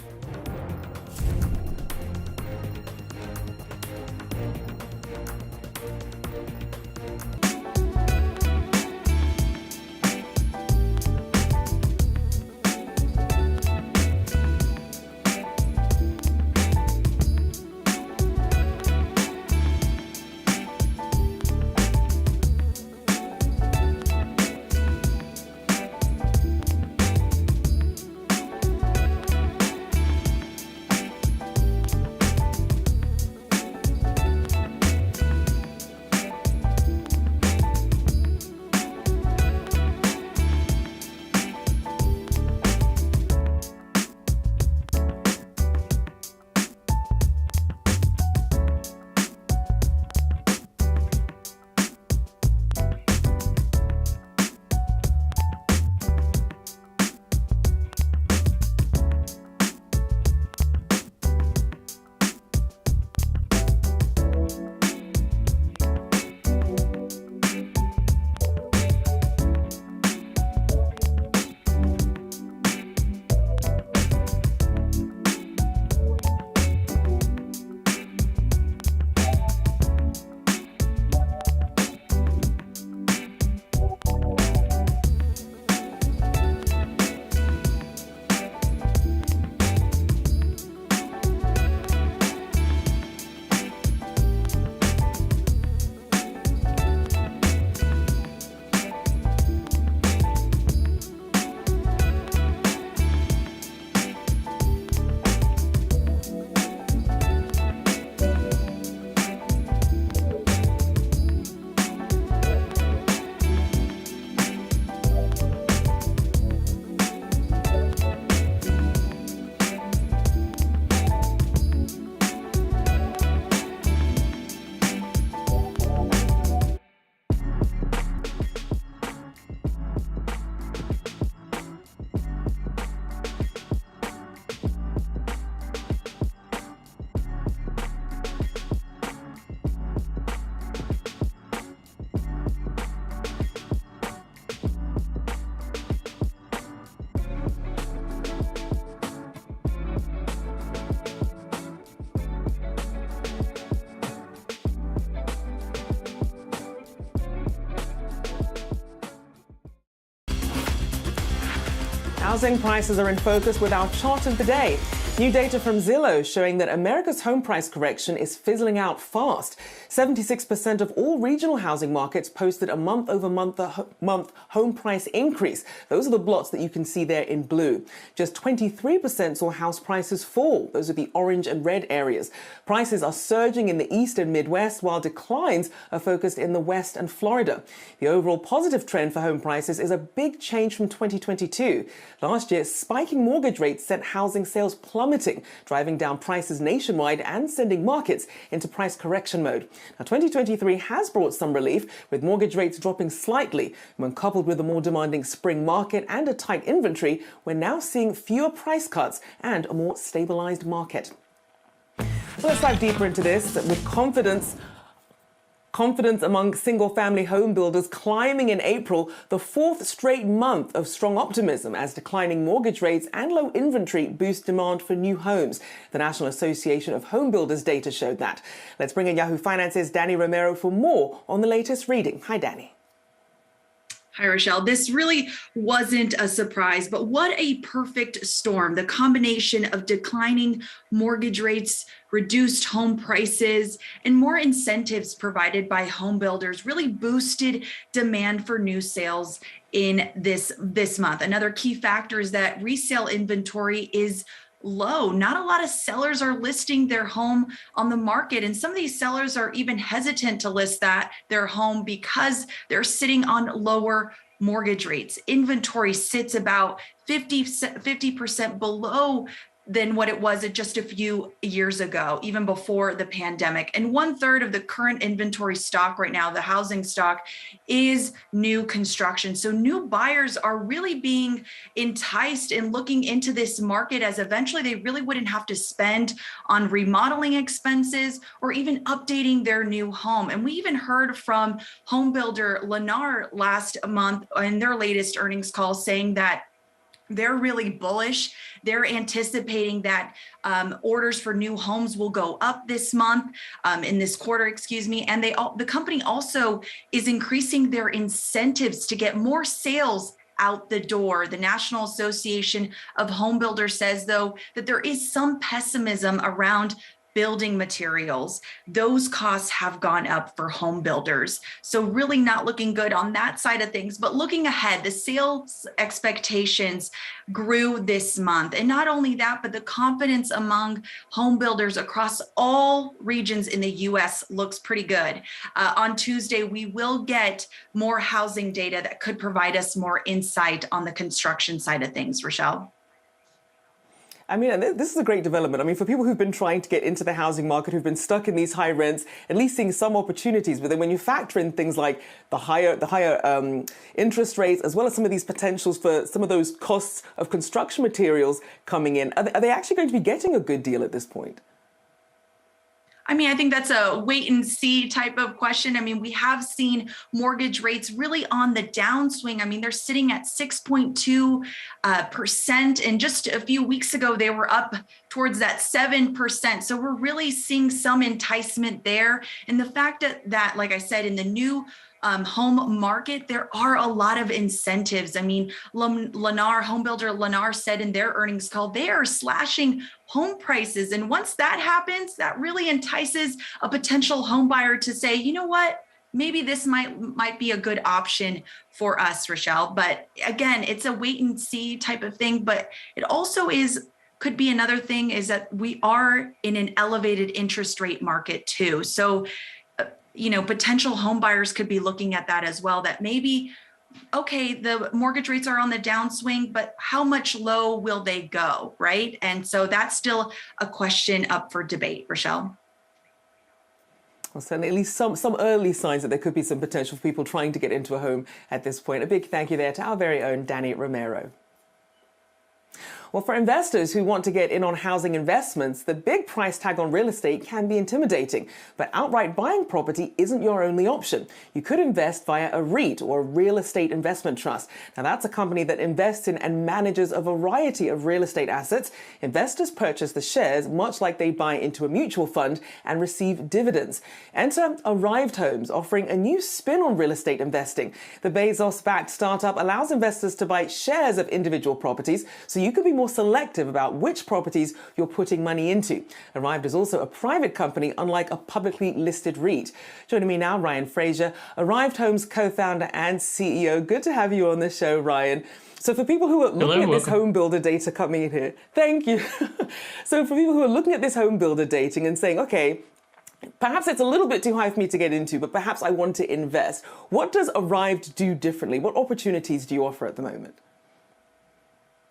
Speaker 15: Housing prices are in focus with our chart of the day. New data from Zillow showing that America's home price correction is fizzling out fast. 76% of all regional housing markets posted a month-over-month home price increase. Those are the blots that you can see there in blue. Just 23% saw house prices fall. Those are the orange and red areas. Prices are surging in the East and Midwest, while declines are focused in the West and Florida. The overall positive trend for home prices is a big change from 2022. Last year, spiking mortgage rates sent housing sales plummeting, driving down prices nationwide and sending markets into price correction mode. Now, 2023 has brought some relief, with mortgage rates dropping slightly. When coupled with a more demanding spring market and a tight inventory, we're now seeing fewer price cuts and a more stabilized market. Well, let's dive deeper into this. With confidence among single-family home builders climbing in April, the fourth straight month of strong optimism as declining mortgage rates and low inventory boost demand for new homes. The National Association of Home Builders data showed that. Let's bring in Yahoo Finance's Danny Romero for more on the latest reading. Hi, Danny.
Speaker 19: Hi, Rochelle. This really wasn't a surprise, but what a perfect storm. The combination of declining mortgage rates, reduced home prices, and more incentives provided by home builders really boosted demand for new sales in this month. Another key factor is that resale inventory is low. Not a lot of sellers are listing their home on the market, and some of these sellers are even hesitant to list their home because they're sitting on lower mortgage rates. Inventory sits about 50% below than what it was just a few years ago, even before the pandemic. And 1/3 of the current inventory stock right now, the housing stock, is new construction. So new buyers are really being enticed in looking into this market, as eventually they really wouldn't have to spend on remodeling expenses or even updating their new home. And we even heard from home builder Lennar last month in their latest earnings call saying that they're really bullish. They're anticipating that orders for new homes will go up this month, in this quarter, and the company also is increasing their incentives to get more sales out the door. The National Association of Home Builders says, though, that there is some pessimism around building materials. Those costs have gone up for home builders. So really not looking good on that side of things. But looking ahead, the sales expectations grew this month. And not only that, but the confidence among home builders across all regions in the U.S. looks pretty good. On Tuesday, we will get more housing data that could provide us more insight on the construction side of things, Rochelle.
Speaker 15: I mean, this is a great development. I mean, for people who've been trying to get into the housing market, who've been stuck in these high rents, at least seeing some opportunities. But then when you factor in things like the higher interest rates, as well as some of these potentials for some of those costs of construction materials coming in, are they actually going to be getting a good deal at this point?
Speaker 19: I mean, I think that's a wait and see type of question. I mean, we have seen mortgage rates really on the downswing. I mean, they're sitting at 6.2%. And just a few weeks ago, they were up towards that 7%. So we're really seeing some enticement there. And the fact that, like I said, in the new home market, there are a lot of incentives. I mean, Lennar, home builder Lennar said in their earnings call, they are slashing home prices. And once that happens, that really entices a potential home buyer to say, you know what, maybe this might be a good option for us, Rochelle. But again, it's a wait and see type of thing. But it also could be another thing is that we are in an elevated interest rate market too. So potential home buyers could be looking at that as well, that maybe, okay, the mortgage rates are on the downswing, but how much low will they go, right? And so that's still a question up for debate, Rochelle.
Speaker 15: Well, certainly at least some early signs that there could be some potential for people trying to get into a home at this point. A big thank you there to our very own Danny Romero. Well, for investors who want to get in on housing investments, the big price tag on real estate can be intimidating. But outright buying property isn't your only option. You could invest via a REIT, or real estate investment trust. Now, that's a company that invests in and manages a variety of real estate assets. Investors purchase the shares much like they buy into a mutual fund and receive dividends. Enter Arrived Homes, offering a new spin on real estate investing. The Bezos-backed startup allows investors to buy shares of individual properties, so you can be more selective about which properties you're putting money into. Arrived is also a private company, unlike a publicly listed REIT. Joining me now, Ryan Fraser, Arrived Homes co-founder and CEO. Good to have you on the show, Ryan. So for people who are looking at this home builder data coming in here, thank you. So for people who are looking at this home builder dating and saying, okay, perhaps it's a little bit too high for me to get into, but perhaps I want to invest. What does Arrived do differently? What opportunities do you offer at the moment?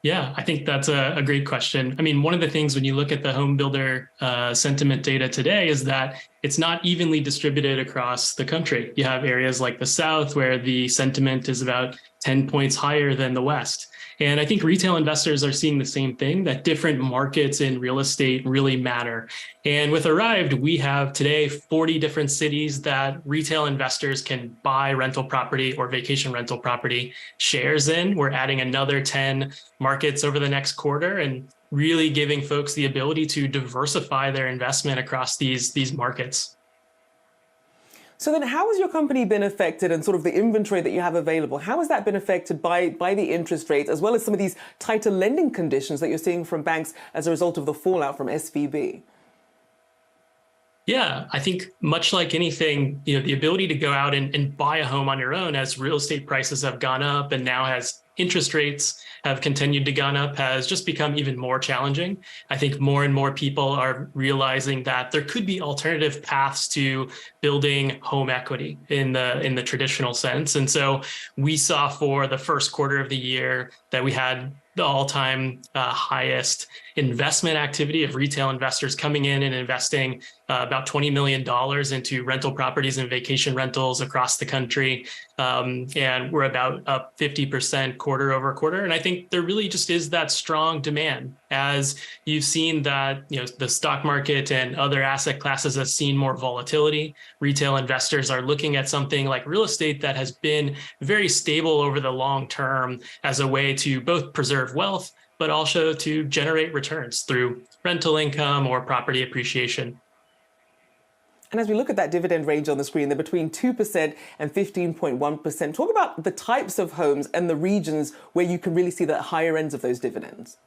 Speaker 20: Yeah, I think that's a great question. I mean, one of the things when you look at the home builder sentiment data today is that it's not evenly distributed across the country. You have areas like the South where the sentiment is about 10 points higher than the West. And I think retail investors are seeing the same thing, that different markets in real estate really matter. And with Arrived, we have today 40 different cities that retail investors can buy rental property or vacation rental property shares in. We're adding another 10 markets over the next quarter and really giving folks the ability to diversify their investment across these markets.
Speaker 15: So then how has your company been affected, and sort of the inventory that you have available, how has that been affected by the interest rates, as well as some of these tighter lending conditions that you're seeing from banks as a result of the fallout from SVB?
Speaker 20: Yeah, I think much like anything, the ability to go out and buy a home on your own as real estate prices have gone up and now as interest rates have continued to gone up has just become even more challenging. I think more and more people are realizing that there could be alternative paths to building home equity in the traditional sense. And so we saw for the first quarter of the year that we had the all-time highest investment activity of retail investors coming in and investing about $20 million into rental properties and vacation rentals across the country. And we're about up 50% quarter over quarter. And I think there really just is that strong demand, as you've seen that the stock market and other asset classes have seen more volatility. Retail investors are looking at something like real estate that has been very stable over the long term as a way to both preserve wealth, but also to generate returns through rental income or property appreciation.
Speaker 15: And as we look at that dividend range on the screen, they're between 2% and 15.1%. Talk about the types of homes and the regions where you can really see the higher ends of those dividends.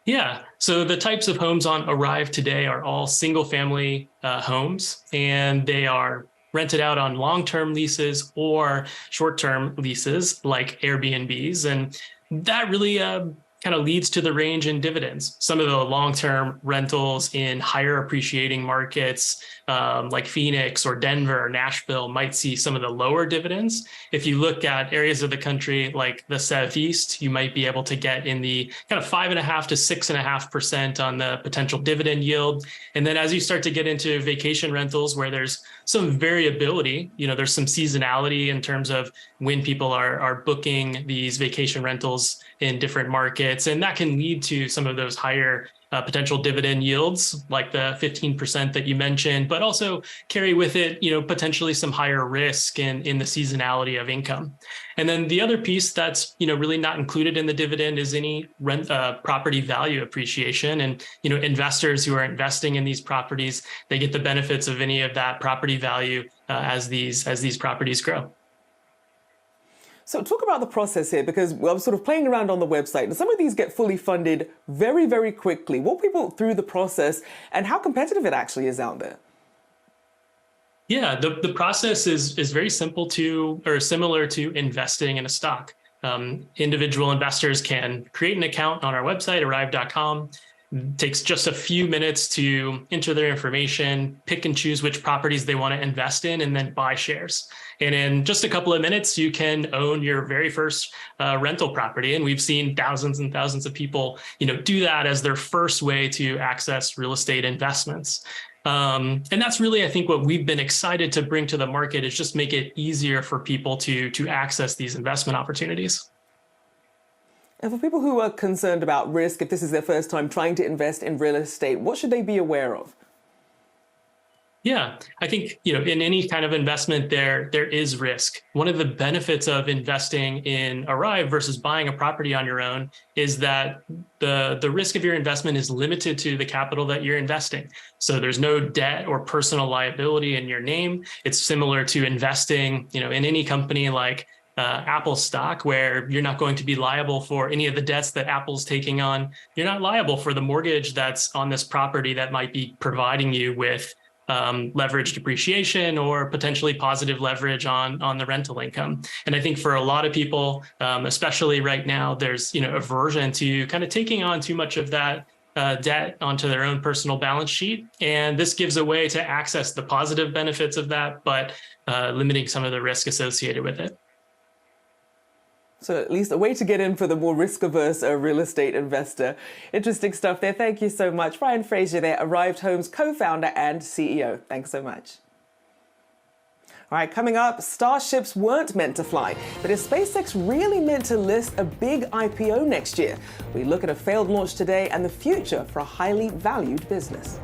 Speaker 20: Yeah, so the types of homes on Arrive today are all single family homes, and they are rented out on long-term leases or short-term leases like Airbnbs. And that really kind of leads to the range in dividends. Some of the long-term rentals in higher appreciating markets like Phoenix or Denver or Nashville might see some of the lower dividends. If you look at areas of the country like the Southeast, you might be able to get in the kind of 5.5% to 6.5% on the potential dividend yield. And then as you start to get into vacation rentals where there's some variability, there's some seasonality in terms of when people are booking these vacation rentals in different markets. And that can lead to some of those higher potential dividend yields, like the 15% that you mentioned, but also carry with it, potentially some higher risk in the seasonality of income. And then the other piece that's, really not included in the dividend is any property value appreciation. And, investors who are investing in these properties, they get the benefits of any of that property value as these properties grow.
Speaker 15: So talk about the process here, because I'm sort of playing around on the website and some of these get fully funded very, very quickly. Walk people through the process and how competitive it actually is out there.
Speaker 20: Yeah, the process is very simple similar to investing in a stock. Individual investors can create an account on our website, arrive.com. It takes just a few minutes to enter their information, pick and choose which properties they want to invest in, and then buy shares. And in just a couple of minutes, you can own your very first rental property. And we've seen thousands and thousands of people, do that as their first way to access real estate investments. And that's really, I think, what we've been excited to bring to the market is just make it easier for people to access these investment opportunities.
Speaker 15: And for people who are concerned about risk, if this is their first time trying to invest in real estate, what should they be aware of?
Speaker 20: Yeah, I think, in any kind of investment, there is risk. One of the benefits of investing in Arrive versus buying a property on your own is that the risk of your investment is limited to the capital that you're investing. So there's no debt or personal liability in your name. It's similar to investing, in any company like Apple stock, where you're not going to be liable for any of the debts that Apple's taking on. You're not liable for the mortgage that's on this property that might be providing you with leverage depreciation or potentially positive leverage on the rental income. And I think for a lot of people, especially right now, there's aversion to kind of taking on too much of that debt onto their own personal balance sheet. And this gives a way to access the positive benefits of that, but limiting some of the risk associated with it.
Speaker 15: So at least a way to get in for the more risk-averse real estate investor. Interesting stuff there. Thank you so much. Ryan Fraser there, Arrived Homes co-founder and CEO. Thanks so much. All right, coming up, starships weren't meant to fly, but is SpaceX really meant to list a big IPO next year? We look at a failed launch today and the future for a highly valued business.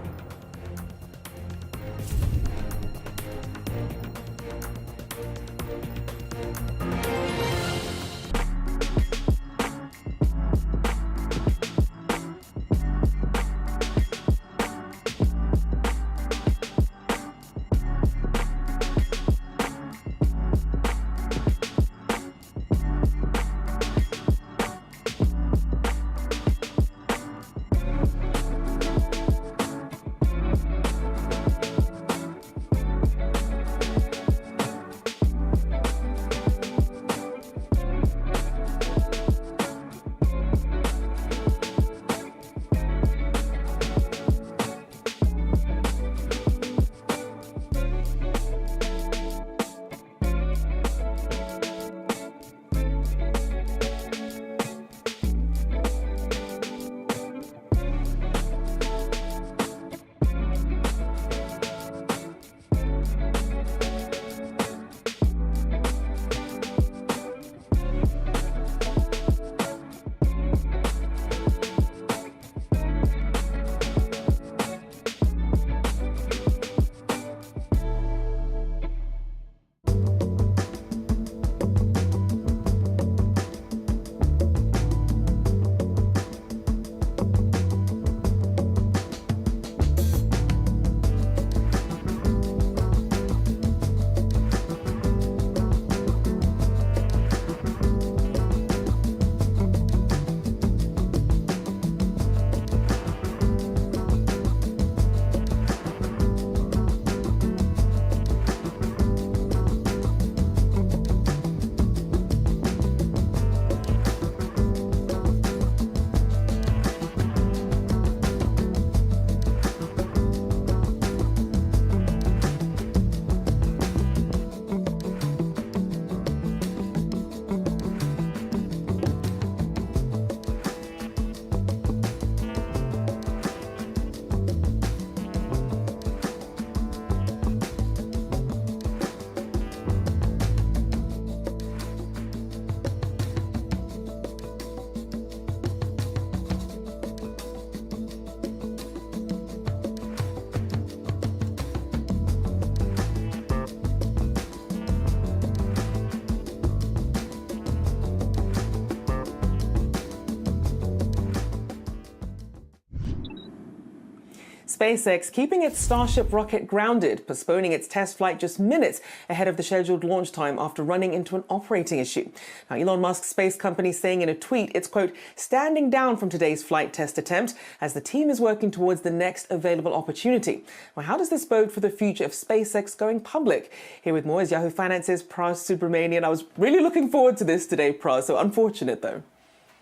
Speaker 15: SpaceX keeping its Starship rocket grounded, postponing its test flight just minutes ahead of the scheduled launch time after running into an operating issue. Now, Elon Musk's space company saying in a tweet it's, quote, standing down from today's flight test attempt as the team is working towards the next available opportunity. Well, how does this bode for the future of SpaceX going public? Here with more is Yahoo Finance's Pras Subramanian. I was really looking forward to this today, Pras, so unfortunate though.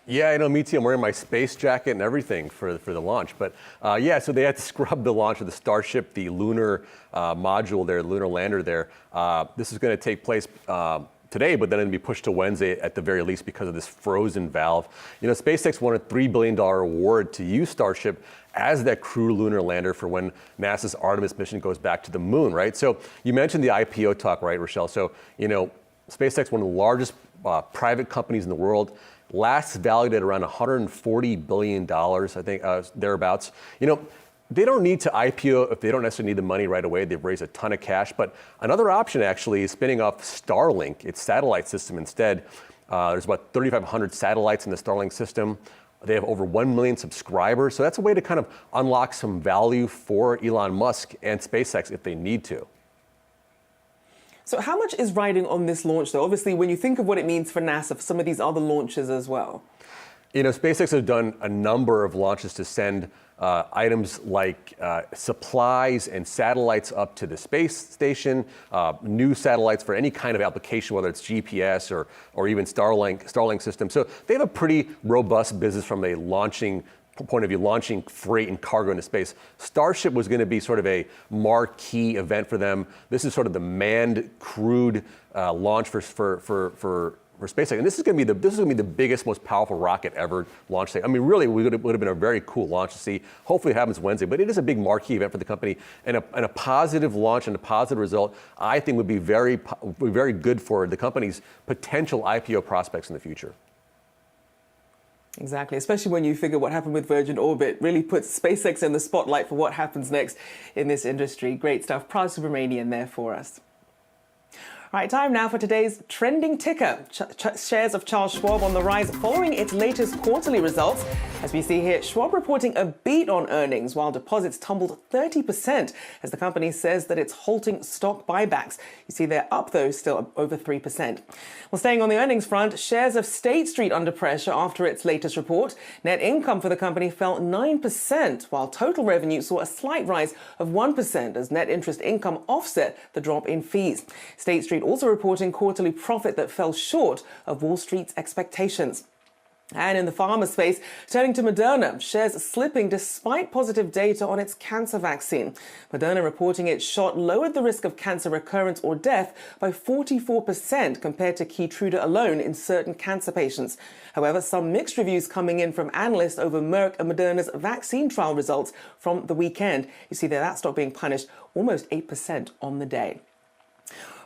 Speaker 8: Yeah, I know, me too. I'm wearing my space jacket and everything for the launch. But yeah, so they had to scrub the launch of the Starship, the lunar module there, lunar lander there. This is going to take place today, but then it'll be pushed to Wednesday at the very least because of this frozen valve. You know, SpaceX won a $3 billion award to use Starship as that crew lunar lander for when NASA's Artemis mission goes back to the moon, right? So you mentioned the IPO talk, right, Rochelle? So, you know, SpaceX, one of the largest private companies in the world, last valued at around $140 billion, I think, thereabouts. You know, they don't need to IPO if they don't necessarily need the money right away. They've raised a ton of cash. But another option actually is spinning off Starlink, its satellite system instead. There's about 3,500 satellites in the Starlink system. They have over 1 million subscribers. So that's a way to kind of unlock some value for Elon Musk and SpaceX if they need to.
Speaker 15: So how much is riding on this launch, though? Obviously, when you think of what it means for NASA, for some of these other launches as well.
Speaker 8: You know, SpaceX has done a number of launches to send items like supplies and satellites up to the space station, new satellites for any kind of application, whether it's GPS or even Starlink system. So they have a pretty robust business from a launching point of view, launching freight and cargo into space. Starship was going to be sort of a marquee event for them. This is sort of the manned, crewed launch for SpaceX, and this is going to be the biggest, most powerful rocket ever launched. I mean, really, would have been a very cool launch to see. Hopefully, it happens Wednesday, but it is a big marquee event for the company, and a positive launch and a positive result, I think, would be very good for the company's potential IPO prospects in the future.
Speaker 15: Exactly, especially when you figure what happened with Virgin Orbit really puts SpaceX in the spotlight for what happens next in this industry. Great stuff. Proud Subramanian there for us. All right, time now for today's trending ticker. Shares of Charles Schwab on the rise following its latest quarterly results. As we see here, Schwab reporting a beat on earnings while deposits tumbled 30% as the company says that it's halting stock buybacks. You see they're up, though, still over 3%. Well, staying on the earnings front, shares of State Street under pressure after its latest report. Net income for the company fell 9%, while total revenue saw a slight rise of 1% as net interest income offset the drop in fees. State Street also reporting quarterly profit that fell short of Wall Street's expectations. And in the pharma space, turning to Moderna, shares slipping despite positive data on its cancer vaccine. Moderna reporting its shot lowered the risk of cancer recurrence or death by 44% compared to Keytruda alone in certain cancer patients. However, some mixed reviews coming in from analysts over Merck and Moderna's vaccine trial results from the weekend. You see that stock being punished almost 8% on the day.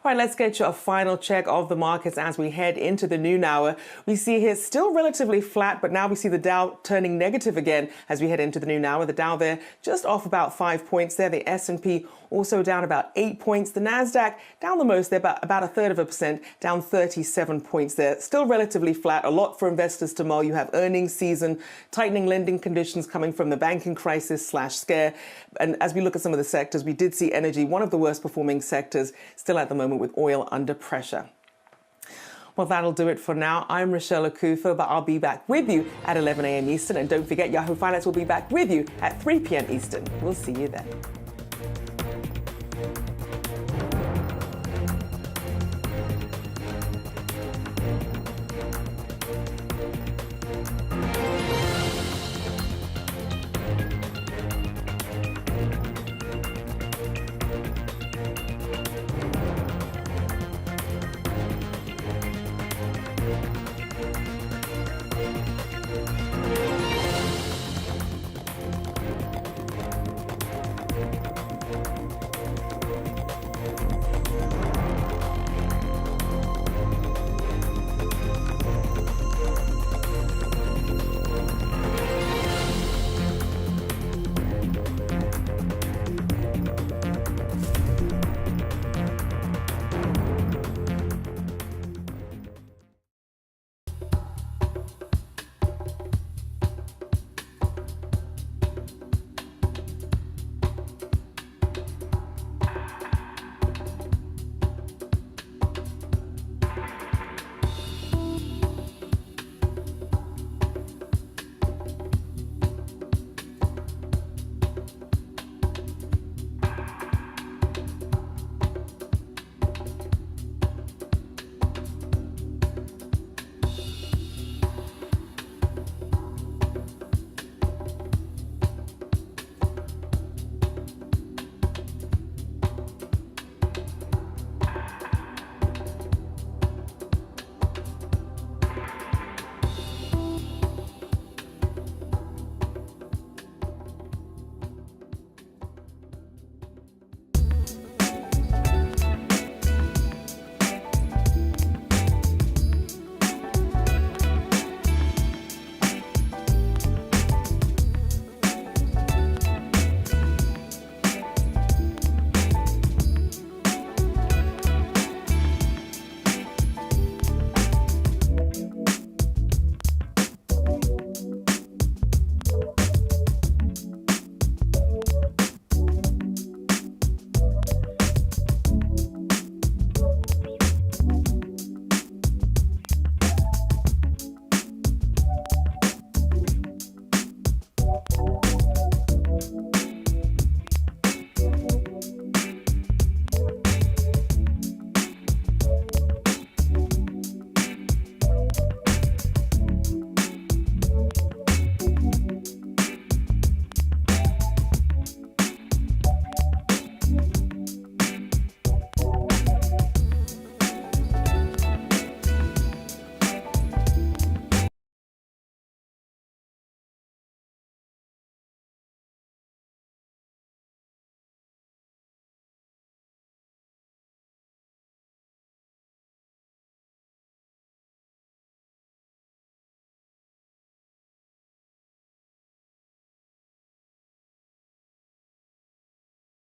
Speaker 15: All right, let's get you a final check of the markets as we head into the noon hour. We see here still relatively flat, but now we see the Dow turning negative again as we head into the noon hour. The Dow there just off about 5 points there. The S&P also down about 8 points. The Nasdaq down the most there, about 1/3%, down 37 points there. Still relatively flat. A lot for investors to mull. You have earnings season, tightening lending conditions coming from the banking crisis/scare. And as we look at some of the sectors, we did see energy, one of the worst performing sectors, still at the moment with oil under pressure. Well, that'll do it for now. I'm Rochelle Akufo, but I'll be back with you at 11 a.m. Eastern. And don't forget, Yahoo Finance will be back with you at 3 p.m. Eastern. We'll see you then.